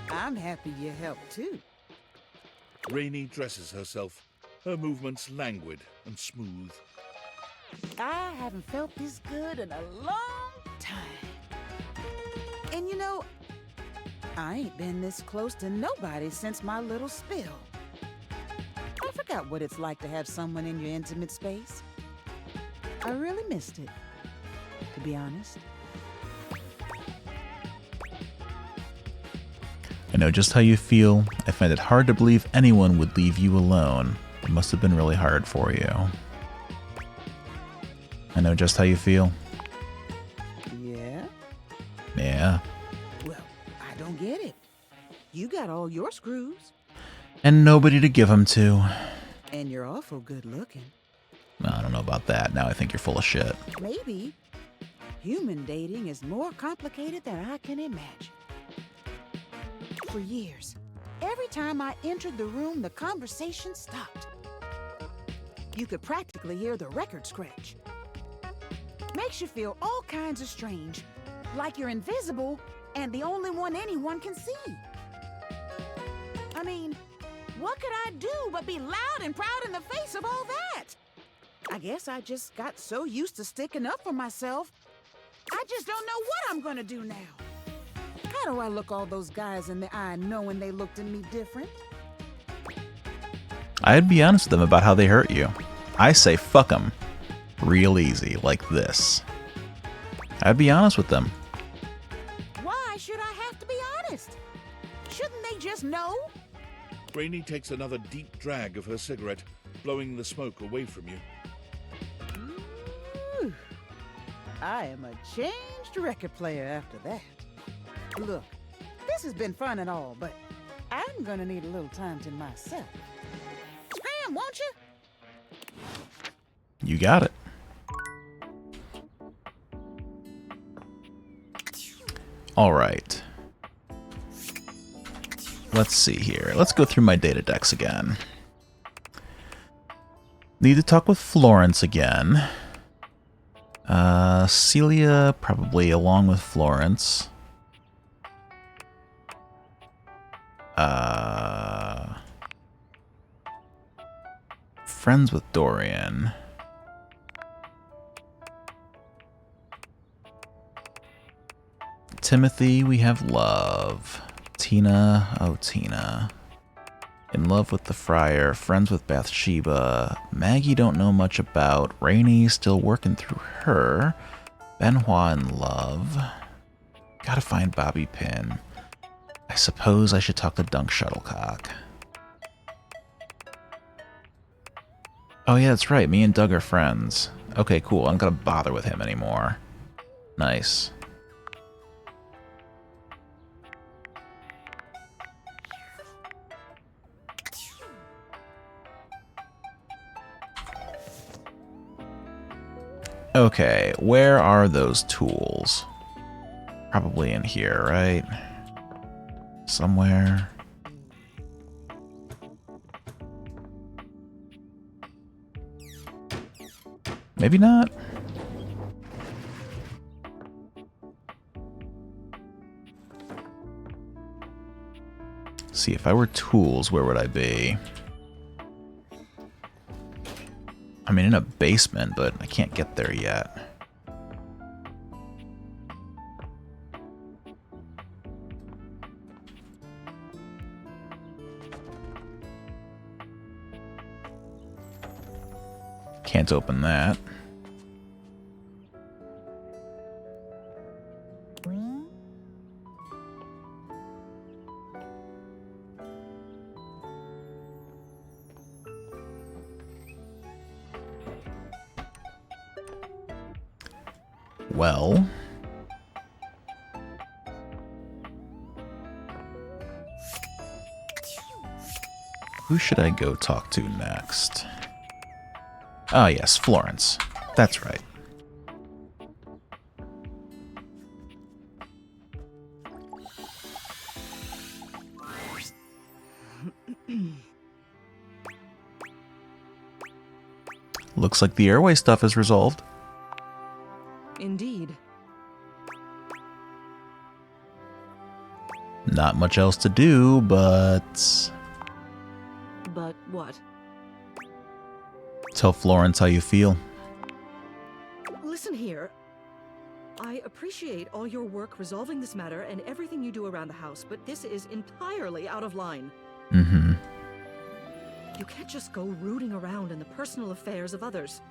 I'm happy you helped, too. Rainy dresses herself, her movements languid and smooth. I haven't felt this good in a long time. And you know, I ain't been this close to nobody since my little spill. I forgot what it's like to have someone in your intimate space. I really missed it, to be honest. I know just how you feel. I find it hard to believe anyone would leave you alone. It must have been really hard for you. I know just how you feel. Yeah? don't get it. You got all your screws. And nobody to give them to. And you're awful good looking. I don't know about that. Now I think you're full of shit. Maybe. Human dating is more complicated than I can imagine. For years, every time I entered the room, the conversation stopped. You could practically hear the record scratch. Makes you feel all kinds of strange, like you're invisible and the only one anyone can see. I mean, what could I do but be loud and proud in the face of all that? I guess I just got so used to sticking up for myself, I just don't know what I'm gonna do now. How do I look all those guys in the eye knowing they looked at me different? I'd be honest with them about how they hurt you. I say fuck them. Real easy, like this. I'd be honest with them. Why should I have to be honest? Shouldn't they just know? Rainey takes another deep drag of her cigarette, blowing the smoke away from you. Ooh, I am a changed record player after that. Look, this has been fun and all, but I'm gonna need a little time to myself. Scram, won't you? You got it. All right. Let's see here. Let's go through my data decks again. Need to talk with Florence again. Celia, probably along with Florence. Friends with Dorian. Timothy, we have love. Tina, oh Tina. In love with the friar, friends with Bathsheba. Maggie don't know much about. Rainey still working through her. Benoit in love. Gotta find Bobby Pin. I suppose I should talk to Dunk Shuttlecock. Oh yeah, that's right. Me and Doug are friends. Okay, cool. I'm not gonna bother with him anymore. Nice. Okay, where are those tools? Probably in here, right? Somewhere. Maybe not. See, if I were tools, where would I be? I mean, in a basement, but I can't get there yet. Can't open that. Well, who should I go talk to next? Ah, yes, Florence. That's right. Looks like the airway stuff is resolved. Indeed. Not much else to do, but... But what? Tell Florence how you feel. Listen here. I appreciate all your work resolving this matter and everything you do around the house, but this is entirely out of line. Mm-hmm. You can't just go rooting around in the personal affairs of others.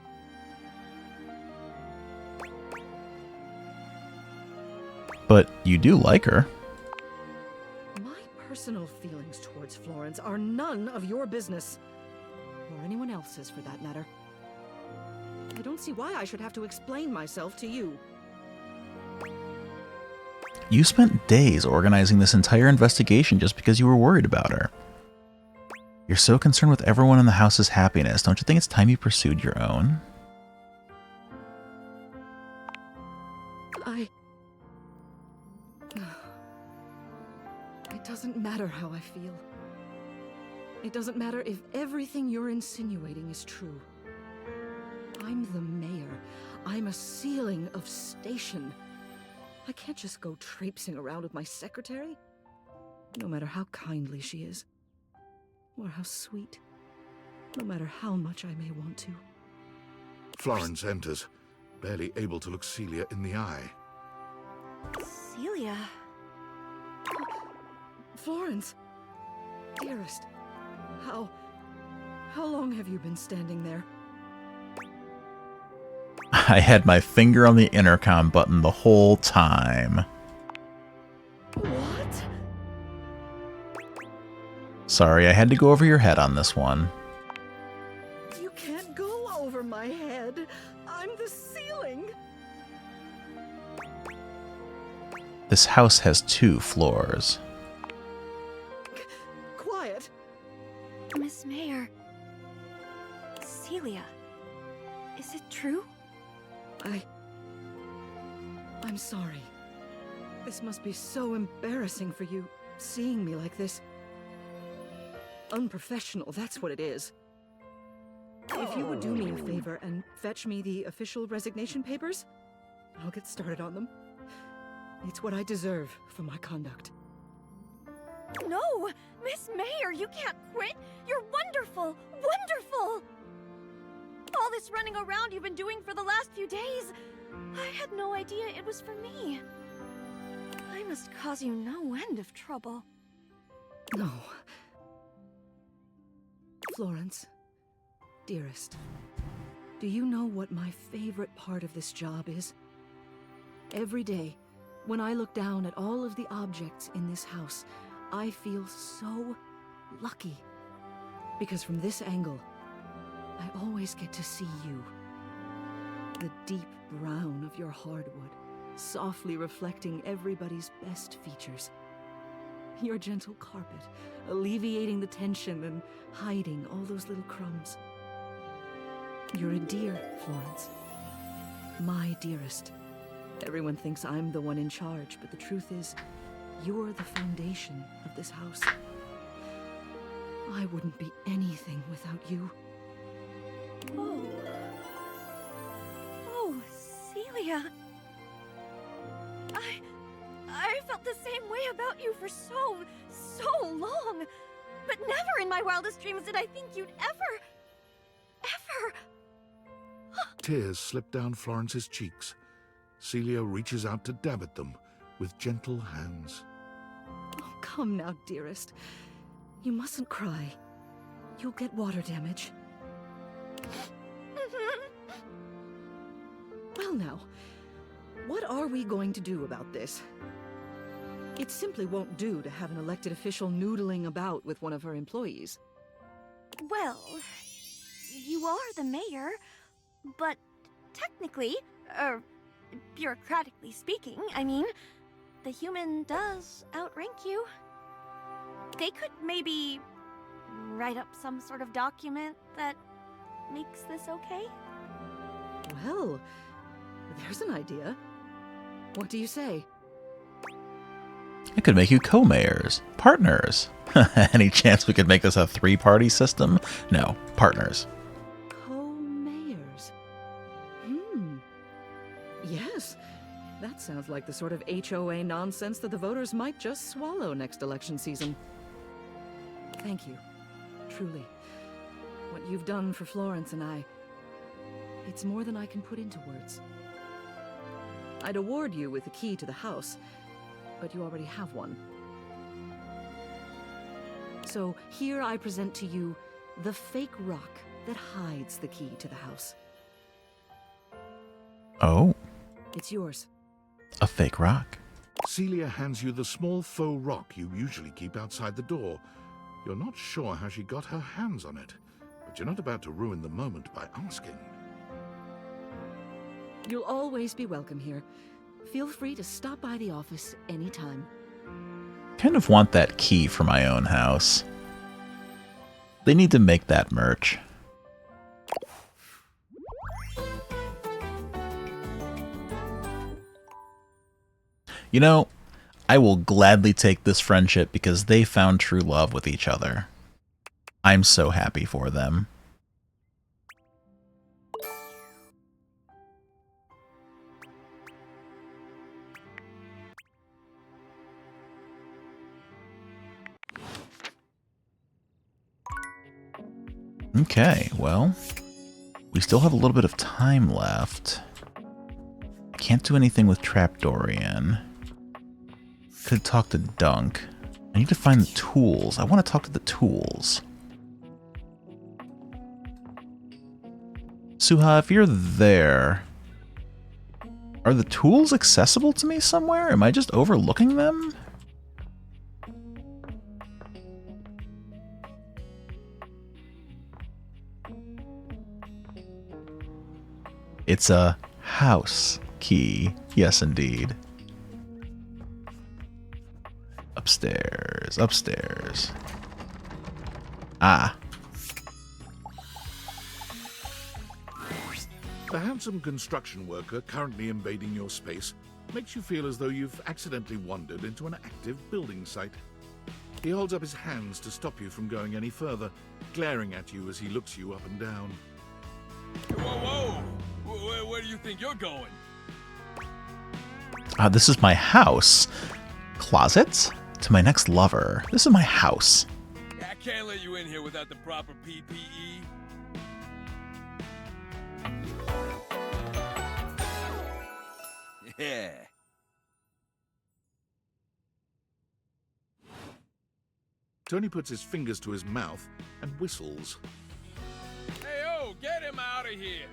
But you do like her. My personal feelings towards Florence are none of your business. Or anyone else's, for that matter. I don't see why I should have to explain myself to you. You spent days organizing this entire investigation just because you were worried about her. You're so concerned with everyone in the house's happiness. Don't you think it's time you pursued your own? It doesn't matter how I feel. It doesn't matter if everything you're insinuating is true. I'm the mayor. I'm a ceiling of station. I can't just go traipsing around with my secretary. No matter how kindly she is. Or how sweet. No matter how much I may want to. Florence enters, barely able to look Celia in the eye. Celia? Florence! Dearest, how long have you been standing there? I had my finger on the intercom button the whole time. What? Sorry, I had to go over your head on this one. You can't go over my head. I'm the ceiling. This house has 2 floors. Quiet. Miss Mayor. Celia. Is it true? I'm sorry. This must be so embarrassing for you, seeing me like this. Unprofessional, that's what it is. If you would do me a favor and fetch me the official resignation papers, I'll get started on them. It's what I deserve for my conduct. No! Miss Mayor, you can't quit! You're wonderful! Wonderful! All this running around you've been doing for the last few days, I had no idea it was for me. I must cause you no end of trouble. No. Florence, dearest, do you know what my favorite part of this job is? Every day, when I look down at all of the objects in this house, I feel so lucky. Because from this angle, I always get to see you. The deep brown of your hardwood, softly reflecting everybody's best features. Your gentle carpet, alleviating the tension and hiding all those little crumbs. You're a dear, Florence. My dearest. Everyone thinks I'm the one in charge, but the truth is, you're the foundation of this house. I wouldn't be anything without you. Oh, Celia. I felt the same way about you for so long. But never in my wildest dreams did I think you'd ever... Tears slip down Florence's cheeks. Celia reaches out to dab at them with gentle hands. Oh, come now, dearest. You mustn't cry. You'll get water damage. Well now, what are we going to do about this? It simply won't do to have an elected official noodling about with one of her employees. Well, you are the mayor, but technically, bureaucratically speaking, I mean, the human does outrank you. They could maybe write up some sort of document that makes this okay? Well, there's an idea. What do you say? I could make you co-mayors, partners. Any chance we could make this a 3-party system? No, partners. Co-mayors. Yes, that sounds like the sort of HOA nonsense that the voters might just swallow next election season. Thank you, truly. What you've done for Florence and I, it's more than I can put into words. I'd award you with the key to the house, but you already have one. So here I present to you the fake rock that hides the key to the house. Oh. It's yours. A fake rock. Celia hands you the small faux rock you usually keep outside the door. You're not sure how she got her hands on it, but you're not about to ruin the moment by asking. You'll always be welcome here. Feel free to stop by the office anytime. Kind of want that key for my own house. They need to make that merch. You know, I will gladly take this friendship because they found true love with each other. I'm so happy for them. Okay, well, we still have a little bit of time left. Can't do anything with Trapdorian. Could talk to Dunk. I need to find the tools. I want to talk to the tools. Suha, if you're there, are the tools accessible to me somewhere? Am I just overlooking them? It's a house key. Yes, indeed. Upstairs, upstairs. Ah. The handsome construction worker currently invading your space makes you feel as though you've accidentally wandered into an active building site. He holds up his hands to stop you from going any further, glaring at you as he looks you up and down. Whoa, whoa! Where do you think you're going? This is my house. Closet? To my next lover. This is my house. I can't let you in here without the proper PPE. Yeah. Tony puts his fingers to his mouth and whistles. Hey, oh, get him out of here.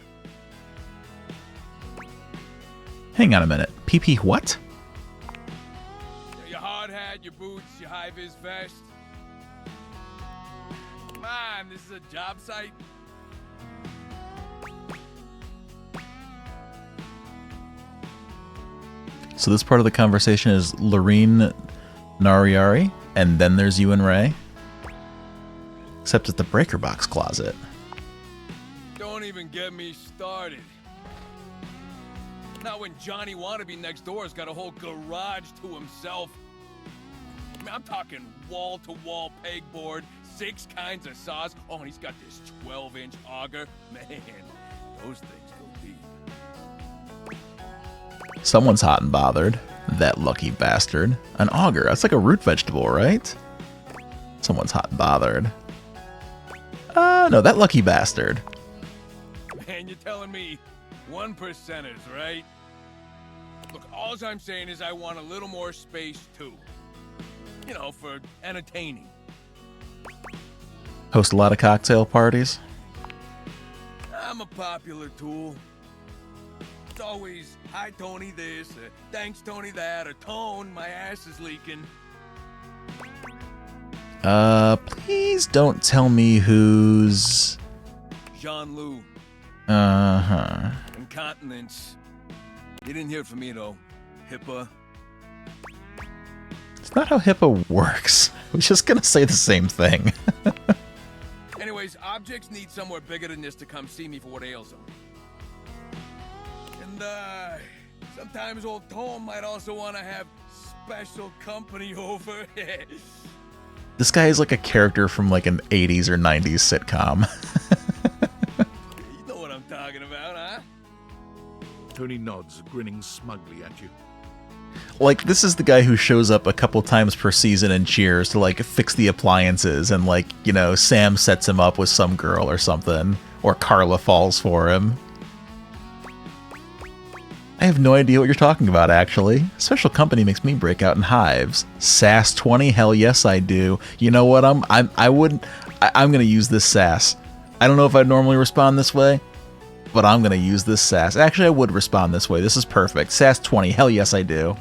Hang on a minute. PP what? Your hard hat, your boots, your high-vis vest. Come on, this is a job site. So this part of the conversation is Lorene Nariari, and then there's you and Ray. Except it's the breaker box closet. Don't even get me started. Not when Johnny Wannabe next door has got a whole garage to himself. I mean, I'm talking wall-to-wall pegboard, 6 kinds of saws. Oh, and he's got this 12-inch auger. Man, those things go deep. Someone's hot and bothered. That lucky bastard. An auger. That's like a root vegetable, right? Someone's hot and bothered. No, that lucky bastard. Man, you're telling me 1%ers, right? Look, all I'm saying is I want a little more space, too. You know, for entertaining. Host a lot of cocktail parties? I'm a popular tool. It's always, hi, Tony this, thanks, Tony that, or Tone, my ass is leaking. Please don't tell me who's... Jean-Lou. Uh-huh. Incontinence. You didn't hear from me, though. HIPAA. It's not how HIPAA works. I was just gonna say the same thing. Anyways, objects need somewhere bigger than this to come see me for what ails them. And, sometimes old Tom might also want to have special company over. This guy is like a character from like an 80s or 90s sitcom. You know what I'm talking about, huh? Tony nods, grinning smugly at you. Like, this is the guy who shows up a couple times per season in Cheers to, like, fix the appliances, and, like, you know, Sam sets him up with some girl or something, or Carla falls for him. I have no idea what you're talking about, actually. Special company makes me break out in hives. Sass 20? Hell yes, I do. You know what? I'm gonna use this sass. I don't know if I'd normally respond this way, but I'm gonna use this sass. Actually, I would respond this way. This is perfect. Sass 20. Hell yes, I do.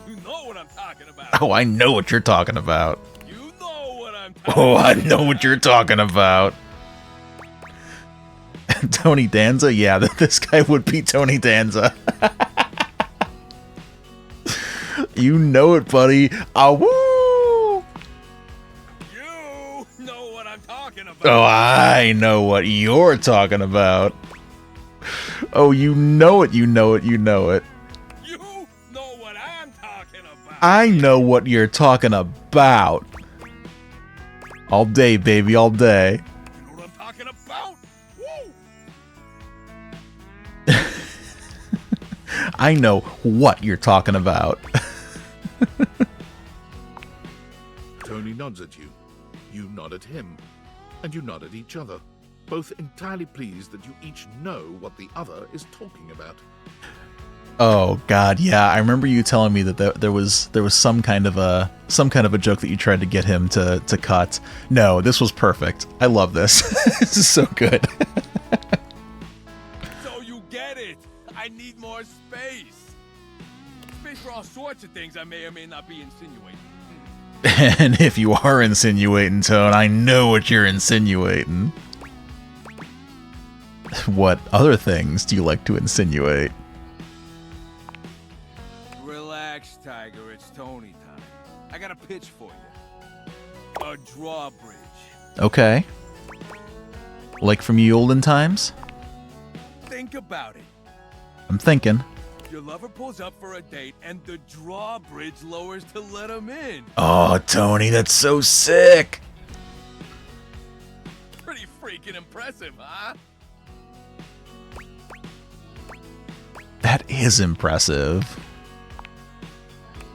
You know what I'm talking about. Oh, I know what you're talking about. You know what I'm talking Oh, I know what you're talking about. Tony Danza? Yeah, this guy would be Tony Danza. You know it, buddy. Ah, woo! You know what I'm talking about. Oh, I know what you're talking about. Oh, you know it, you know it, you know it. You know what I'm talking about. I know what you're talking about. All day, baby, all day. You know what I'm talking about? Woo! I know what you're talking about. Tony nods at you. You nod at him. And you nod at each other, both entirely pleased that you each know what the other is talking about. Oh God, yeah. I remember you telling me that there was some kind of a joke that you tried to get him to cut. No, this was perfect. I love this. This is so good. So you get it. I need more space. Space for all sorts of things I may or may not be insinuating. And if you are insinuating, Tone, I know what you're insinuating. What other things do you like to insinuate? Relax, Tiger. It's Tony time. I got a pitch for you. A drawbridge. Okay. Like from ye olden times? Think about it. I'm thinking. Your lover pulls up for a date, and the drawbridge lowers to let him in. Oh, Tony, that's so sick! Pretty freaking impressive, huh? That is impressive.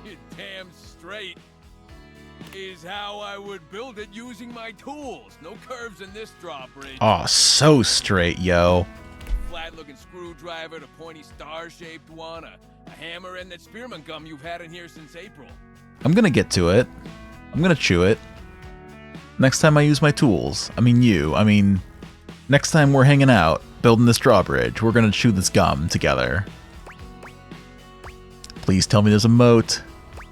You're damn straight. Is how I would build it using my tools. No curves in this drawbridge. Oh, so straight, yo. Flat-looking screwdriver, the pointy star-shaped one, a hammer, and that spearmint gum you've had in here since April. I'm gonna get to it. I'm gonna chew it. Next time I use my tools. Next time we're hanging out, building this drawbridge, we're gonna chew this gum together. Please tell me there's a moat.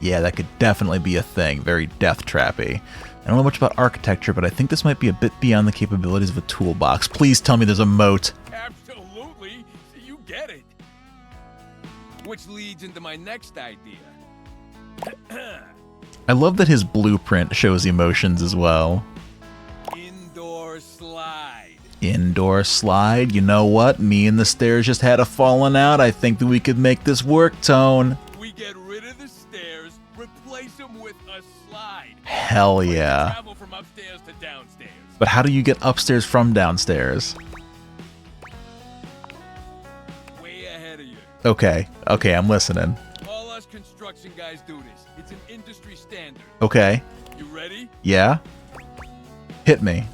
Yeah, that could definitely be a thing. Very death trappy. I don't know much about architecture, but I think this might be a bit beyond the capabilities of a toolbox. Please tell me there's a moat. Absolutely. You get it. Which leads into my next idea. I love that his blueprint shows emotions as well. Indoor slide. Indoor slide? You know what? Me and the stairs just had a falling out. I think that we could make this work, Tone. We get rid of the stairs, replace them with a slide. Hell yeah. Travel from upstairs to downstairs. But how do you get upstairs from downstairs? Way ahead of you. Okay, I'm listening. All us construction guys do this. It's an industry standard. Okay. You ready? Yeah? Hit me.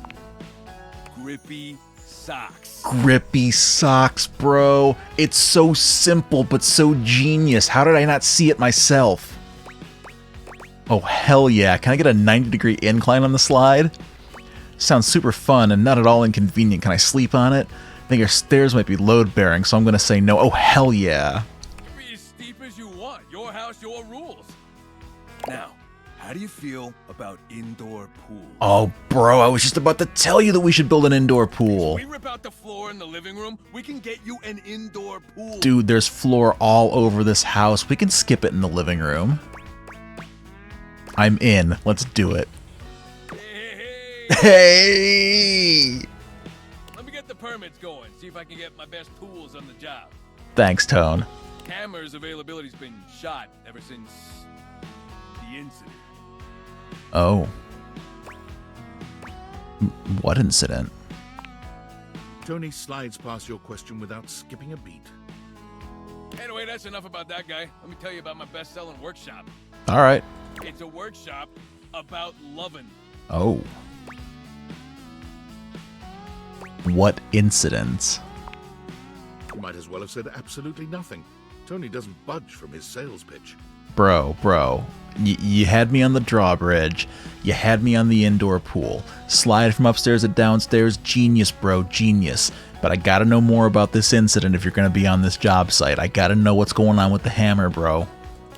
Grippy socks. Grippy socks, bro. It's so simple, but so genius. How did I not see it myself? Oh, hell yeah. Can I get a 90-degree incline on the slide? Sounds super fun and not at all inconvenient. Can I sleep on it? I think our stairs might be load-bearing, so I'm going to say no. Oh, hell yeah. Be as steep as you want. Your house, your rules. Now, how do you feel about indoor pools? Oh, bro, I was just about to tell you that we should build an indoor pool. If we rip out the floor in the living room, we can get you an indoor pool. Dude, there's floor all over this house. We can skip it in the living room. I'm in. Let's do it. Hey! Let me get the permits going. See if I can get my best tools on the job. Thanks, Tone. Hammer's availability's been shot ever since the incident. Oh. What incident? Tony slides past your question without skipping a beat. Anyway, that's enough about that guy. Let me tell you about my best-selling workshop. All right. It's a workshop about loving. Oh. What incident? You might as well have said absolutely nothing. Tony doesn't budge from his sales pitch. Bro. You had me on the drawbridge. You had me on the indoor pool. Slide from upstairs to downstairs. Genius, bro. Genius. But I gotta know more about this incident if you're gonna be on this job site. I gotta know what's going on with the hammer, bro.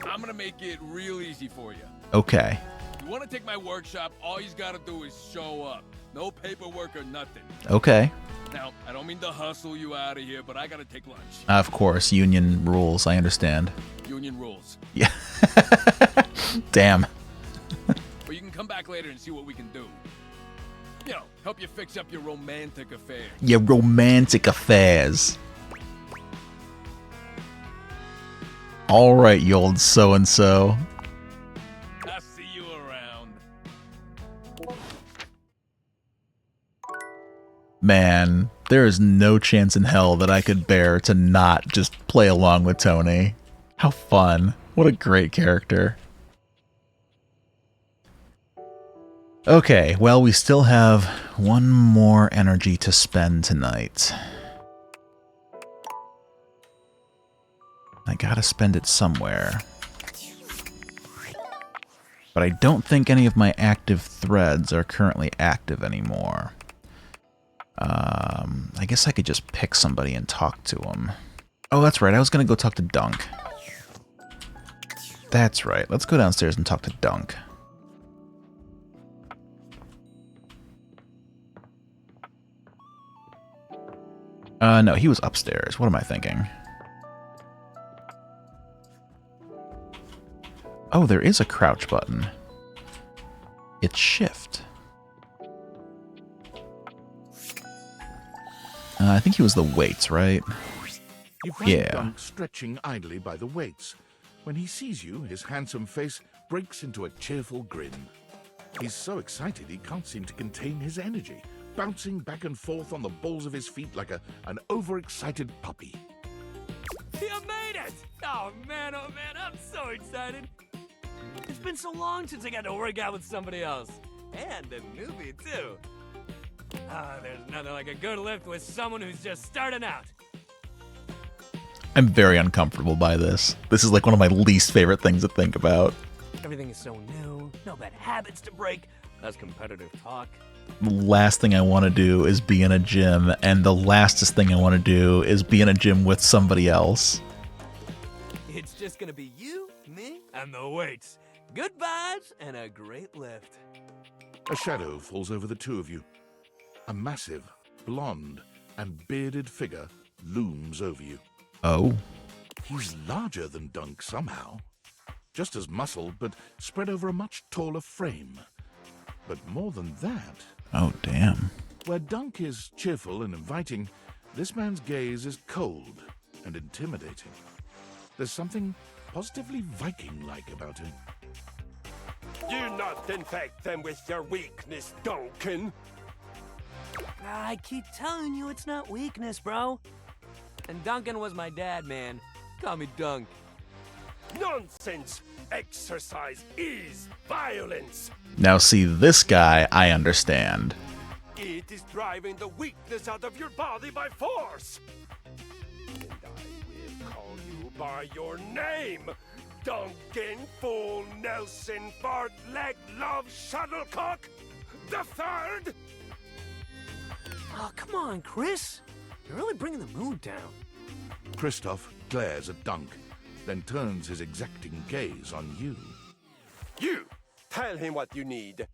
I'm gonna make it real easy for you. Okay. You wanna take my workshop, all you gotta do is show up. No paperwork or nothing. Okay. Now, I don't mean to hustle you out of here, but I gotta take lunch. Of course, union rules. I understand. Union rules. Yeah. Damn. But you can come back later and see what we can do. You know, help you fix up your romantic affairs. Your romantic affairs. All right, you old so-and-so. I'll see you around. Man, there is no chance in hell that I could bear to not just play along with Tony. How fun. What a great character. Okay, well, we still have one more energy to spend tonight. I gotta spend it somewhere. But I don't think any of my active threads are currently active anymore. I guess I could just pick somebody and talk to him. Oh, that's right. I was going to go talk to Dunk. That's right. Let's go downstairs and talk to Dunk. No, he was upstairs. What am I thinking? Oh, there is a crouch button. It's shift. I think he was the weights, right? You find Yeah. Dunk stretching idly by the weights. When he sees you, his handsome face breaks into a cheerful grin. He's so excited he can't seem to contain his energy, bouncing back and forth on the balls of his feet like an overexcited puppy. You made it! Oh man, I'm so excited. It's been so long since I got to work out with somebody else. And a newbie, too. There's nothing like a good lift with someone who's just starting out. I'm very uncomfortable by this. This is like one of my least favorite things to think about. Everything is so new, no bad habits to break, less competitive talk. The last thing I want to do is be in a gym, and the lastest thing I want to do is be in a gym with somebody else. It's just gonna be you, me, and the weights. Good vibes and a great lift. A shadow falls over the two of you. A massive, blonde, and bearded figure looms over you. Oh. He's larger than Dunk somehow. Just as muscled, but spread over a much taller frame. But more than that... Oh, damn. Where Dunk is cheerful and inviting, this man's gaze is cold and intimidating. There's something positively Viking-like about him. Do not infect them with your weakness, Duncan. I keep telling you it's not weakness, bro. And Duncan was my dad, man. Call me Dunk. Nonsense! Exercise is violence! Now see, this guy I understand. It is driving the weakness out of your body by force! And I will call you by your name! Duncan Full Nelson Fart Leg Love Shuttlecock the Third! Oh, come on, Chris. You're really bringing the mood down. Christoph glares at Dunk, then turns his exacting gaze on you. You! Tell him what you need.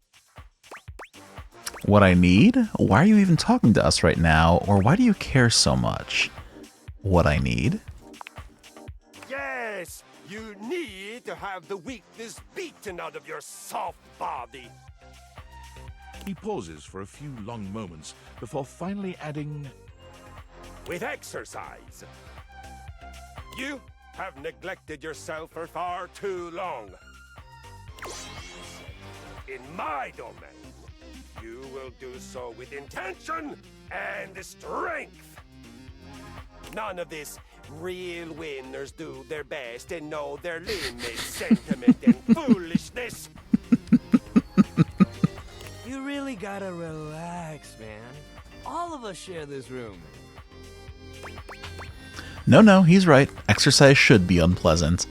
What I need? Why are you even talking to us right now, or why do you care so much? What I need? Yes! You need to have the weakness beaten out of your soft body. He pauses for a few long moments before finally adding, with exercise. You have neglected yourself for far too long. In my domain, you will do so with intention and strength. None of this real winners do their best and know their limits sentiment and foolishness. You really gotta relax, man. All of us share this room. No, he's right. Exercise should be unpleasant.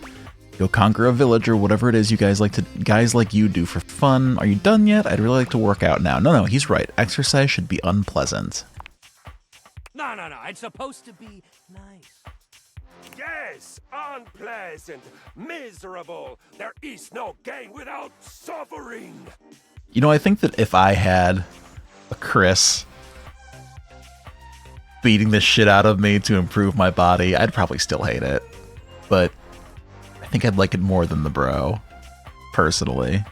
Go conquer a village or whatever it is you guys like you do for fun. Are you done yet? I'd really like to work out now. No, he's right. Exercise should be unpleasant. No. It's supposed to be nice. Yes, unpleasant, miserable. There is no gain without suffering. You know, I think that if I had a Chris beating the shit out of me to improve my body, I'd probably still hate it. But I think I'd like it more than the bro, personally.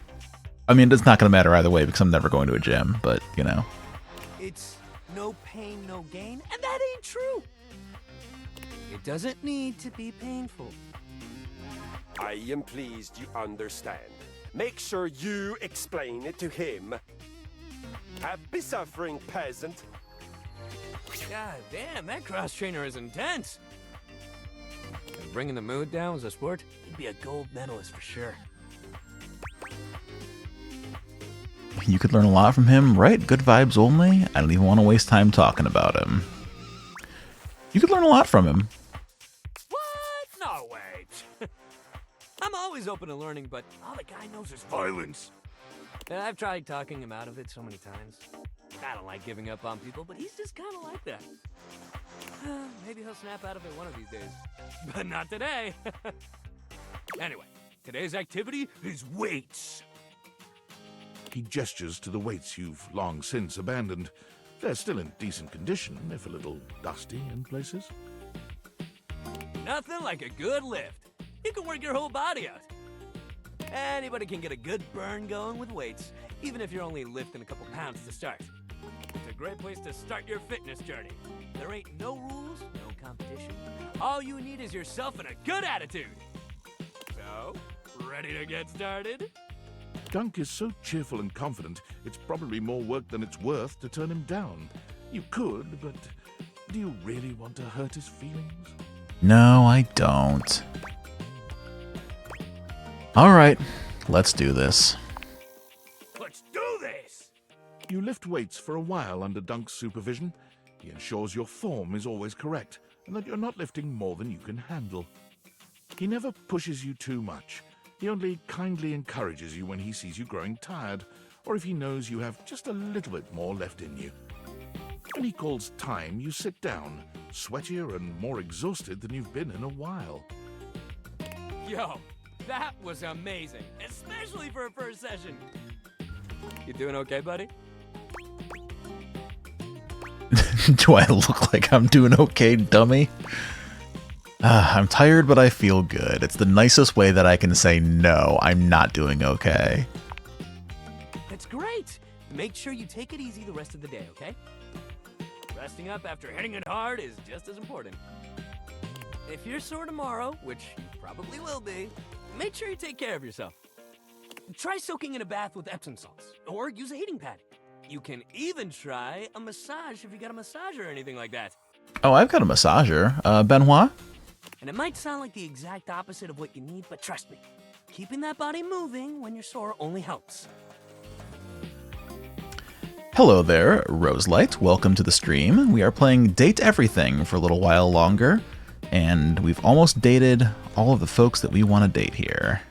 I mean, it's not going to matter either way because I'm never going to a gym, but, you know. It's no pain, no gain, and that ain't true. It doesn't need to be painful. I am pleased you understand. Make sure you explain it to him. Happy suffering, peasant. God damn, that cross trainer is intense. And bringing the mood down was a sport, he'd be a gold medalist for sure. You could learn a lot from him, right? Good vibes only? I don't even want to waste time talking about him. You could learn a lot from him. What? No, wait. I'm always open to learning, but all the guy knows is violence. And I've tried talking him out of it so many times. I don't like giving up on people, but he's just kind of like that. Maybe he'll snap out of it one of these days. But not today. Anyway, today's activity is weights. He gestures to the weights you've long since abandoned. They're still in decent condition, if a little dusty in places. Nothing like a good lift. You can work your whole body out. Anybody can get a good burn going with weights, even if you're only lifting a couple pounds to start. It's a great place to start your fitness journey. There ain't no rules, no competition. All you need is yourself and a good attitude. So, ready to get started? Dunk is so cheerful and confident, it's probably more work than it's worth to turn him down. You could, but do you really want to hurt his feelings? No, I don't. Alright, let's do this. Let's do this! You lift weights for a while under Dunk's supervision. He ensures your form is always correct, and that you're not lifting more than you can handle. He never pushes you too much. He only kindly encourages you when he sees you growing tired, or if he knows you have just a little bit more left in you. When he calls time, you sit down, sweatier and more exhausted than you've been in a while. Yo, that was amazing, especially for a first session. You doing okay, buddy? Do I look like I'm doing okay, dummy? I'm tired, but I feel good. It's the nicest way that I can say no, I'm not doing okay. That's great. Make sure you take it easy the rest of the day, okay? Resting up after hitting it hard is just as important. If you're sore tomorrow, which you probably will be, make sure you take care of yourself. Try soaking in a bath with Epsom salts, or use a heating pad. You can even try a massage if you got a massager or anything like that. Oh, I've got a massager. Benoit? And it might sound like the exact opposite of what you need, but trust me, keeping that body moving when you're sore only helps. Hello there, Roselight. Welcome to the stream. We are playing Date Everything for a little while longer, and we've almost dated all of the folks that we want to date here.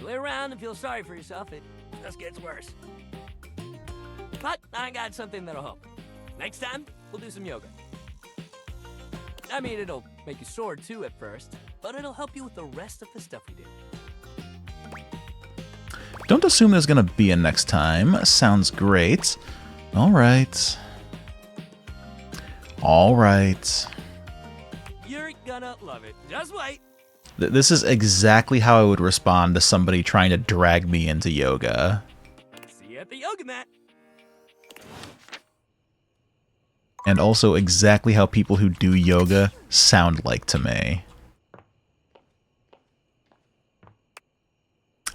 Lay around and feel sorry for yourself, it just gets worse. But I got something that'll help. Next time, we'll do some yoga. I mean, it'll make you sore too at first, but it'll help you with the rest of the stuff we do. Don't assume there's going to be a next time. Sounds great. All right. All right. You're gonna love it. Just wait. This is exactly how I would respond to somebody trying to drag me into yoga. See you at the yoga mat. And also exactly how people who do yoga sound like to me.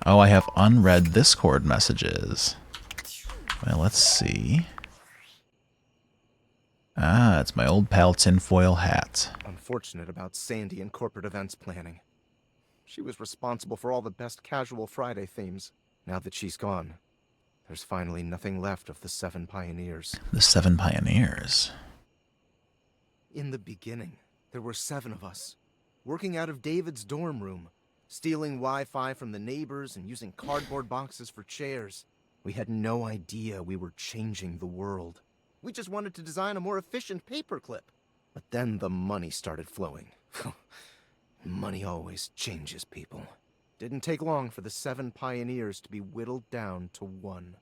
Oh, I have unread Discord messages. Well, let's see. Ah, it's my old pal Tinfoil Hat. Unfortunate about Sandy and corporate events planning. She was responsible for all the best casual Friday themes. Now that she's gone, there's finally nothing left of the 7 Pioneers. The 7 Pioneers. In the beginning, there were 7 of us, working out of David's dorm room, stealing Wi-Fi from the neighbors and using cardboard boxes for chairs. We had no idea we were changing the world. We just wanted to design a more efficient paperclip. But then the money started flowing. Money always changes people. Didn't take long for the 7 Pioneers to be whittled down to 1.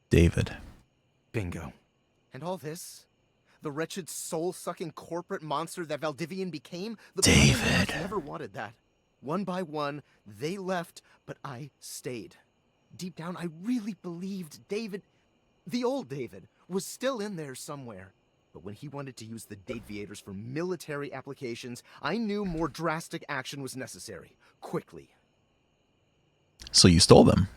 David. Bingo. And all this? The wretched, soul-sucking corporate monster that Valdivian became? The David. Never wanted that. One by one, they left, but I stayed. Deep down, I really believed David, the old David, was still in there somewhere. But when he wanted to use the Dateviators for military applications, I knew more drastic action was necessary. Quickly. So you stole them.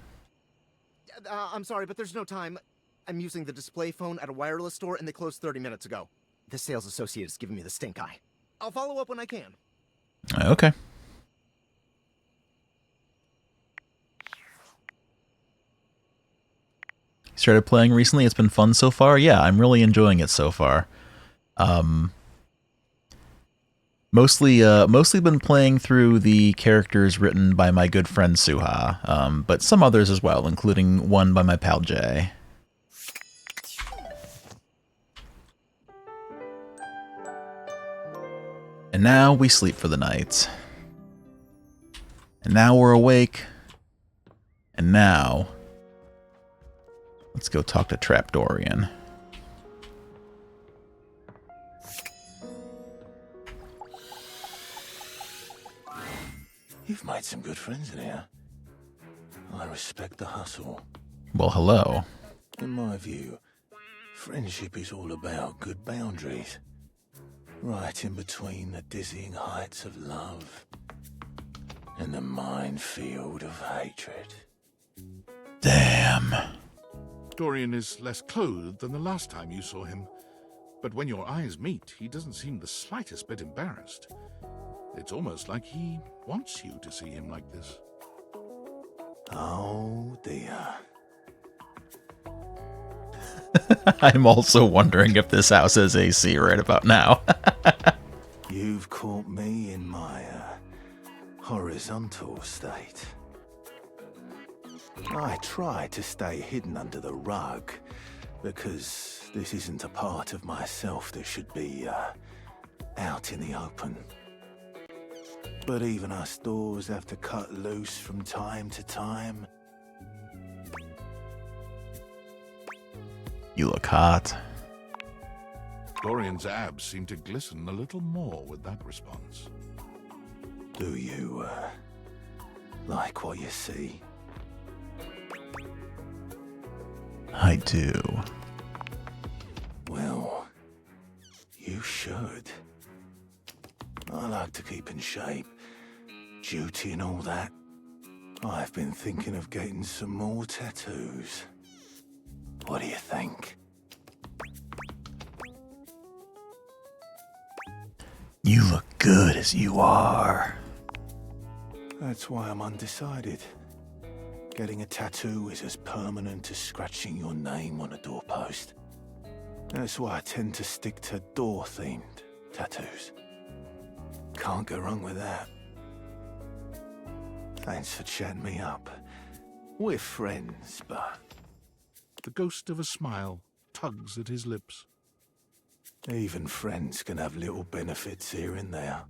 I'm sorry, but there's no time. I'm using the display phone at a wireless store, and they closed 30 minutes ago. The sales associate is giving me the stink eye. I'll follow up when I can. Okay. Started playing recently. It's been fun so far. Yeah, I'm really enjoying it so far. Mostly been playing through the characters written by my good friend Suha, but some others as well, including one by my pal Jay. And now we sleep for the night. And now we're awake. And now, let's go talk to Trapdorian. You've made some good friends in here. I respect the hustle. Well, hello. In my view, friendship is all about good boundaries. Right in between the dizzying heights of love and the minefield of hatred. Damn. Dorian is less clothed than the last time you saw him. But when your eyes meet, he doesn't seem the slightest bit embarrassed. It's almost like he wants you to see him like this. Oh dear. I'm also wondering if this house has AC right about now. You've caught me in my horizontal state. I try to stay hidden under the rug because this isn't a part of myself that should be out in the open. But even us doors have to cut loose from time to time. You look hot. Dorian's abs seem to glisten a little more with that response. Do you like what you see? I do. Well, you should. I like to keep in shape, duty and all that. I've been thinking of getting some more tattoos. What do you think? You look good as you are. That's why I'm undecided. Getting a tattoo is as permanent as scratching your name on a doorpost. That's why I tend to stick to door-themed tattoos. Can't go wrong with that. Thanks for chatting me up. We're friends, but... The ghost of a smile tugs at his lips. Even friends can have little benefits here and there.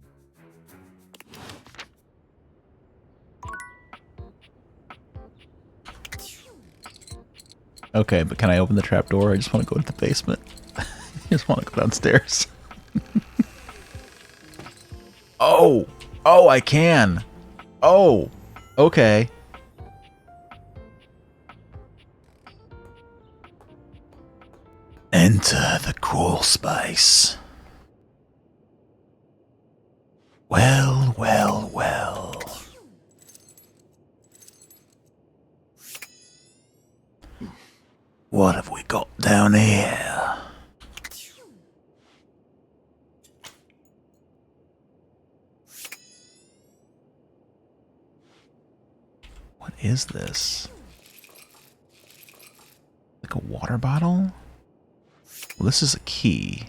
Okay, but can I open the trapdoor? I just want to go to the basement. I just want to go downstairs. Oh! Oh, I can! Oh! Okay. Enter the crawl space. Well, well, well. What have we got down here? What is this? Like a water bottle? Well, this is a key.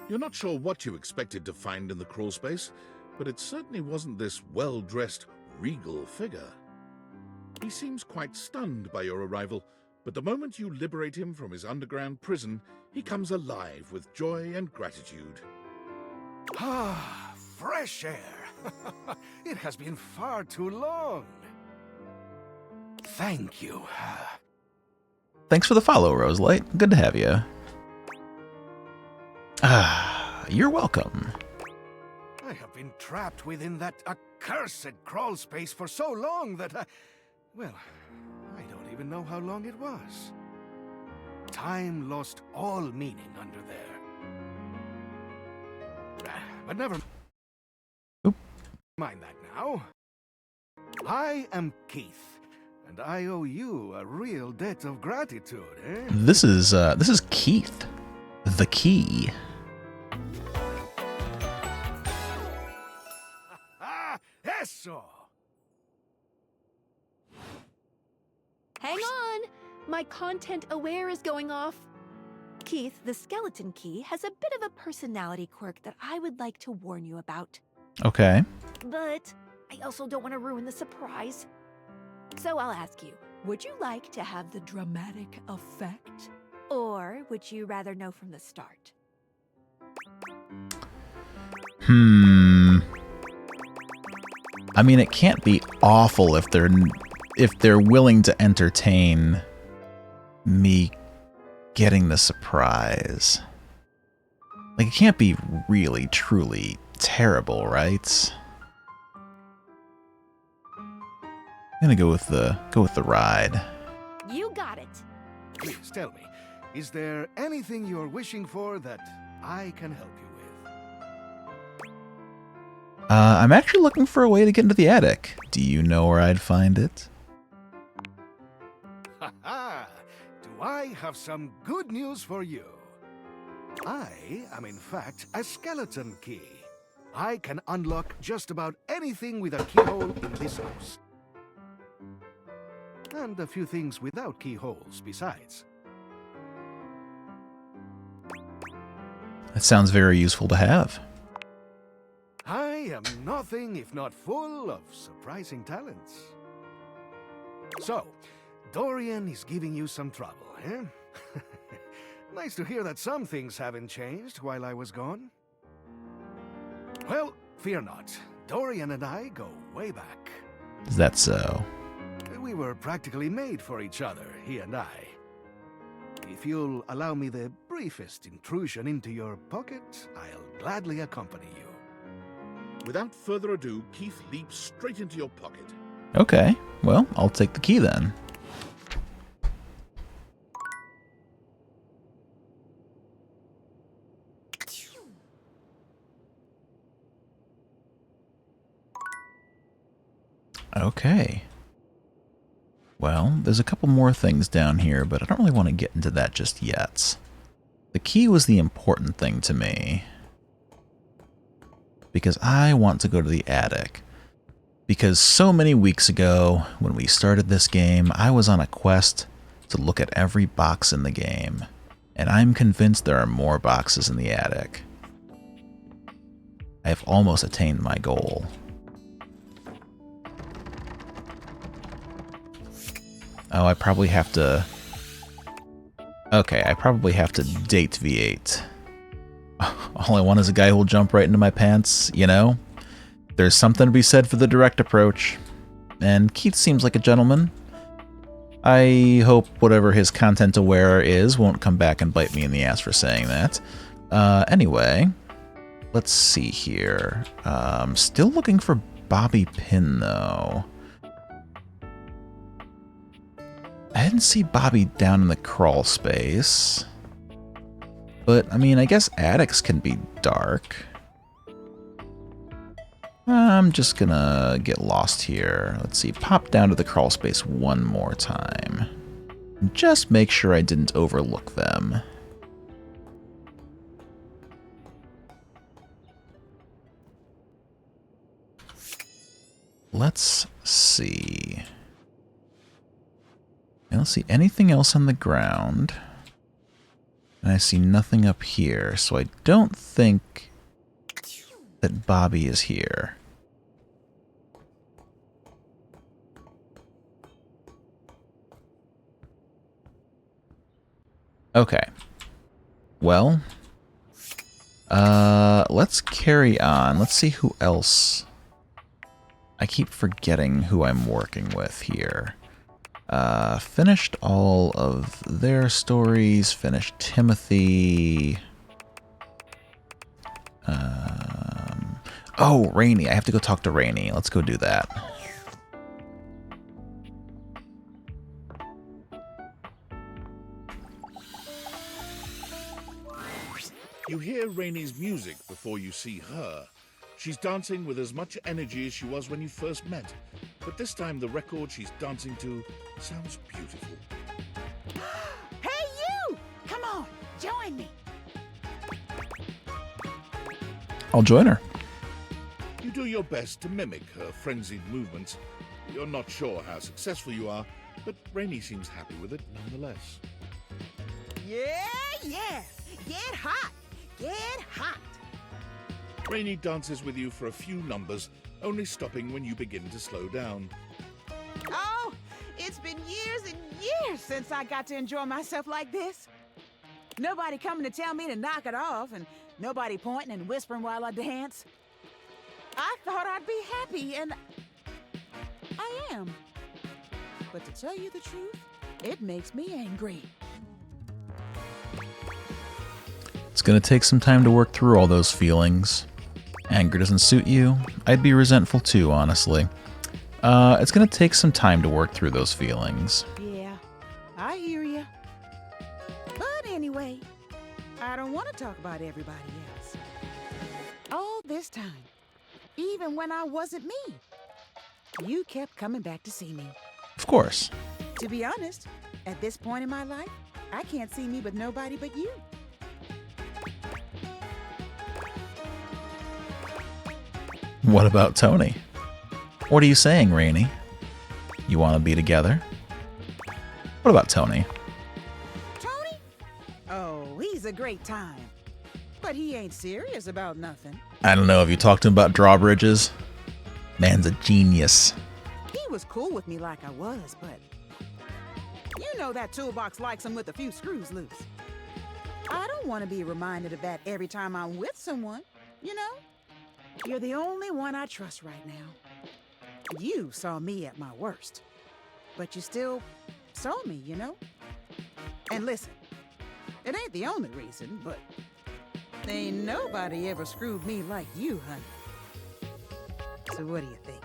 You're not sure what you expected to find in the crawl space, but it certainly wasn't this well-dressed, regal figure. He seems quite stunned by your arrival, but the moment you liberate him from his underground prison, he comes alive with joy and gratitude. Ah, fresh air. It has been far too long. Thank you. Thanks for the follow, Roselight. Good to have you. Ah, you're welcome. I have been trapped within that accursed crawl space for so long that well, I don't even know how long it was. Time lost all meaning under there. But never mind that now. I am Keith, and I owe you a real debt of gratitude, eh? This is Keith, the key. Eso! Hang on! My content aware is going off. Keith, the skeleton key has a bit of a personality quirk that I would like to warn you about. Okay. But I also don't want to ruin the surprise. So I'll ask you, would you like to have the dramatic effect? Or would you rather know from the start? I mean, it can't be awful if they're willing to entertain me getting the surprise. Like, it can't be really, truly terrible, right? I'm gonna go with the ride. You got it. Please tell me, is there anything you're wishing for that I can help you with? I'm actually looking for a way to get into the attic. Do you know where I'd find it? Ha ha! Do I have some good news for you? I am in fact a skeleton key. I can unlock just about anything with a keyhole in this house. And a few things without keyholes besides. That sounds very useful to have. I am nothing if not full of surprising talents. So, Dorian is giving you some trouble, eh? Nice to hear that some things haven't changed while I was gone. Well, fear not. Dorian and I go way back. Is that so? We were practically made for each other, he and I. If you'll allow me the briefest intrusion into your pocket, I'll gladly accompany you. Without further ado, Keith leaps straight into your pocket. Okay, well, I'll take the key then. Okay. Well, there's a couple more things down here, but I don't really want to get into that just yet. The key was the important thing to me, because I want to go to the attic. Because so many weeks ago, when we started this game, I was on a quest to look at every box in the game, and I'm convinced there are more boxes in the attic. I have almost attained my goal. Oh, I probably have to... Okay, I probably have to date V8. All I want is a guy who will jump right into my pants, you know? There's something to be said for the direct approach. And Keith seems like a gentleman. I hope whatever his content aware is won't come back and bite me in the ass for saying that. Anyway, let's see here. Still looking for Bobby Pin, though. I didn't see Bobby down in the crawl space. But, I mean, I guess attics can be dark. I'm just gonna get lost here. Let's see, pop down to the crawl space one more time. Just make sure I didn't overlook them. Let's see. I don't see anything else on the ground. And I see nothing up here, so I don't think that Bobby is here. Okay. Well, let's carry on. Let's see who else. I keep forgetting who I'm working with here. Finished all of their stories. Finished Timothy. Oh, Rainy. I have to go talk to Rainy. Let's go do that. You hear Rainy's music before you see her. She's dancing with as much energy as she was when you first met. But this time the record she's dancing to sounds beautiful. Hey, you! Come on, join me. I'll join her. You do your best to mimic her frenzied movements. You're not sure how successful you are, but Rainy seems happy with it nonetheless. Yeah, yeah. Get hot. Get hot. Rainy dances with you for a few numbers, only stopping when you begin to slow down. Oh, it's been years and years since I got to enjoy myself like this. Nobody coming to tell me to knock it off, and nobody pointing and whispering while I dance. I thought I'd be happy, and I am. But to tell you the truth, it makes me angry. It's gonna take some time to work through all those feelings. Anger doesn't suit you. I'd be resentful too, honestly. It's gonna take some time to work through those feelings. Yeah, I hear you. But anyway, I don't want to talk about everybody else. All this time, even when I wasn't me, you kept coming back to see me. Of course. To be honest, at this point in my life, I can't see me with nobody but you. What about Tony? What are you saying, Rainy? You want to be together? What about Tony? Tony? Oh, he's a great time. But he ain't serious about nothing. I don't know, have you talked to him about drawbridges? Man's a genius. He was cool with me like I was, but you know that toolbox likes him with a few screws loose. I don't want to be reminded of that every time I'm with someone, you know? You're the only one I trust right now. You saw me at my worst, but you still saw me, you know? And listen, it ain't the only reason, but ain't nobody ever screwed me like you, honey. So what do you think?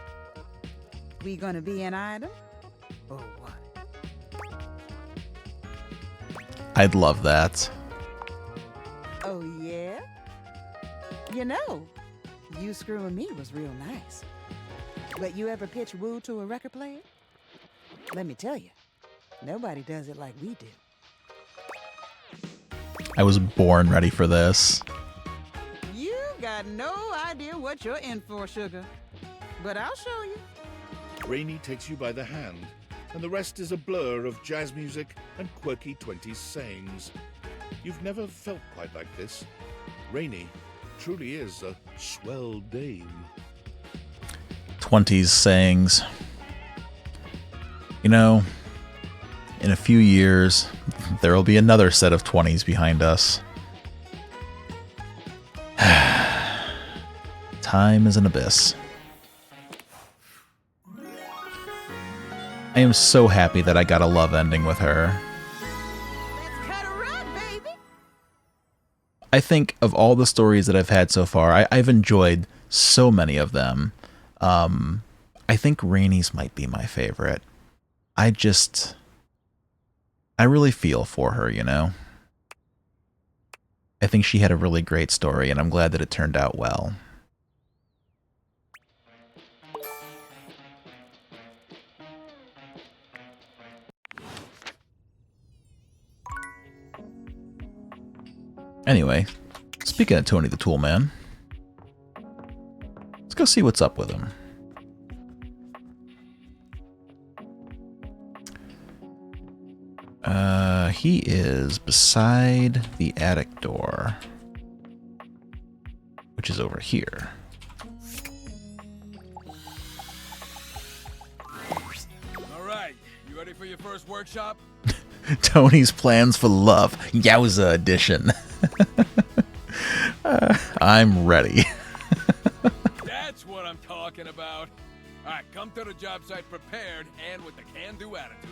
We gonna be an item, or what? I'd love that. Oh, yeah? You know, you screwing me was real nice. But you ever pitch woo to a record player? Let me tell you, nobody does it like we do. I was born ready for this. You got no idea what you're in for, sugar. But I'll show you. Rainy takes you by the hand, and the rest is a blur of jazz music and quirky 20s sayings. You've never felt quite like this. Rainy truly is a swell dame. 20s sayings. You know, in a few years, there will be another set of 20s behind us. Time is an abyss. I am so happy that I got a love ending with her. Let's cut a rug, baby. I think of all the stories that I've had so far, I've enjoyed so many of them. I think Rainy's might be my favorite. I really feel for her, you know? I think she had a really great story, and I'm glad that it turned out well. Anyway, speaking of Tony the Tool Man, let's go see what's up with him. He is beside the attic door, which is over here. All right, you ready for your first workshop? Tony's plans for love, Yowza edition. I'm ready. That's what I'm talking about. All right, come to the job site prepared and with the can-do attitude.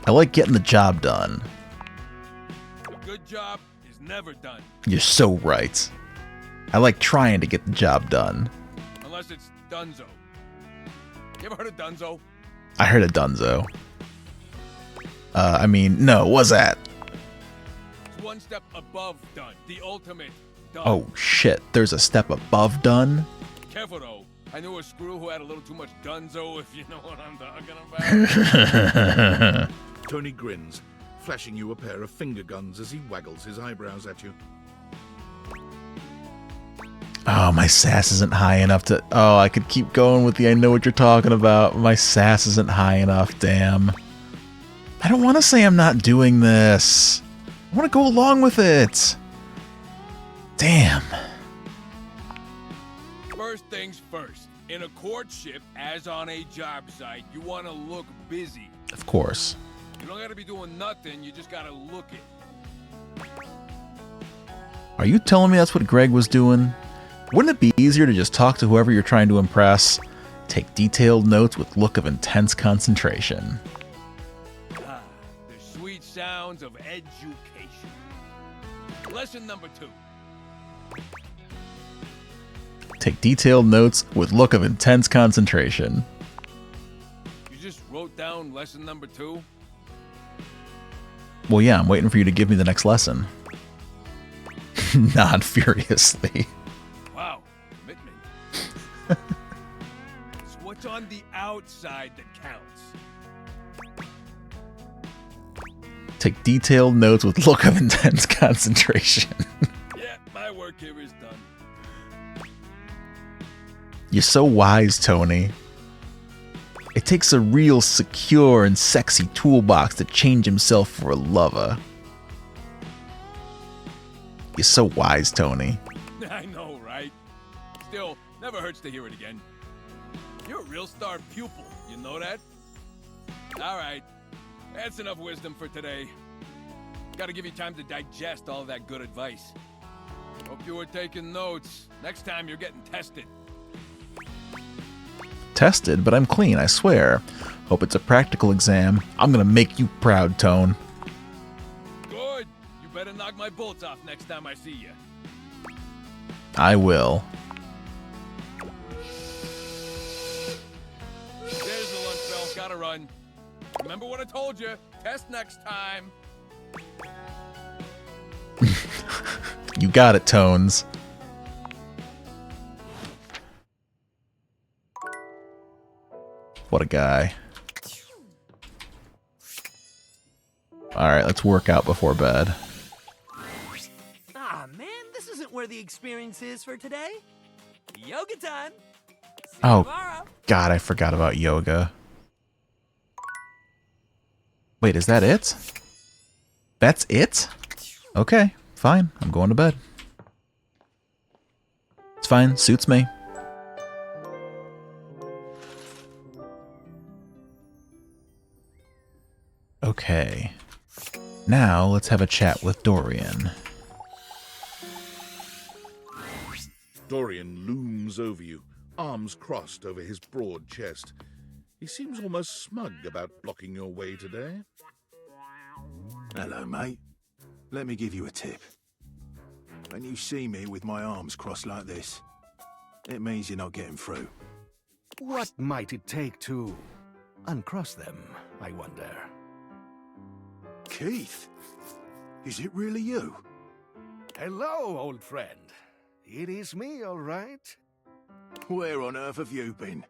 I like getting the job done. A good job is never done. You're so right. I like trying to get the job done. Unless it's Dunzo. You ever heard of Dunzo? I heard of Dunzo. I mean, no, what's that? It's one step above done. The ultimate done. Oh shit, there's a step above done? Careful though. I knew a screw who had a little too much Dunzo, if you know what I'm talking about. Tony grins, flashing you a pair of finger guns as he waggles his eyebrows at you. Oh, my sass isn't high enough to... Oh, I could keep going with the I know what you're talking about. My sass isn't high enough, damn. I don't want to say I'm not doing this. I want to go along with it. Damn. First things first. In a courtship, as on a job site, you want to look busy. Of course. You don't got to be doing nothing, you just got to look it. Are you telling me that's what Greg was doing? Wouldn't it be easier to just talk to whoever you're trying to impress? Take detailed notes with look of intense concentration. Ah, the sweet sounds of education. Lesson number 2. Take detailed notes with look of intense concentration. You just wrote down lesson number 2? Well, yeah, I'm waiting for you to give me the next lesson. Nod furiously. Wow, commitment. It's what's on the outside that counts. Take detailed notes with look of intense concentration. Yeah, my work here is done. You're so wise, Tony. It takes a real secure and sexy toolbox to change himself for a lover. You're so wise, Tony. I know, right? Still, never hurts to hear it again. You're a real star pupil, you know that? Alright, that's enough wisdom for today. Gotta give you time to digest all that good advice. Hope you were taking notes. Next time you're getting tested. Tested, but I'm clean, I swear. Hope it's a practical exam. I'm gonna make you proud, Tone. Good. You better knock my bolts off next time I see you. I will. There's the lunch bell. Gotta run. Remember what I told you. Test next time. You got it, Tones. What a guy. Alright, let's work out before bed. Ah, man, this isn't where the experience is for today. Yoga time. See you Oh, tomorrow. God, I forgot about yoga. Wait, is that it? That's it? Okay, fine. I'm going to bed. It's fine. Suits me. Okay. Now, let's have a chat with Dorian. Dorian looms over you, arms crossed over his broad chest. He seems almost smug about blocking your way today. Hello, mate. Let me give you a tip. When you see me with my arms crossed like this, it means you're not getting through. What might it take to uncross them, I wonder? Keith? Is it really you? Hello, old friend. It is me, all right. Where on earth have you been?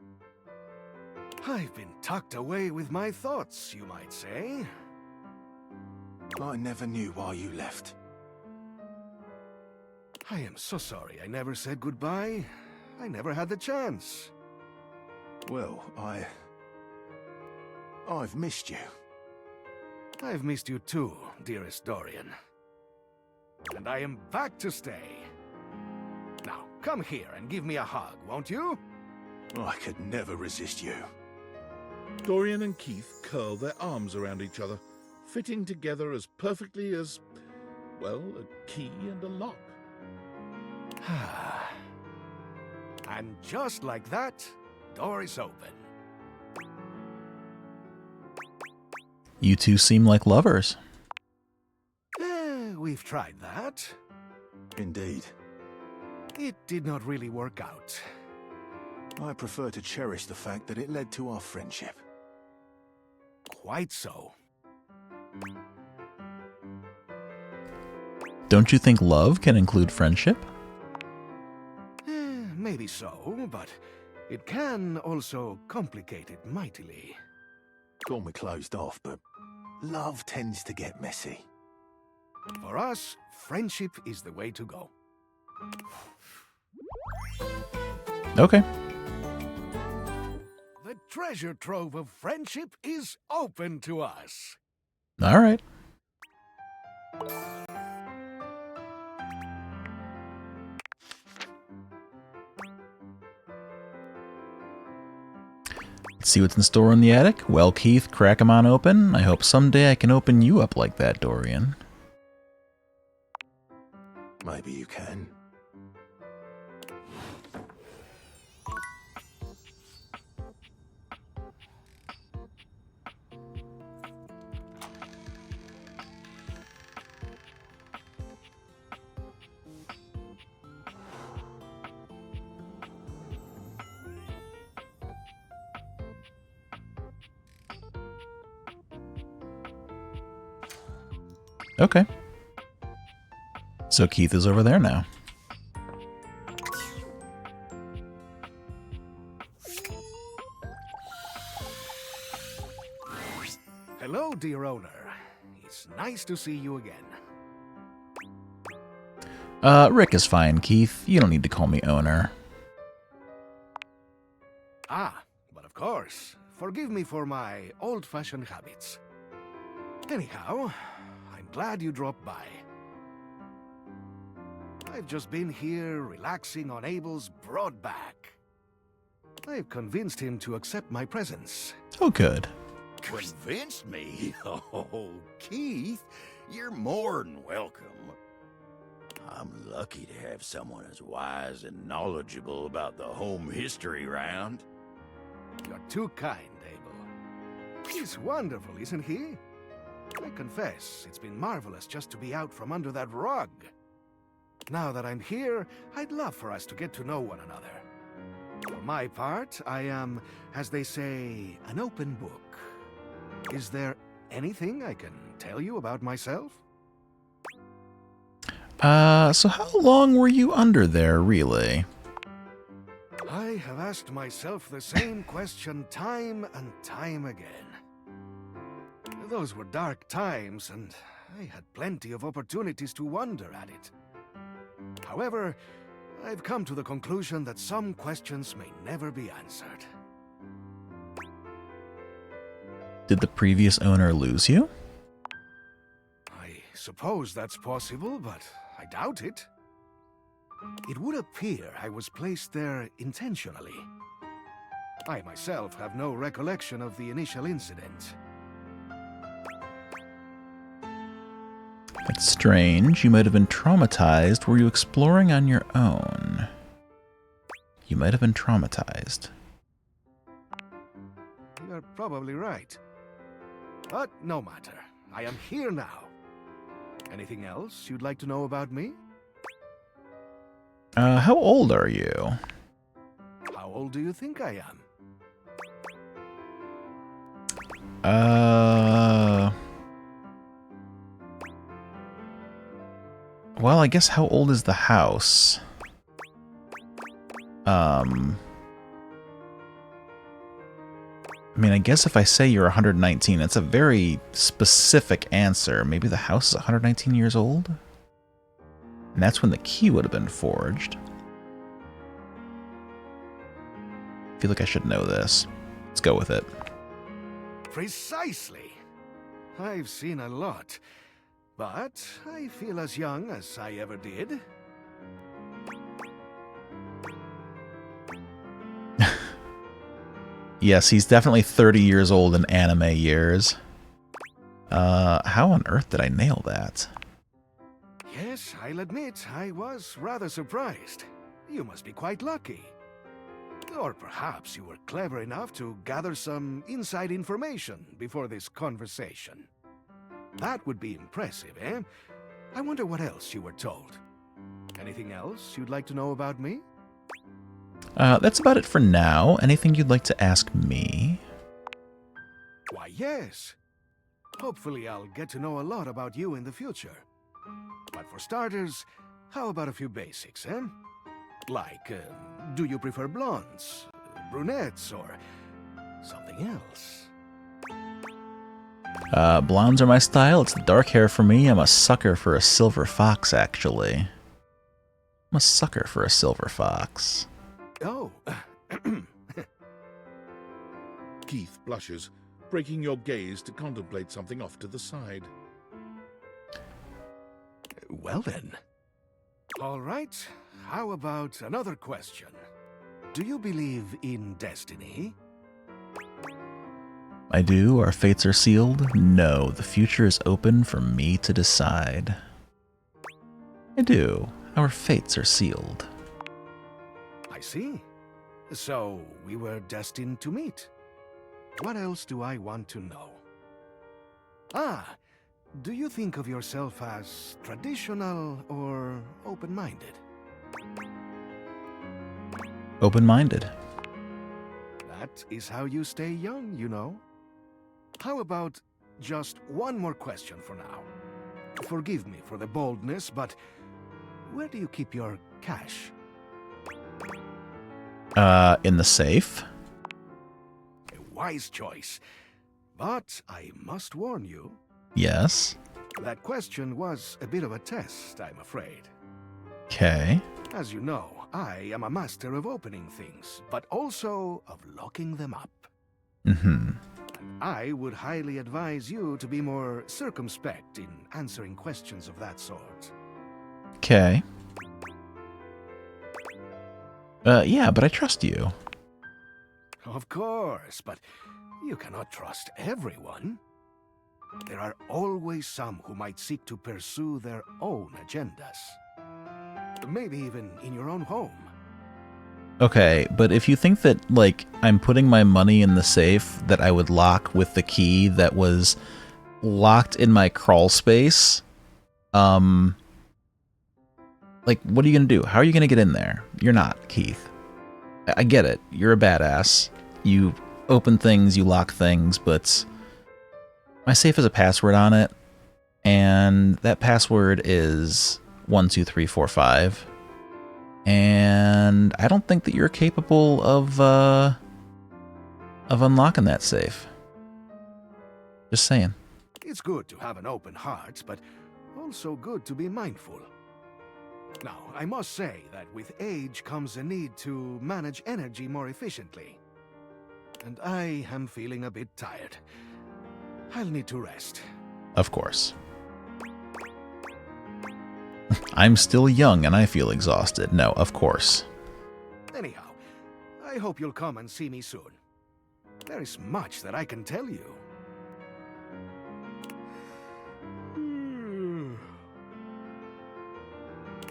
I've been tucked away with my thoughts, you might say. I never knew why you left. I am so sorry I never said goodbye. I never had the chance. Well, I've missed you. I've missed you too, dearest Dorian. And I am back to stay. Now, come here and give me a hug, won't you? I could never resist you. Dorian and Keith curl their arms around each other, fitting together as perfectly as, well, a key and a lock. And just like that, door is open. You two seem like lovers. We've tried that. Indeed. It did not really work out. I prefer to cherish the fact that it led to our friendship. Quite so. Don't you think love can include friendship? Maybe so, but it can also complicate it mightily. Call me closed off, but love tends to get messy. For us, friendship is the way to go. Okay. The treasure trove of friendship is open to us. All right. Let's see what's in store in the attic. Well, Keith, crack 'em on open. I hope someday I can open you up like that, Dorian. Maybe you can. Okay. So Keith is over there now. Hello, dear owner. It's nice to see you again. Rick is fine, Keith. You don't need to call me owner. Ah, but of course. Forgive me for my old-fashioned habits. Anyhow, I'm glad you dropped by. I've just been here relaxing on Abel's broad back. I've convinced him to accept my presence. Oh, good. Convinced me? Oh, Keith, you're more than welcome. I'm lucky to have someone as wise and knowledgeable about the home history round. You're too kind, Abel. He's wonderful, isn't he? I confess, it's been marvelous just to be out from under that rug. Now that I'm here, I'd love for us to get to know one another. For my part, I am, as they say, an open book. Is there anything I can tell you about myself? So how long were you under there, really? I have asked myself the same question time and time again. Those were dark times, and I had plenty of opportunities to wonder at it. However, I've come to the conclusion that some questions may never be answered. Did the previous owner lose you? I suppose that's possible, but I doubt it. It would appear I was placed there intentionally. I myself have no recollection of the initial incident. That's strange. You might have been traumatized. Were you exploring on your own? You might have been traumatized. You're probably right. But no matter. I am here now. Anything else you'd like to know about me? How old are you? How old do you think I am? Well, I guess how old is the house? I mean, I guess if I say you're 119, that's a very specific answer. Maybe the house is 119 years old? And that's when the key would have been forged. I feel like I should know this. Let's go with it. Precisely. I've seen a lot, but I feel as young as I ever did. Yes, he's definitely 30 years old in anime years. How on earth did I nail that? Yes, I'll admit, I was rather surprised. You must be quite lucky. Or perhaps you were clever enough to gather some inside information before this conversation. That would be impressive, eh? I wonder what else you were told. Anything else you'd like to know about me? That's about it for now. Anything you'd like to ask me? Why, yes. Hopefully I'll get to know a lot about you in the future. But for starters, how about a few basics, eh? Like, do you prefer blondes, brunettes, or something else? Blondes are my style. It's the dark hair for me. I'm a sucker for a silver fox, actually. I'm a sucker for a silver fox. Oh. Keith blushes, breaking your gaze to contemplate something off to the side. Well then. All right. How about another question? Do you believe in destiny? I do. Our fates are sealed. No, the future is open for me to decide. I do. Our fates are sealed. I see. So we were destined to meet. What else do I want to know? Ah, do you think of yourself as traditional or open-minded? Open-minded. That is how you stay young, you know. How about just one more question for now? Forgive me for the boldness, but where do you keep your cash? In the safe? A wise choice. But I must warn you. Yes. That question was a bit of a test, I'm afraid. Okay. As you know, I am a master of opening things, but also of locking them up. Mm-hmm. I would highly advise you to be more circumspect in answering questions of that sort. Okay. Yeah, but I trust you. Of course, but you cannot trust everyone. There are always some who might seek to pursue their own agendas. Maybe even in your own home. Okay, but if you think that, like, I'm putting my money in the safe that I would lock with the key that was locked in my crawl space, like, what are you gonna do? How are you gonna get in there? You're not, Keith. I get it. You're a badass. You open things, you lock things, but my safe has a password on it, and that password is 12345. And I don't think that you're capable of unlocking that safe. Just saying. It's good to have an open heart, but also good to be mindful. Now, I must say that with age comes a need to manage energy more efficiently. And I am feeling a bit tired. I'll need to rest. Of course. I'm still young and I feel exhausted. No, of course. Anyhow, I hope you'll come and see me soon. There is much that I can tell you.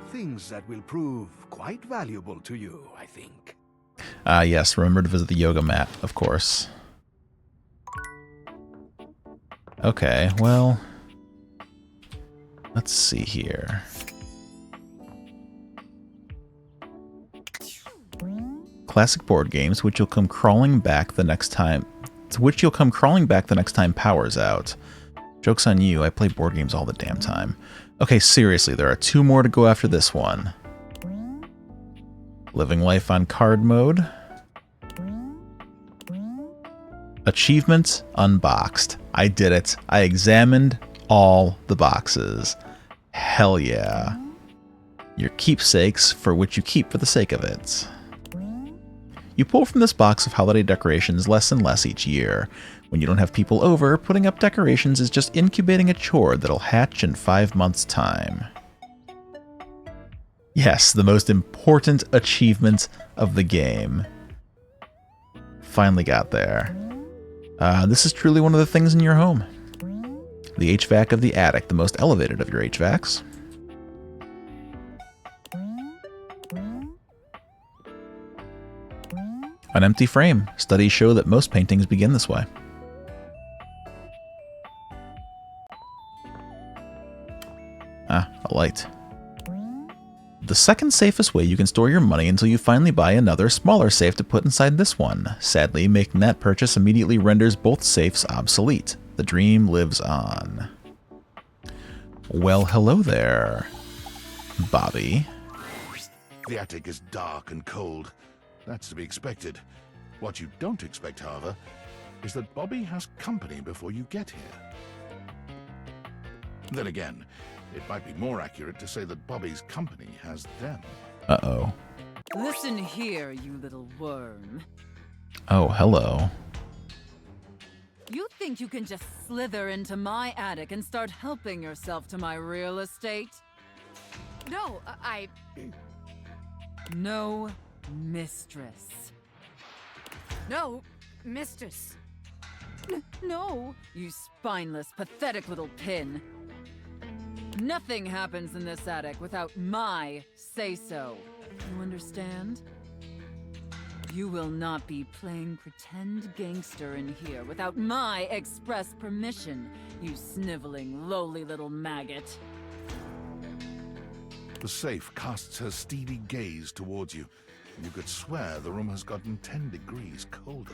Things that will prove quite valuable to you, I think. Yes, remember to visit the yoga mat, of course. Okay, well, let's see here. Classic board games, which you'll come crawling back the next time. Power's out. Joke's on you, I play board games all the damn time. Okay, seriously, there are 2 more to go after this one. Living Life on Card Mode. Achievement unboxed. I did it. I examined all the boxes. Hell yeah. Your keepsakes for which you keep for the sake of it. You pull from this box of holiday decorations less and less each year. When you don't have people over, putting up decorations is just incubating a chore that'll hatch in 5 months' time. Yes, the most important achievement of the game. Finally got there. This is truly one of the things in your home. The HVAC of the attic, the most elevated of your HVACs. An empty frame. Studies show that most paintings begin this way. Ah, a light. The second safest way you can store your money until you finally buy another, smaller safe to put inside this one. Sadly, making that purchase immediately renders both safes obsolete. The dream lives on. Well, hello there, Bobby. The attic is dark and cold. That's to be expected. What you don't expect, however, is that Bobby has company before you get here. Then again, it might be more accurate to say that Bobby's company has them. Uh-oh. Listen here, you little worm. Oh, hello. You think you can just slither into my attic and start helping yourself to my real estate? No, No, mistress. No, mistress. No, you spineless, pathetic little pin. Nothing happens in this attic without my say-so. You understand? You will not be playing pretend gangster in here without my express permission, you sniveling, lowly little maggot. The safe casts her steely gaze towards you, and you could swear the room has gotten 10 degrees colder.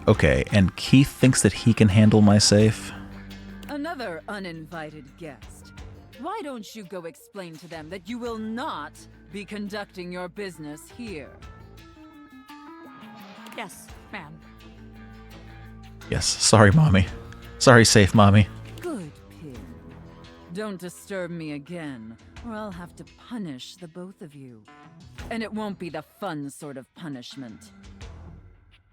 Okay, and Keith thinks that he can handle my safe? Another uninvited guest. Why don't you go explain to them that you will not be conducting your business here? Yes, ma'am. Yes, sorry, Mommy. Sorry, safe Mommy. Good, Pin. Don't disturb me again, or I'll have to punish the both of you. And it won't be the fun sort of punishment.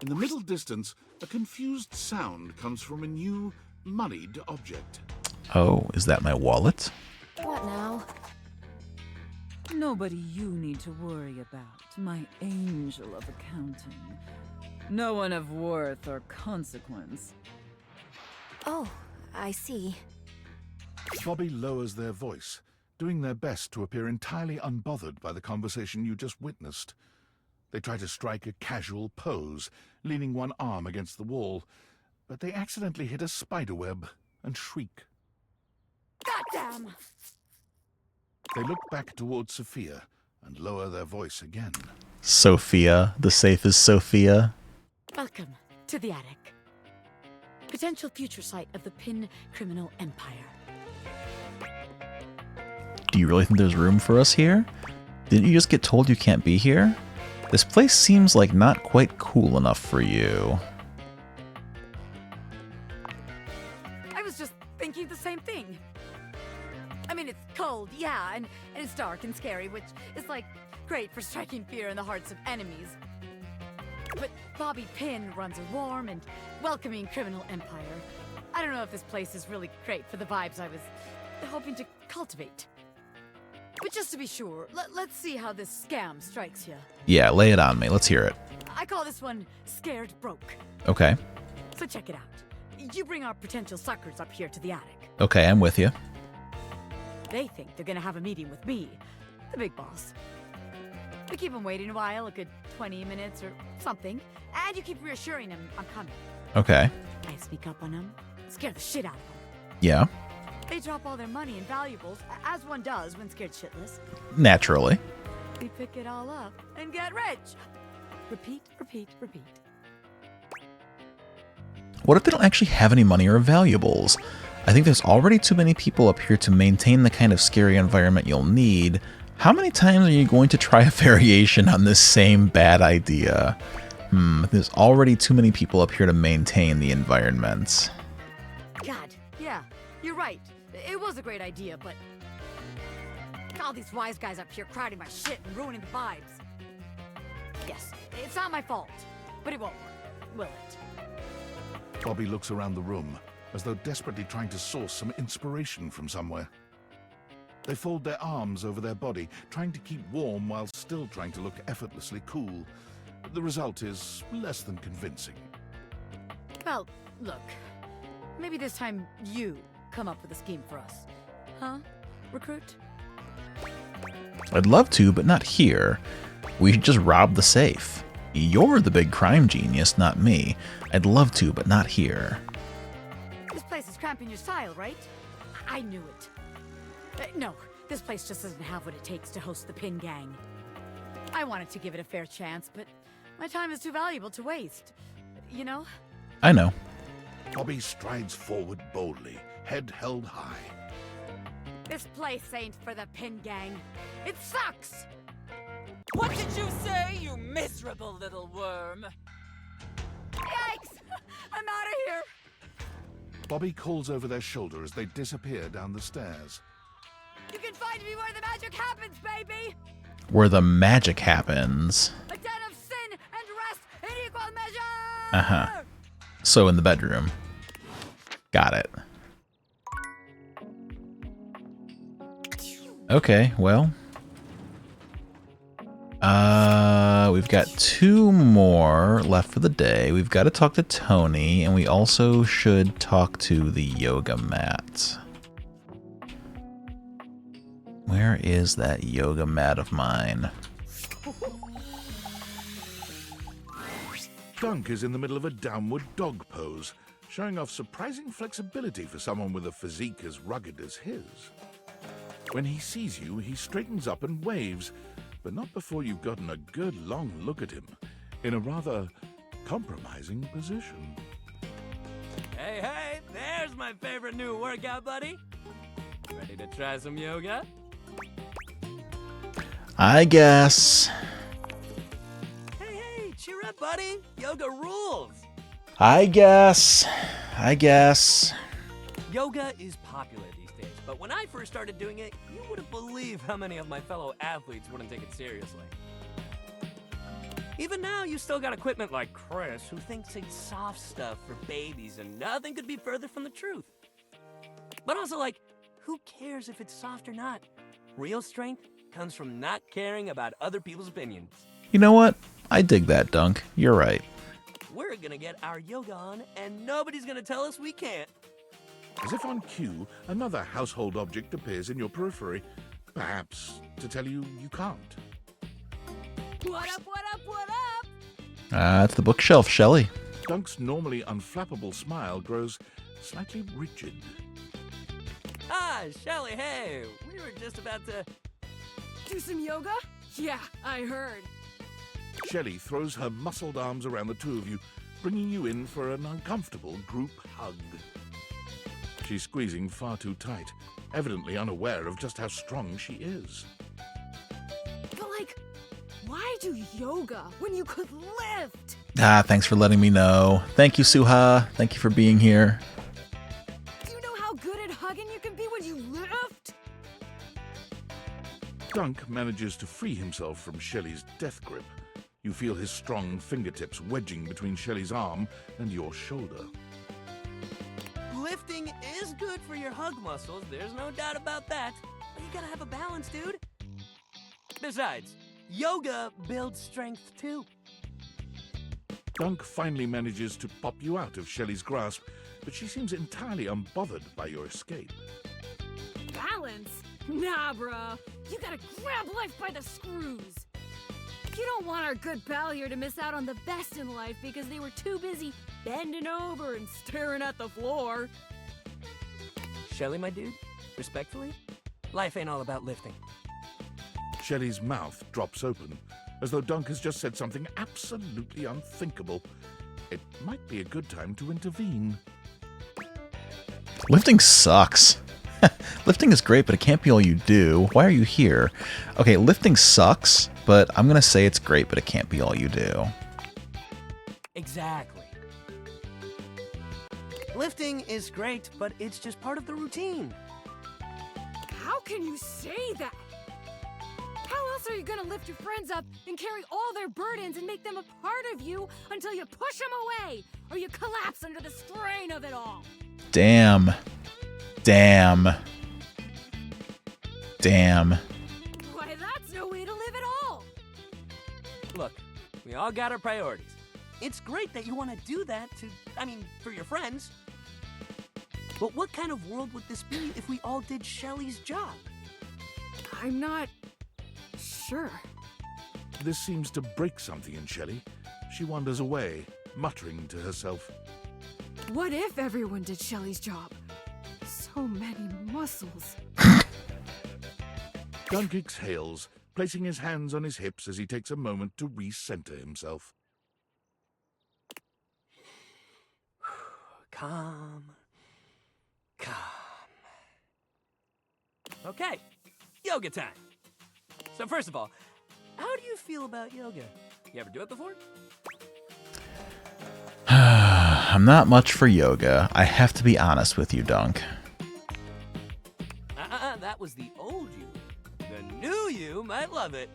In the middle distance, a confused sound comes from a new, moneyed object. Oh, is that my wallet? What now? Nobody you need to worry about, my angel of accounting. No one of worth or consequence. Oh, I see. Bobby lowers their voice, doing their best to appear entirely unbothered by the conversation you just witnessed. They try to strike a casual pose, leaning one arm against the wall, but they accidentally hit a spiderweb and shriek. Goddamn! They look back towards Sophia and lower their voice again. Sophia. The safe is Sophia. Welcome to the attic. Potential future site of the Pin criminal empire. Do you really think there's room for us here? Didn't you just get told you can't be here? This place seems like not quite cool enough for you. I was just thinking the same thing. I mean, it's cold, yeah, and it's dark and scary, which is, like, great for striking fear in the hearts of enemies. But Bobby Pin runs a warm and welcoming criminal empire. I don't know if this place is really great for the vibes I was hoping to cultivate. But just to be sure, let's see how this scam strikes you. Yeah, lay it on me. Let's hear it. I call this one Scared Broke. Okay. So check it out. You bring our potential suckers up here to the attic. Okay, I'm with you. They think they're gonna have a meeting with me, the big boss. We keep them waiting a while, a good 20 minutes or something, and you keep reassuring them I'm coming. Okay. I sneak up on them, scare the shit out of them. Yeah. They drop all their money and valuables, as one does when scared shitless. Naturally. We pick it all up and get rich. Repeat, repeat, repeat. What if they don't actually have any money or valuables? I think there's already too many people up here to maintain the kind of scary environment you'll need. How many times are you going to try a variation on this same bad idea? There's already too many people up here to maintain the environment. God, yeah, you're right. It was a great idea, but all these wise guys up here crowding my shit and ruining the vibes. Yes, it's not my fault, but it won't work, will it? Bobby looks around the room, as though desperately trying to source some inspiration from somewhere. They fold their arms over their body, trying to keep warm while still trying to look effortlessly cool. The result is less than convincing. Well, look, maybe this time you come up with a scheme for us. Huh, recruit? I'd love to, but not here. We should just rob the safe. You're the big crime genius, not me. I'd love to, but not here. This place is cramping your style, right? I knew it. No, this place just doesn't have what it takes to host the Pin Gang. I wanted to give it a fair chance, but my time is too valuable to waste. You know? I know. Bobby strides forward boldly, head held high. This place ain't for the Pin Gang. It sucks! What did you say, you miserable little worm? Yikes! I'm out of here! Bobby calls over their shoulder as they disappear down the stairs. You can find me where the magic happens, baby! Where the magic happens. A den of sin and rest in equal measure! Uh-huh. So in the bedroom. Got it. Okay, well. We've got 2 more left for the day. We've got to talk to Tony, and we also should talk to the yoga mat. Where is that yoga mat of mine? Dunk is in the middle of a downward dog pose, showing off surprising flexibility for someone with a physique as rugged as his. When he sees you, he straightens up and waves, but not before you've gotten a good long look at him, in a rather compromising position. Hey, hey, there's my favorite new workout buddy. Ready to try some yoga? I guess. Hey, cheer up, buddy. Yoga rules. I guess. Yoga is popular these days, but when I first started doing it, you wouldn't believe how many of my fellow athletes wouldn't take it seriously. Even now, you still got equipment like Chris, who thinks it's soft stuff for babies, and nothing could be further from the truth. But also, like, who cares if it's soft or not? Real strength comes from not caring about other people's opinions. You know what? I dig that, Dunk. You're right. We're gonna get our yoga on, and nobody's gonna tell us we can't. As if on cue, another household object appears in your periphery, perhaps to tell you you can't. What up, what up, what up? It's the bookshelf, Shelley. Dunk's normally unflappable smile grows slightly rigid. Ah, Shelly, hey, we were just about to... Do some yoga? Yeah, I heard. Shelley throws her muscled arms around the two of you, bringing you in for an uncomfortable group hug. She's squeezing far too tight, evidently unaware of just how strong she is. But like, why do yoga when you could lift? Thanks for letting me know. Thank you, Suha. Thank you for being here. Do you know how good at hugging you can be when you lift? Dunk manages to free himself from Shelley's death grip. You feel his strong fingertips wedging between Shelley's arm and your shoulder. Lifting is good for your hug muscles, there's no doubt about that. But you gotta have a balance, dude. Besides, yoga builds strength too. Dunk finally manages to pop you out of Shelley's grasp, but she seems entirely unbothered by your escape. Balance? Nah, bruh. You gotta grab life by the screws. You don't want our good pal here to miss out on the best in life because they were too busy bending over and staring at the floor. Shelly, my dude, respectfully, life ain't all about lifting. Shelley's mouth drops open, as though Dunk has just said something absolutely unthinkable. It might be a good time to intervene. Lifting sucks. Lifting is great, but it can't be all you do. Why are you here? Okay, lifting sucks, but I'm gonna say it's great, but it can't be all you do. Exactly. Lifting is great, but it's just part of the routine. How can you say that? How else are you gonna lift your friends up and carry all their burdens and make them a part of you until you push them away or you collapse under the strain of it all? Damn. Why, that's no way to live at all. Look, we all got our priorities. It's great that you want to do that for your friends. But what kind of world would this be if we all did Shelley's job? I'm not sure. this seems to break something in Shelley. She wanders away, muttering to herself. What if everyone did Shelly's job? So many muscles. Dunk exhales, placing his hands on his hips as he takes a moment to recenter himself. Calm. Calm. Okay, yoga time. So first of all, how do you feel about yoga? You ever do it before? I'm not much for yoga. I have to be honest with you, Dunk. That was the old you. The new you might love it.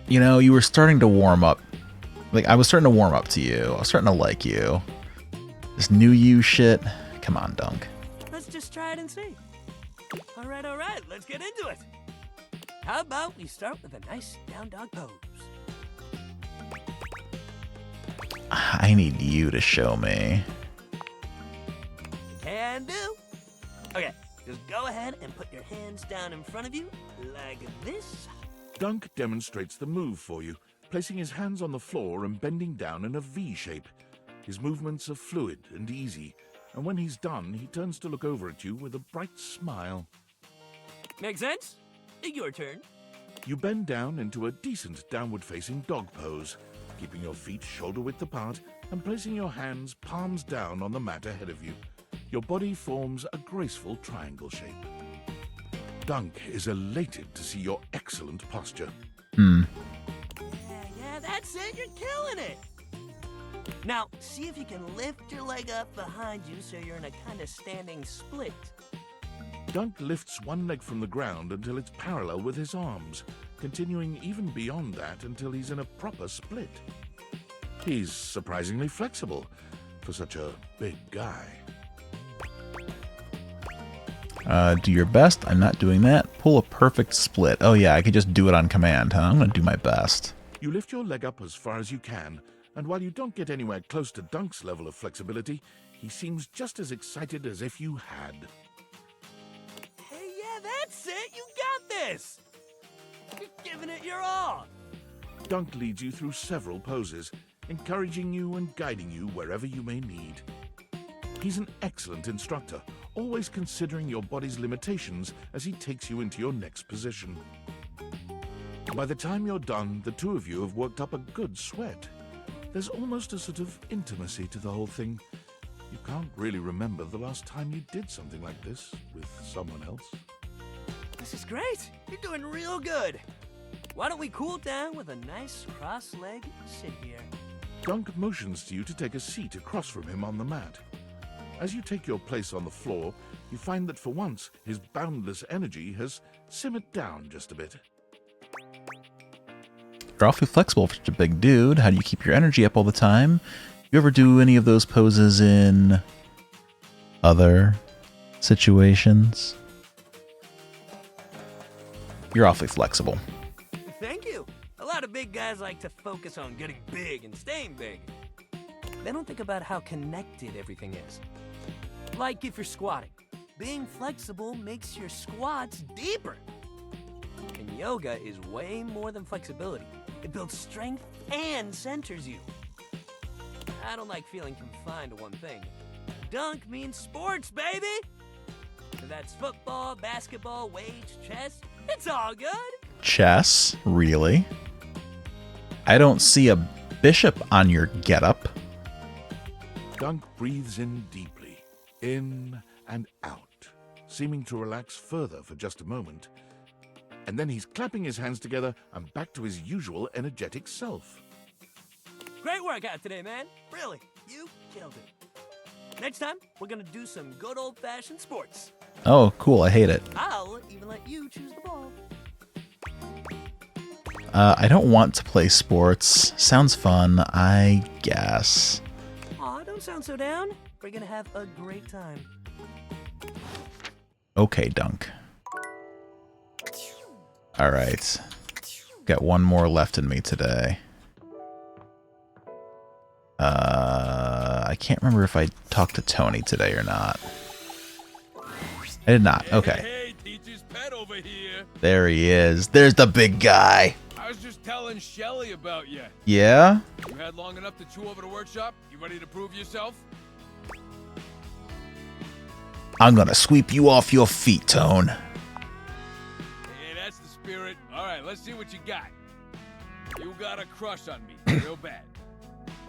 You know, you were starting to warm up. Like, I was starting to warm up to you. I was starting to like you. This new you shit. Come on, Dunk. Let's just try it and see. All right, let's get into it. How about we start with a nice down dog pose? I need you to show me. Can do. Okay, just go ahead and put your hands down in front of you like this. Dunk demonstrates the move for you, placing his hands on the floor and bending down in a V shape. His movements are fluid and easy, and when he's done, he turns to look over at you with a bright smile. Make sense? Your turn. You bend down into a decent downward-facing dog pose, keeping your feet shoulder-width apart and placing your hands palms down on the mat ahead of you. Your body forms a graceful triangle shape. Dunk is elated to see your excellent posture. Yeah, that's it. You're killing it. Now, see if you can lift your leg up behind you so you're in a kind of standing split. Dunk lifts one leg from the ground until it's parallel with his arms, continuing even beyond that until he's in a proper split. He's surprisingly flexible for such a big guy. Do your best. I'm not doing that. Pull a perfect split. Oh yeah, I could just do it on command, huh? I'm gonna do my best. You lift your leg up as far as you can, and while you don't get anywhere close to Dunk's level of flexibility, he seems just as excited as if you had. Hey, yeah, that's it. You got this. You're giving it your all. Dunk leads you through several poses, encouraging you and guiding you wherever you may need. He's an excellent instructor, always considering your body's limitations as he takes you into your next position. By the time you're done, the two of you have worked up a good sweat. There's almost a sort of intimacy to the whole thing. You can't really remember the last time you did something like this with someone else. This is great. You're doing real good. Why don't we cool down with a nice cross-leg sit here? Dunk motions to you to take a seat across from him on the mat. As you take your place on the floor, you find that for once, his boundless energy has simmered down just a bit. You're awfully flexible for such a big dude. How do you keep your energy up all the time? You ever do any of those poses in other situations? You're awfully flexible. Thank you. A lot of big guys like to focus on getting big and staying big. They don't think about how connected everything is. Like if you're squatting, being flexible makes your squats deeper. And yoga is way more than flexibility. It builds strength and centers you. I don't like feeling confined to one thing. Dunk means sports, baby! That's football, basketball, weights, chess. It's all good. Chess? Really? I don't see a bishop on your getup. Dunk breathes in deeply, in and out, seeming to relax further for just a moment. And then he's clapping his hands together and back to his usual energetic self. Great workout today, man. Really, you killed it. Next time, we're gonna do some good old-fashioned sports. Oh, cool. I hate it. I'll even let you choose the ball. I don't want to play sports. Sounds fun, I guess. Aw, don't sound so down. We're gonna have a great time. Okay, Dunk. Alright. Got one more left in me today. I can't remember if I talked to Tony today or not. I did not. Okay. Hey, teacher's pet over here. There he is. There's the big guy. I was just telling Shelly about you. Yeah? You had long enough to chew over the workshop? You ready to prove yourself? I'm gonna sweep you off your feet, Tone. Hey, that's the spirit. All right, let's see what you got. You got a crush on me, real bad.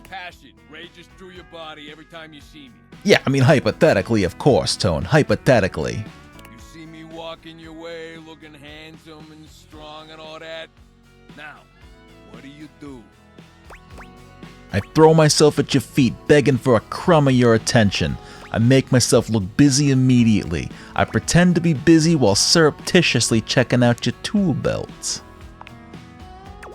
Passion rages through your body every time you see me. Yeah, I mean, hypothetically, of course, Tone. Hypothetically. You see me walking your way, looking handsome and strong and all that. Now, what do? I throw myself at your feet, begging for a crumb of your attention. I make myself look busy immediately. I pretend to be busy while surreptitiously checking out your tool belts.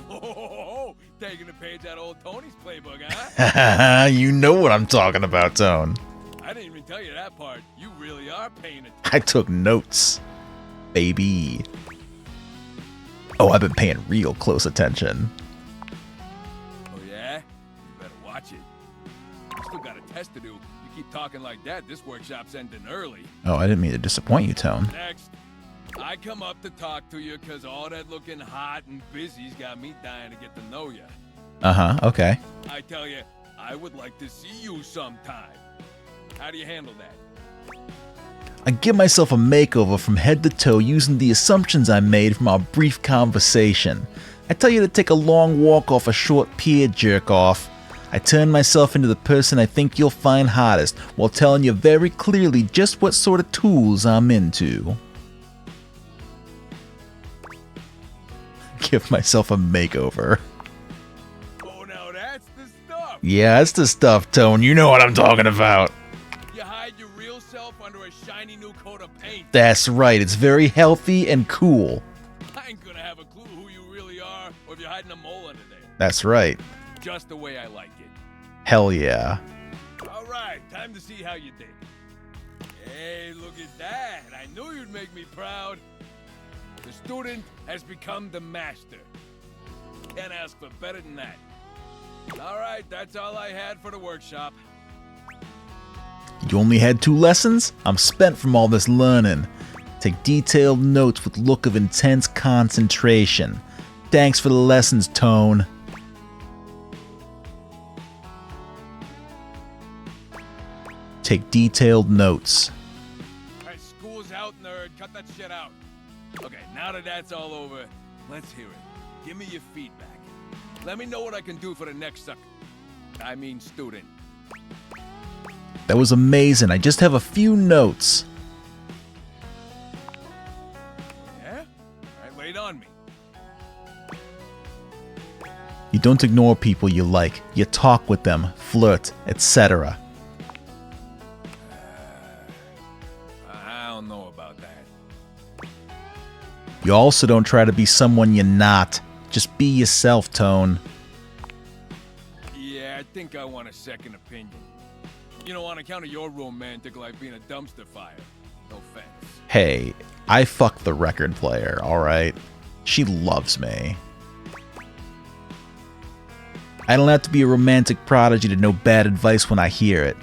Oh, taking a page out of old Tony's playbook, huh? You know what I'm talking about, Tone. I didn't even tell you that part. You really are paying attention. I took notes, baby. Oh, I've been paying real close attention. Oh, yeah? You better watch it. You still got a test to do. You keep talking like that, this workshop's ending early. Oh, I didn't mean to disappoint you, Tone. Next, I come up to talk to you because all that looking hot and busy's got me dying to get to know you. Uh-huh, okay. I tell you, I would like to see you sometime. How do you handle that? I give myself a makeover from head to toe using the assumptions I made from our brief conversation. I tell you to take a long walk off a short pier jerk-off. I turn myself into the person I think you'll find hottest while telling you very clearly just what sort of tools I'm into. Give myself a makeover. Oh, now that's the stuff. Yeah, that's the stuff, Tone. You know what I'm talking about. You hide your real self under a shiny new coat of paint. That's right. It's very healthy and cool. I ain't gonna have a clue who you really are or if you're hiding a mole under there. That's right. Just the way I like it. Hell yeah. All right, time to see how you did. Hey, look at that. I knew you'd make me proud. The student has become the master. Can't ask for better than that. All right, that's all I had for the workshop. You only had 2 lessons? I'm spent from all this learning. Take detailed notes with look of intense concentration. Thanks for the lessons, Tone. Take detailed notes. All right, school's out, nerd. Cut that shit out. Okay, now that that's all over, let's hear it. Give me your feedback. Let me know what I can do for the next sucker. I mean student. That was amazing. I just have a few notes. Yeah? All right, lay it on me. You don't ignore people you like. You talk with them, flirt, etc. I don't know about that. You also don't try to be someone you're not. Just be yourself, Tone. Yeah, I think I want a second opinion. You know, on account of your romantic life being a dumpster fire. No offense. Hey, I fucked the record player, alright? She loves me. I don't have to be a romantic prodigy to know bad advice when I hear it.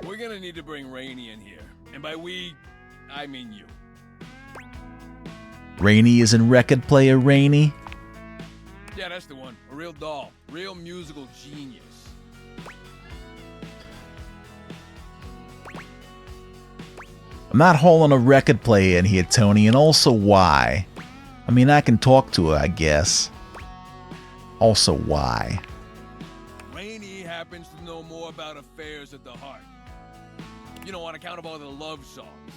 We're gonna need to bring Rainey in here. And by we, I mean you. Rainey isn't record player Rainey? Yeah, that's the one. A real doll. Real musical genius. I'm not hauling a record player in here, Tony, and also why? I mean, I can talk to her, I guess. Also why? Rainey happens to know more about affairs at the heart. You know, on account of all the love songs.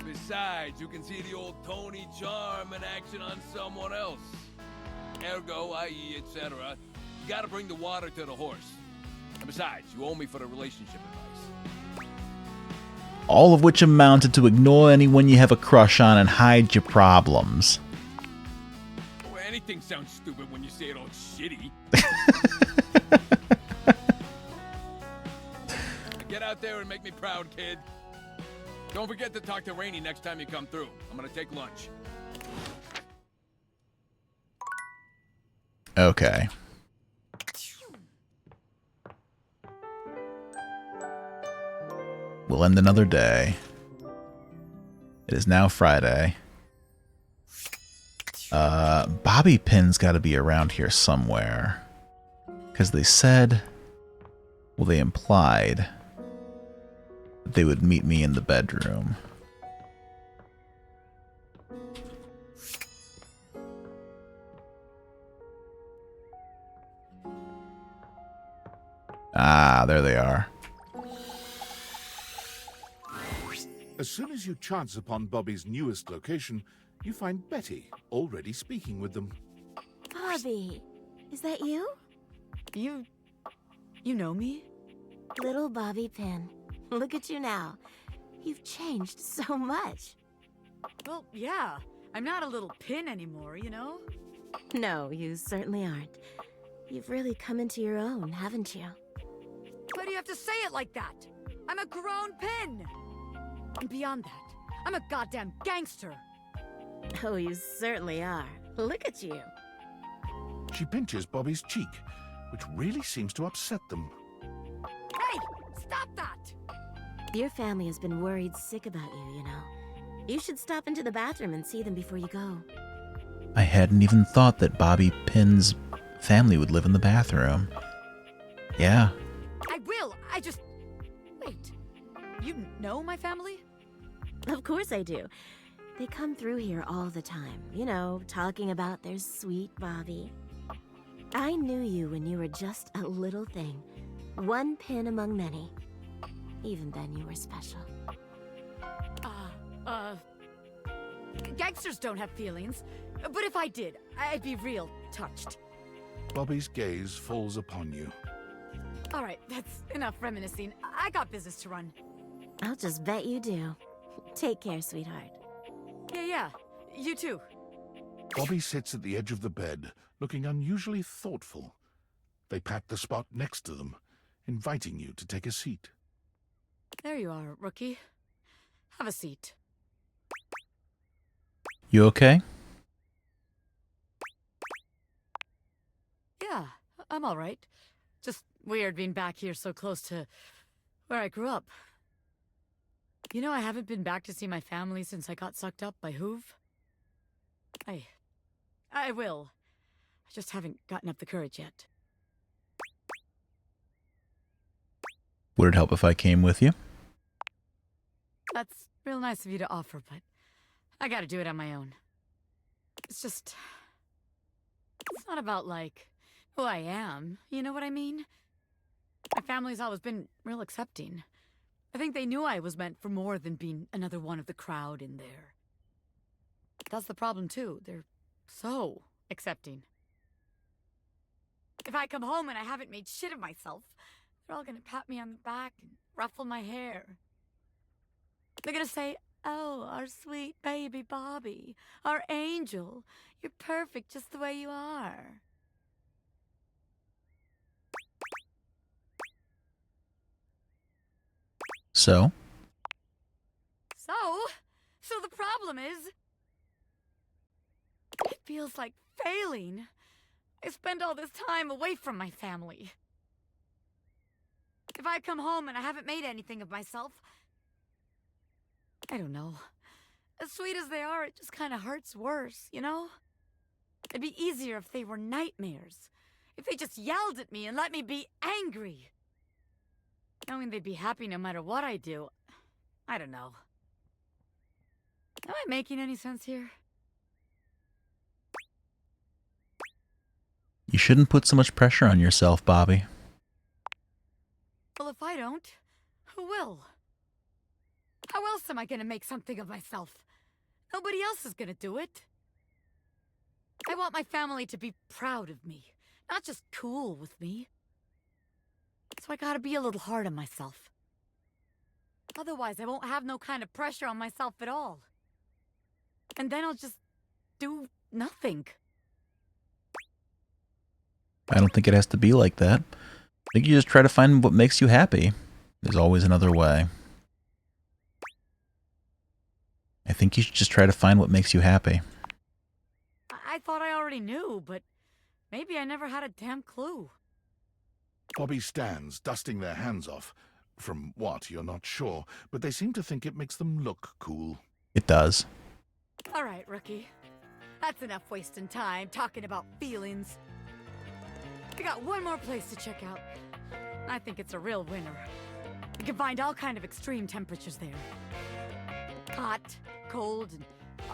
Besides, you can see the old Tony charm in action on someone else. Ergo, i.e., etc. You gotta bring the water to the horse. And besides, you owe me for the relationship advice. All of which amounted to ignore anyone you have a crush on and hide your problems. Well, anything sounds stupid when you say it all shitty. Get out there and make me proud, kid. Don't forget to talk to Rainey next time you come through. I'm gonna take lunch. Okay. We'll end another day. It is now Friday. Bobby pin's got to be around here somewhere. Because they said, well, they implied that they would meet me in the bedroom. Ah, there they are. As soon as you chance upon Bobby's newest location, you find Betty already speaking with them. Bobby, is that you? You know me? Little Bobby Pin. Look at you now. You've changed so much. Well, yeah. I'm not a little pin anymore, you know? No, you certainly aren't. You've really come into your own, haven't you? Why do you have to say it like that? I'm a grown pin! And beyond that, I'm a goddamn gangster! Oh, you certainly are. Look at you. She pinches Bobby's cheek, which really seems to upset them. Hey! Stop that! Your family has been worried sick about you, you know. You should stop into the bathroom and see them before you go. I hadn't even thought that Bobby Pin's family would live in the bathroom. Yeah. I will! I just... Wait. You know my family? Of course I do. They come through here all the time, you know, talking about their sweet Bobby. I knew you when you were just a little thing. One pin among many. Even then you were special. Gangsters don't have feelings. But if I did, I'd be real touched. Bobby's gaze falls upon you. Alright, that's enough reminiscing. I got business to run. I'll just bet you do. Take care, sweetheart. Yeah. You too. Bobby sits at the edge of the bed, looking unusually thoughtful. They pat the spot next to them, inviting you to take a seat. There you are, rookie. Have a seat. You okay? Yeah, I'm alright. Just weird being back here so close to where I grew up. You know, I haven't been back to see my family since I got sucked up by Hoove. I will. I just haven't gotten up the courage yet. Would it help if I came with you? That's real nice of you to offer, but I gotta do it on my own. It's just... It's not about, like, who I am, you know what I mean? My family's always been real accepting. I think they knew I was meant for more than being another one of the crowd in there. That's the problem, too. They're so accepting. If I come home and I haven't made shit of myself, they're all gonna pat me on the back and ruffle my hair. They're gonna say, "Oh, our sweet baby Bobby, our angel, you're perfect just the way you are." So? So the problem is... It feels like failing. I spend all this time away from my family. If I come home and I haven't made anything of myself... I don't know. As sweet as they are, it just kind of hurts worse, you know? It'd be easier if they were nightmares. If they just yelled at me and let me be angry. Knowing they'd be happy no matter what I do. I don't know. Am I making any sense here? You shouldn't put so much pressure on yourself, Bobby. Well, if I don't, who will? How else am I gonna make something of myself? Nobody else is gonna do it. I want my family to be proud of me, not just cool with me. So I gotta be a little hard on myself. Otherwise, I won't have no kind of pressure on myself at all. And then I'll just do nothing. I don't think it has to be like that. I think you just try to find what makes you happy. There's always another way. I think you should just try to find what makes you happy. I thought I already knew, but maybe I never had a damn clue. Bobby stands, dusting their hands off. From what, you're not sure, but they seem to think it makes them look cool. It does. All right, rookie. That's enough wasting time talking about feelings. We got one more place to check out. I think it's a real winner. You can find all kind of extreme temperatures there. Hot, cold, and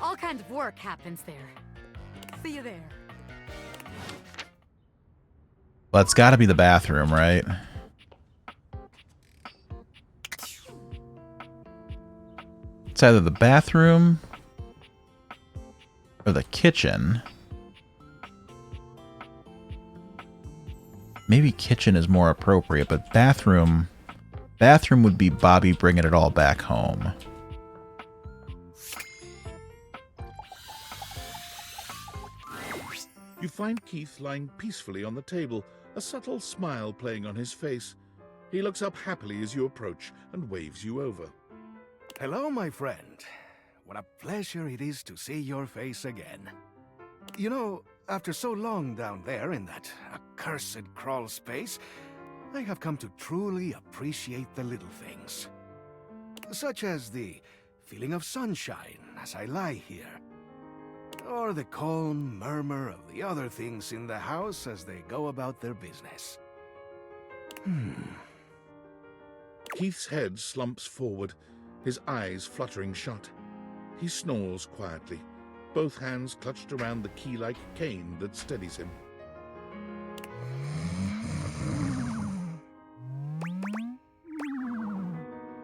all kinds of work happens there. See you there. Well, it's got to be the bathroom, right? It's either the bathroom or the kitchen. Maybe kitchen is more appropriate, but bathroom would be Bobby bringing it all back home. You find Keith lying peacefully on the table, a subtle smile playing on his face. He looks up happily as you approach and waves you over. Hello, my friend. What a pleasure it is to see your face again. You know, after so long down there in that accursed crawl space, I have come to truly appreciate the little things. Such as the feeling of sunshine as I lie here. Or the calm murmur of the other things in the house as they go about their business. Keith's head slumps forward, his eyes fluttering shut. He snores quietly, both hands clutched around the key-like cane that steadies him.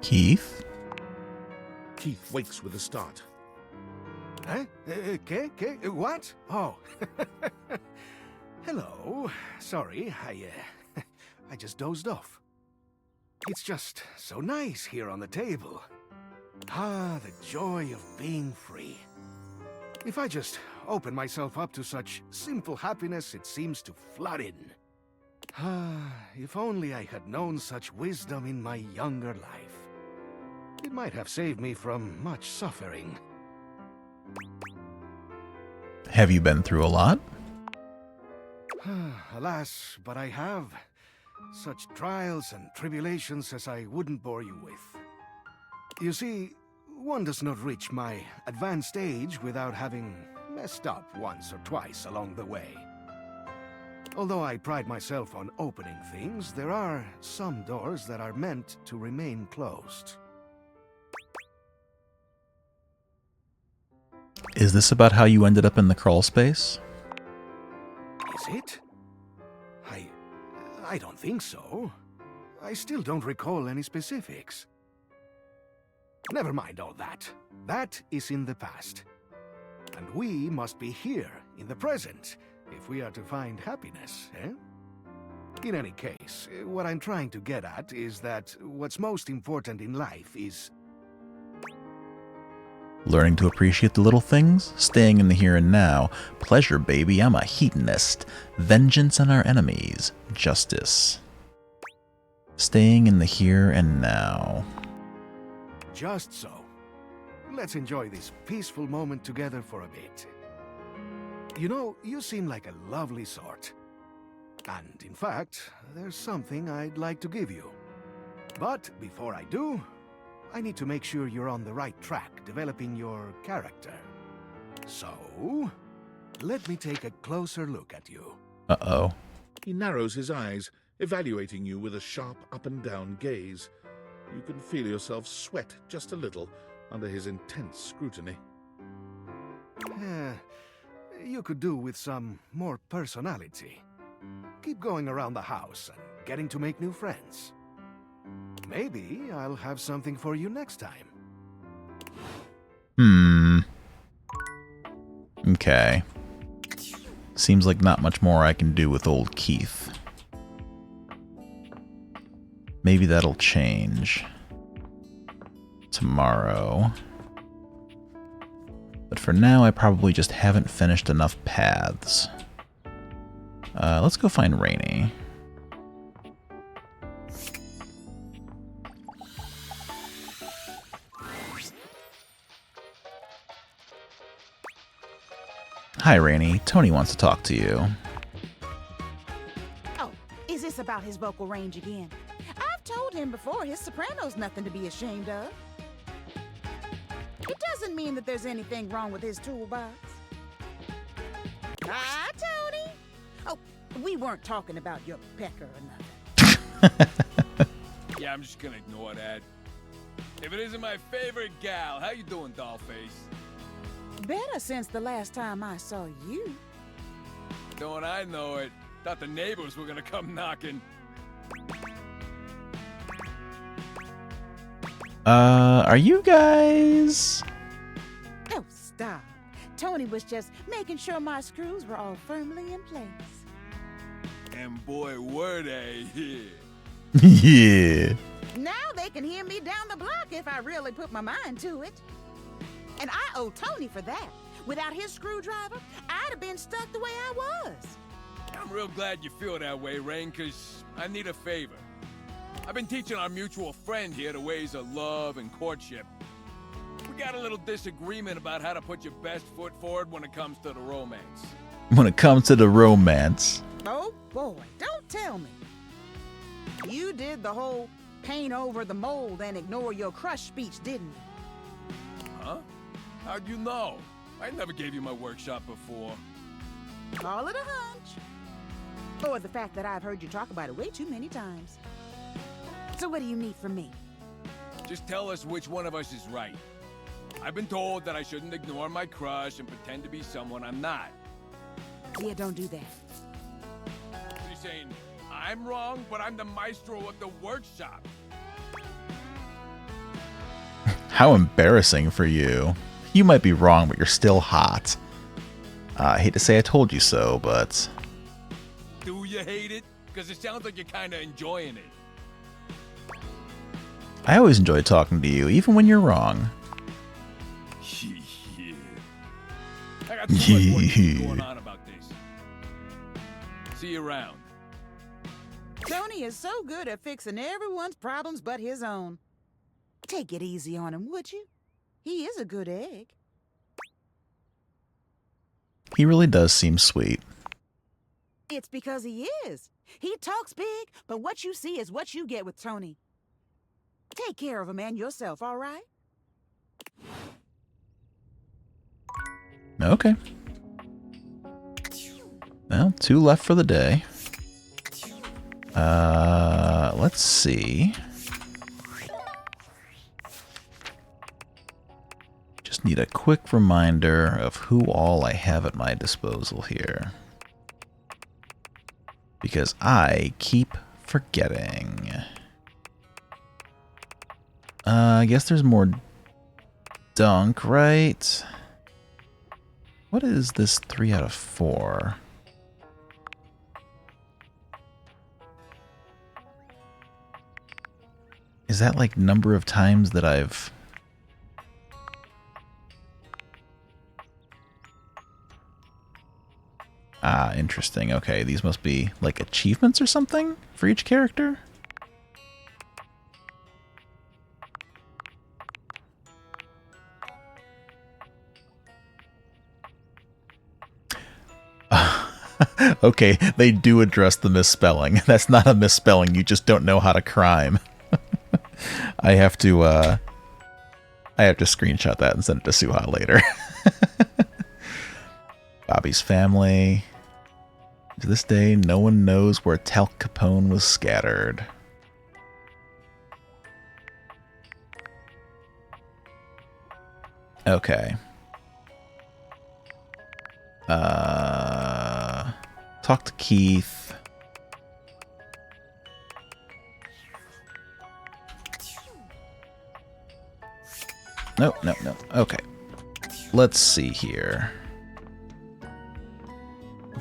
Keith? Keith wakes with a start. Huh? What? Oh. Hello. Sorry, I just dozed off. It's just so nice here on the table. Ah, the joy of being free. If I just open myself up to such simple happiness, it seems to flood in. Ah, if only I had known such wisdom in my younger life. It might have saved me from much suffering. Have you been through a lot? Alas, but I have. Such trials and tribulations as I wouldn't bore you with. You see, one does not reach my advanced age without having messed up once or twice along the way. Although I pride myself on opening things, there are some doors that are meant to remain closed. Is this about how you ended up in the crawl space? Is it? I don't think so. I still don't recall any specifics. Never mind all that. That is in the past. And we must be here, in the present, if we are to find happiness, eh? In any case, what I'm trying to get at is that what's most important in life is... Learning to appreciate the little things, staying in the here and now. Pleasure, baby, I'm a hedonist. Vengeance on our enemies. Justice. Staying in the here and now. Just so. Let's enjoy this peaceful moment together for a bit. You know, you seem like a lovely sort. And in fact, there's something I'd like to give you. But before I do, I need to make sure you're on the right track developing your character. So, let me take a closer look at you. Uh-oh. He narrows his eyes, evaluating you with a sharp up-and-down gaze. You can feel yourself sweat just a little under his intense scrutiny. You could do with some more personality. Keep going around the house and getting to make new friends. Maybe I'll have something for you next time. Okay. Seems like not much more I can do with old Keith. Maybe that'll change tomorrow. But for now, I probably just haven't finished enough paths. Let's go find Rainy. Hi, Rainy. Tony wants to talk to you. Oh, is this about his vocal range again? I've told him before his soprano's nothing to be ashamed of. It doesn't mean that there's anything wrong with his toolbox. We weren't talking about your pecker or nothing. Yeah, I'm just gonna ignore that. If it isn't my favorite gal, how you doing, Dollface? Better since the last time I saw you. Don't I know it? Thought the neighbors were gonna come knocking. Are you guys... Oh, stop. Tony was just making sure my screws were all firmly in place. And boy, were they. Yeah. Now they can hear me down the block if I really put my mind to it. And I owe Tony for that. Without his screwdriver, I'd have been stuck the way I was. I'm real glad you feel that way, Rain, because I need a favor. I've been teaching our mutual friend here the ways of love and courtship. We got a little disagreement about how to put your best foot forward when it comes to the romance. When it comes to the romance. Oh, boy, don't tell me. You did the whole paint over the mold and ignore your crush speech, didn't you? Huh? How'd you know? I never gave you my workshop before. Call it a hunch. Or the fact that I've heard you talk about it way too many times. So what do you need from me? Just tell us which one of us is right. I've been told that I shouldn't ignore my crush and pretend to be someone I'm not. Yeah, don't do that. So you're saying I'm wrong, but I'm the maestro of the workshop? How embarrassing for you. You might be wrong, but you're still hot. I hate to say I told you so, but... Do you hate it? Because it sounds like you're kind of enjoying it. I always enjoy talking to you, even when you're wrong. Yeah. I got too much work going on about this. See you around. Tony is so good at fixing everyone's problems but his own. Take it easy on him, would you? He is a good egg. He really does seem sweet. It's because he is. He talks big, but what you see is what you get with Tony. Take care of him and yourself, all right? Okay. Well, 2 left for the day. Let's see. Just need a quick reminder of who all I have at my disposal here. Because I keep forgetting. I guess there's more Dunk, right? What is this 3 out of 4? Is that like number of times that I've... Ah, interesting. Okay, these must be like achievements or something for each character? Okay, they do address the misspelling. That's not a misspelling, you just don't know how to crime. I have to screenshot that and send it to Suha later. Bobby's family. To this day, no one knows where Tal Capone was scattered. Okay. Talk to Keith. No. Okay. Let's see here.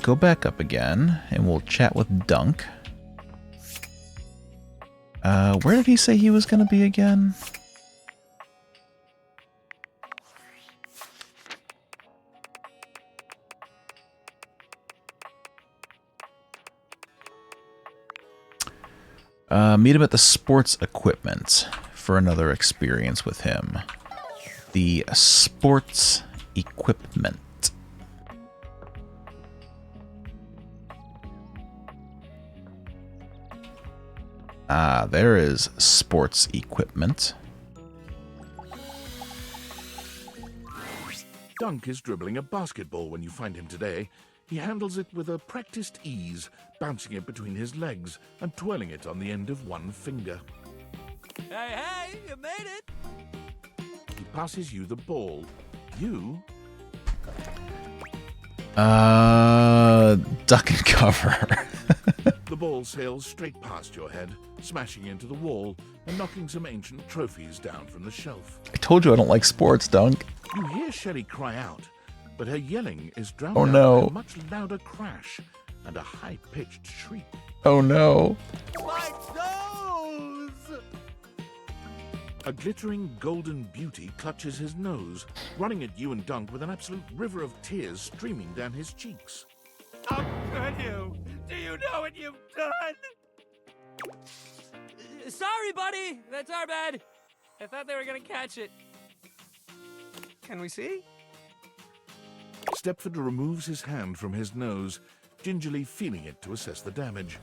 Go back up again, and we'll chat with Dunk. Where did he say he was going to be again? Meet him at the sports equipment for another experience with him. The sports equipment. Ah, there is sports equipment. Dunk is dribbling a basketball when you find him today. He handles it with a practiced ease, bouncing it between his legs and twirling it on the end of one finger. Hey, you made it! He passes you the ball. You... duck and cover. The ball sails straight past your head, smashing into the wall and knocking some ancient trophies down from the shelf. I told you I don't like sports, Dunk. You hear Shelly cry out, but her yelling is drowned Oh, out no. by a much louder crash and a high-pitched shriek. Oh no. My toes! A glittering golden beauty clutches his nose, running at you and Dunk with an absolute river of tears streaming down his cheeks. How could you? Do you know what you've done? Sorry, buddy. That's our bad. I thought they were gonna catch it. Can we see? Stepford removes his hand from his nose, gingerly feeling it to assess the damage.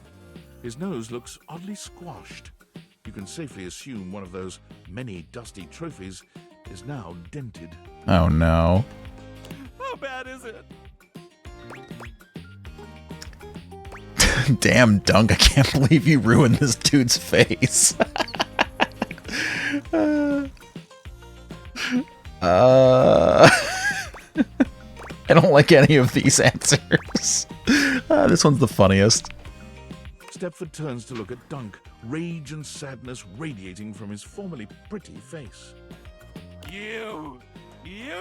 His nose looks oddly squashed. You can safely assume one of those many dusty trophies is now dented. Oh no. How bad is it? Damn, Dunk, I can't believe you ruined this dude's face. I don't like any of these answers. This one's the funniest. Stepford turns to look at Dunk, rage and sadness radiating from his formerly pretty face. You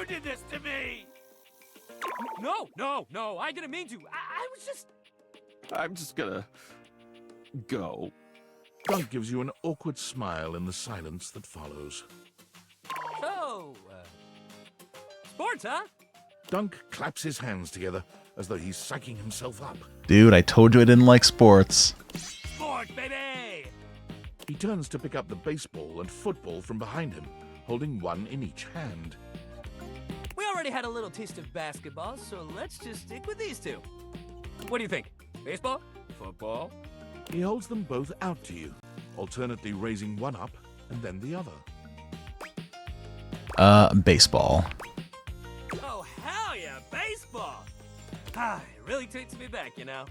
did this to me! No, I didn't mean to. I was just... I'm just gonna go. Dunk gives you an awkward smile in the silence that follows. So, sports, huh? Dunk claps his hands together as though he's psyching himself up. Dude, I told you I didn't like sports. Sports, baby! He turns to pick up the baseball and football from behind him, holding one in each hand. We already had a little taste of basketball, so let's just stick with these two. What do you think? Baseball? Football? He holds them both out to you, alternately raising one up and then the other. Baseball. Oh, hell yeah, baseball! Ah, it really takes me back, you know.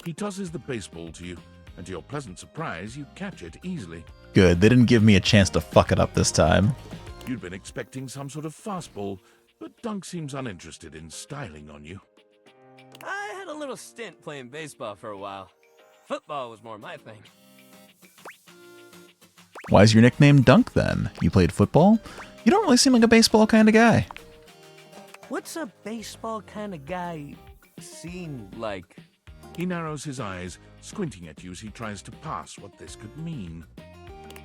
He tosses the baseball to you, and to your pleasant surprise, you catch it easily. Good, they didn't give me a chance to fuck it up this time. You'd been expecting some sort of fastball, but Dunk seems uninterested in styling on you. I had a little stint playing baseball for a while. Football was more my thing. Why is your nickname Dunk then? You played football? You don't really seem like a baseball kind of guy. What's a baseball kind of guy seem like? He narrows his eyes, squinting at you as he tries to pass what this could mean.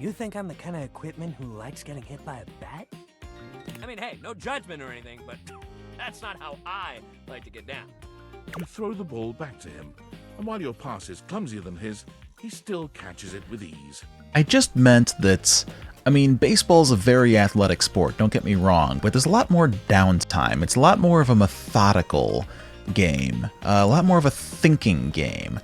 You think I'm the kind of equipment who likes getting hit by a bat? I mean, hey, no judgment or anything, but that's not how I like to get down. You throw the ball back to him, and while your pass is clumsier than his, he still catches it with ease. I just meant that, I mean, baseball's a very athletic sport, don't get me wrong, but there's a lot more downtime. It's a lot more of a methodical game, a lot more of a thinking game.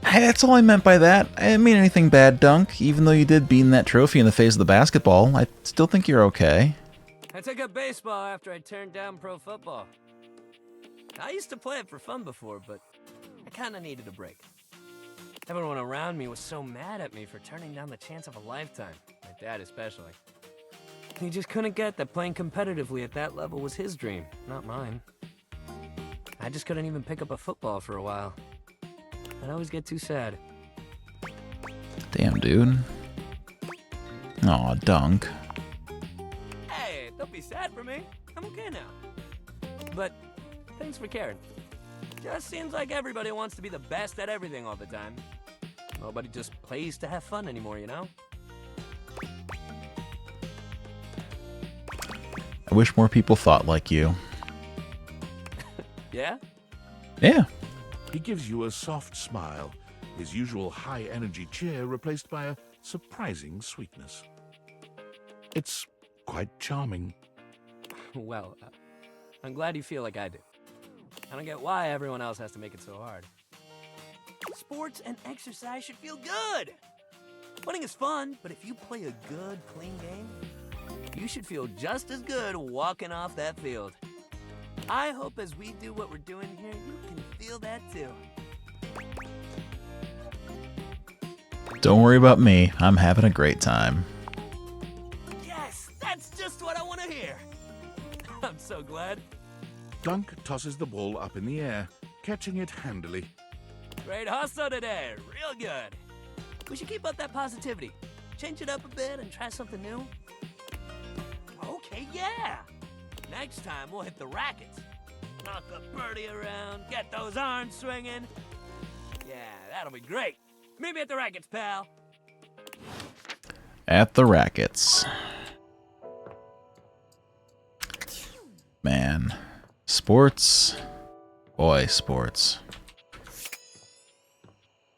That's all I meant by that. I didn't mean anything bad, Dunk. Even though you did beam that trophy in the face of the basketball, I still think you're okay. I took up baseball after I turned down pro football. I used to play it for fun before, but I kind of needed a break. Everyone around me was so mad at me for turning down the chance of a lifetime, my dad especially. He just couldn't get that playing competitively at that level was his dream, not mine. I just couldn't even pick up a football for a while. I'd always get too sad. Damn, dude. Aw, Dunk. Hey, don't be sad for me. I'm okay now. But thanks for caring. Just seems like everybody wants to be the best at everything all the time. Nobody just plays to have fun anymore, you know? I wish more people thought like you. Yeah? Yeah. He gives you a soft smile, his usual high-energy cheer replaced by a surprising sweetness. It's quite charming. Well, I'm glad you feel like I do. I don't get why everyone else has to make it so hard. Sports and exercise should feel good! Winning is fun, but if you play a good, clean game, you should feel just as good walking off that field. I hope as we do what we're doing here, you can feel that too. Don't worry about me. I'm having a great time. Yes, that's just what I want to hear. I'm so glad. Dunk tosses the ball up in the air, catching it handily. Great hustle today. Real good. We should keep up that positivity. Change it up a bit and try something new. Okay, yeah. Next time we'll hit the rackets. Knock the birdie around, get those arms swinging. Yeah, that'll be great. Meet me at the rackets, pal. At the rackets. Man. Sports. Boy, sports.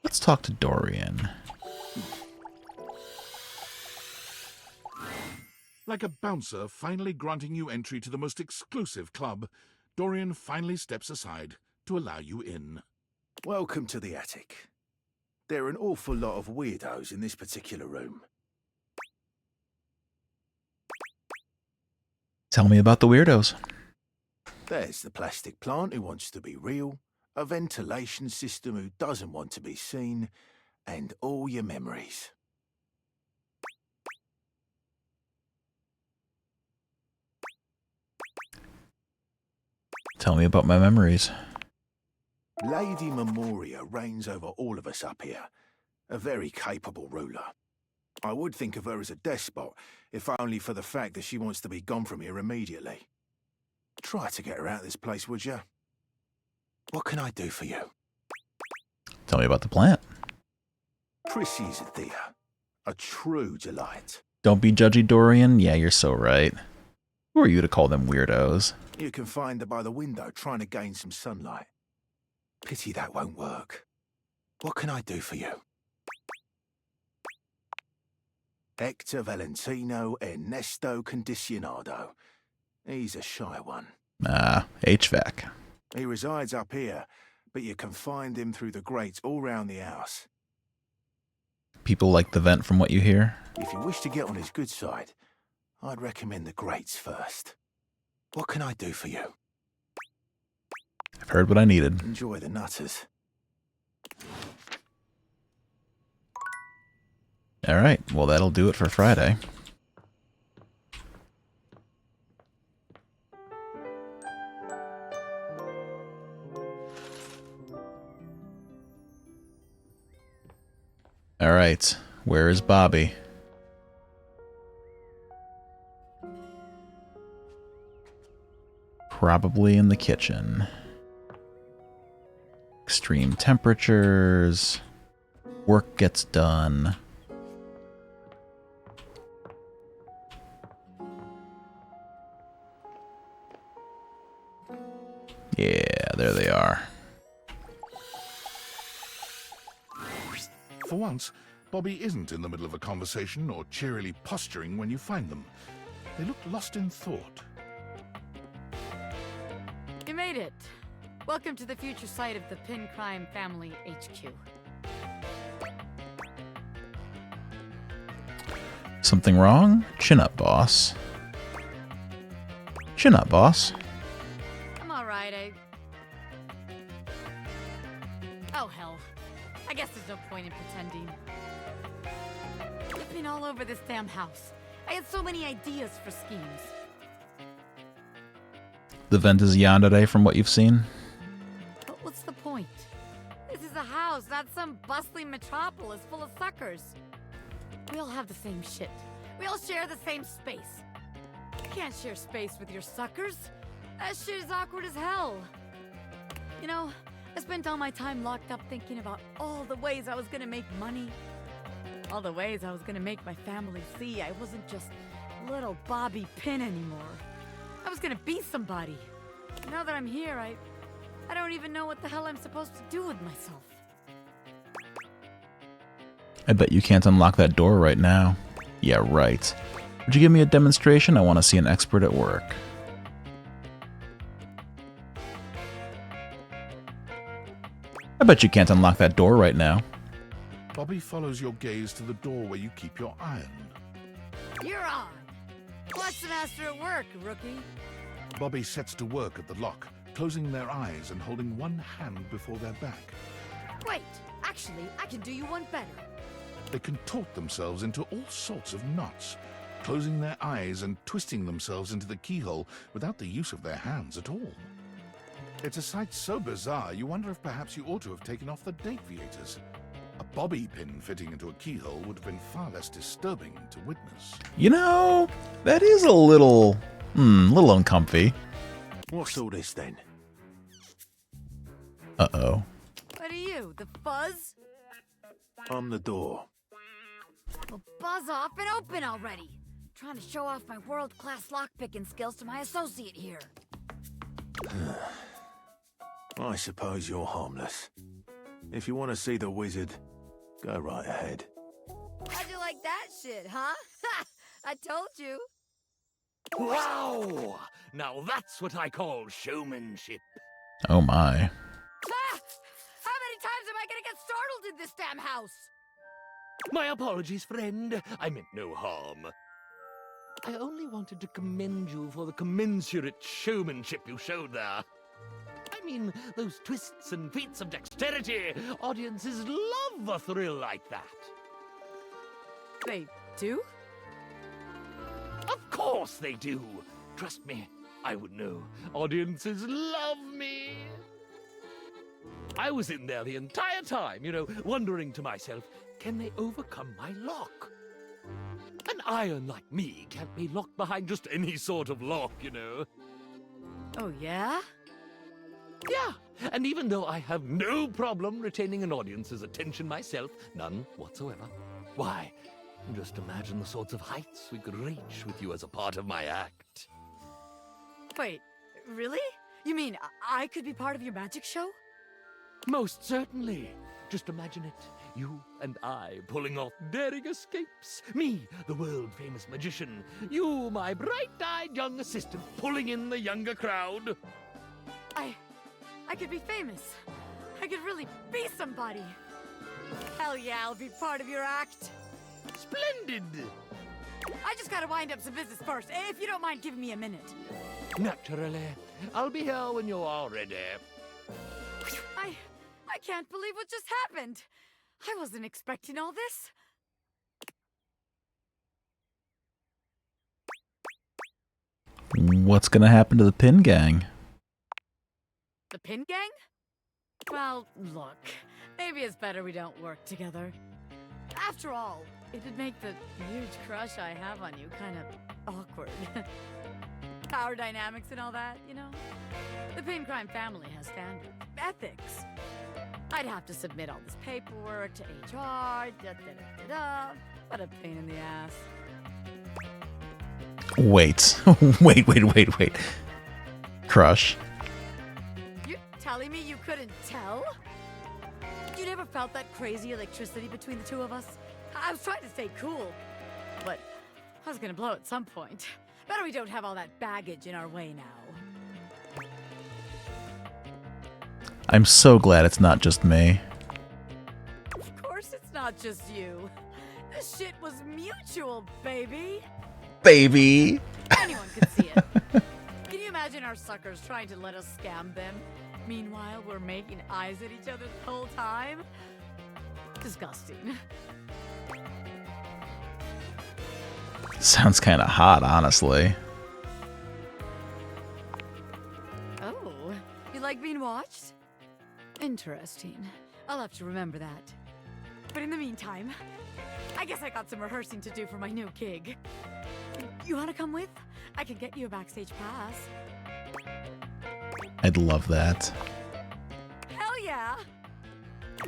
Let's talk to Dorian. Like a bouncer finally granting you entry to the most exclusive club, Dorian finally steps aside to allow you in. Welcome to the attic. There are an awful lot of weirdos in this particular room. Tell me about the weirdos. There's the plastic plant who wants to be real, a ventilation system who doesn't want to be seen, and all your memories. Tell me about my memories. Lady Memoria reigns over all of us up here, a very capable ruler. I would think of her as a despot, if only for the fact that she wants to be gone from here immediately. Try to get her out of this place, would you? What can I do for you? Tell me about the plant. Prissy's dear, a true delight. Don't be judgy, Dorian. Yeah, you're so right. Who are you to call them weirdos? You can find her by the window trying to gain some sunlight. Pity that won't work. What can I do for you? Hector Valentino Ernesto Condicionado. He's a shy one. HVAC. He resides up here, but you can find him through the grates all round the house. People like the vent from what you hear? If you wish to get on his good side, I'd recommend the grates first. What can I do for you? I've heard what I needed. Enjoy the nutters. Alright, well that'll do it for Friday. Alright, where is Bobby? Probably in the kitchen. Extreme temperatures. Work gets done. Yeah, there they are. For once, Bobby isn't in the middle of a conversation or cheerily posturing when you find them. They look lost in thought. You made it. Welcome to the future site of the Pin Crime Family HQ. Something wrong? Chin up, boss. Chin up, boss. I'm alright, Oh, hell. I guess there's no point in pretending. I've been all over this damn house. I had so many ideas for schemes. The vent is yandere from what you've seen? But what's the point? This is a house, not some bustling metropolis full of suckers. We all have the same shit. We all share the same space. You can't share space with your suckers. That shit is awkward as hell. You know, I spent all my time locked up thinking about all the ways I was gonna make money. All the ways I was gonna make my family see I wasn't just little Bobby Pin anymore. I was gonna be somebody. Now that I'm here, I don't even know what the hell I'm supposed to do with myself. I bet you can't unlock that door right now. Yeah, right. Would you give me a demonstration? I want to see an expert at work. I bet you can't unlock that door right now. Bobby follows your gaze to the door where you keep your iron. You're on! Watch the master at work, rookie. Bobby sets to work at the lock, closing their eyes and holding one hand before their back. Wait, actually, I can do you one better. They contort themselves into all sorts of knots, closing their eyes and twisting themselves into the keyhole without the use of their hands at all. It's a sight so bizarre you wonder if perhaps you ought to have taken off the deviators. A bobby pin fitting into a keyhole would have been far less disturbing to witness. You know, that is a little uncomfy. What's all this then? Uh-oh. What are you, the fuzz? I'm the door. Well, buzz off and open already. Trying to show off my world-class lockpicking skills to my associate here. I suppose you're harmless. If you want to see the wizard, go right ahead. How'd you like that shit, huh? Ha! I told you. Wow! Now that's what I call showmanship. Oh my. Ah! How many times am I gonna get startled in this damn house? My apologies, friend. I meant no harm. I only wanted to commend you for the commensurate showmanship you showed there. I mean, those twists and feats of dexterity. Audiences love a thrill like that. They do? Of course they do. Trust me, I would know. Audiences love me. I was in there the entire time, wondering to myself, can they overcome my lock? An iron like me can't be locked behind just any sort of lock, Oh, yeah? Yeah, and even though I have no problem retaining an audience's attention myself, none whatsoever, why, just imagine the sorts of heights we could reach with you as a part of my act. Wait, really? You mean I could be part of your magic show? Most certainly. Just imagine it. You and I pulling off daring escapes. Me, the world-famous magician. You, my bright-eyed young assistant, pulling in the younger crowd. I could be famous. I could really be somebody. Hell yeah, I'll be part of your act. Splendid! I just gotta wind up some business first, if you don't mind giving me a minute. Naturally. I'll be here when you're all ready. I can't believe what just happened. I wasn't expecting all this. What's gonna happen to the Pin Gang? The Pin Gang? Well, look, maybe it's better we don't work together. After all, it'd make the huge crush I have on you kind of awkward. Power dynamics and all that, The Pin Crime family has standards, ethics. I'd have to submit all this paperwork to HR, What a pain in the ass. Wait. wait. Crush. You're telling me you couldn't tell? You never felt that crazy electricity between the two of us? I was trying to stay cool, but I was gonna blow at some point. Better we don't have all that baggage in our way now. I'm so glad it's not just me. Of course it's not just you. This shit was mutual, baby. Baby! Anyone could see it. Can you imagine our suckers trying to let us scam them? Meanwhile, we're making eyes at each other the whole time? Disgusting. Sounds kind of hot, honestly. Oh, you like being watched? Interesting. I'll have to remember that. But in the meantime, I guess I got some rehearsing to do for my new gig. You want to come with? I could get you a backstage pass. I'd love that. Hell yeah!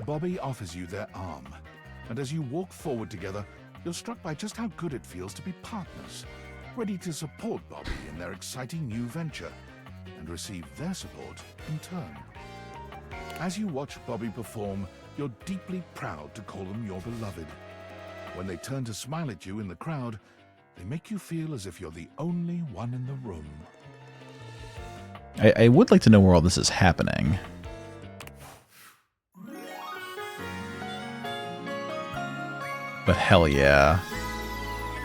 Bobby offers you their arm, and as you walk forward together, you're struck by just how good it feels to be partners, ready to support Bobby in their exciting new venture, and receive their support in turn. As you watch Bobby perform, you're deeply proud to call them your beloved. When they turn to smile at you in the crowd, they make you feel as if you're the only one in the room. I would like to know where all this is happening. But hell yeah.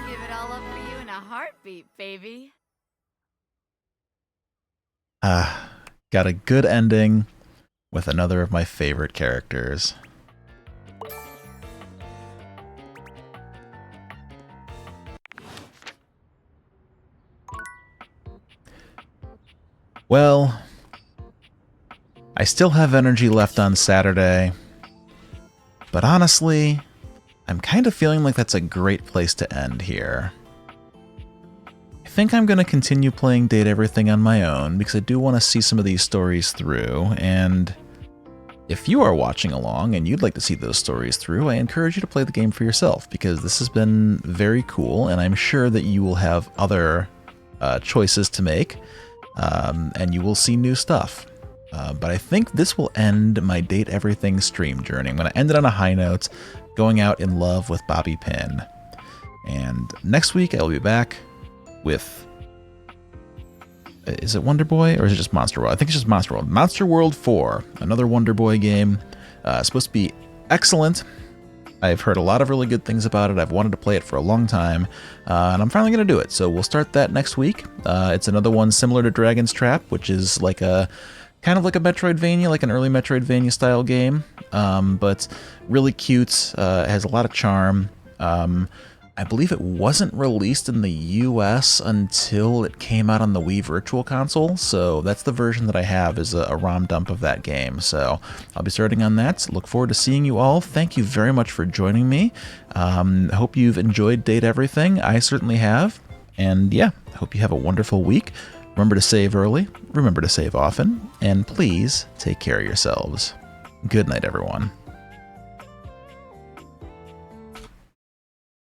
Give it all up for you in a heartbeat, baby. Got a good ending with another of my favorite characters. Well, I still have energy left on Saturday, but honestly, I'm kind of feeling like that's a great place to end here. I think I'm going to continue playing Date Everything on my own because I do want to see some of these stories through, and if you are watching along and you'd like to see those stories through, I encourage you to play the game for yourself because this has been very cool, and I'm sure that you will have other choices to make, and you will see new stuff. But I think this will end my Date Everything stream journey. I'm going to end it on a high note, going out in love with Bobby Pin. And next week I will be back with... Is it Wonder Boy or is it just Monster World? I think it's just Monster World. Monster World 4, another Wonder Boy game. It's supposed to be excellent. I've heard a lot of really good things about it. I've wanted to play it for a long time, and I'm finally going to do it. So we'll start that next week. It's another one similar to Dragon's Trap, which is like a kind of like a Metroidvania, like an early Metroidvania style game, but really cute. It has a lot of charm. I believe it wasn't released in the US until it came out on the Wii Virtual Console, so that's the version that I have, is a ROM dump of that game. So I'll be starting on that. Look forward to seeing you all. Thank you very much for joining me. Hope you've enjoyed Date Everything. I certainly have. And yeah, hope you have a wonderful week. Remember to save early, remember to save often, and please take care of yourselves. Good night, everyone.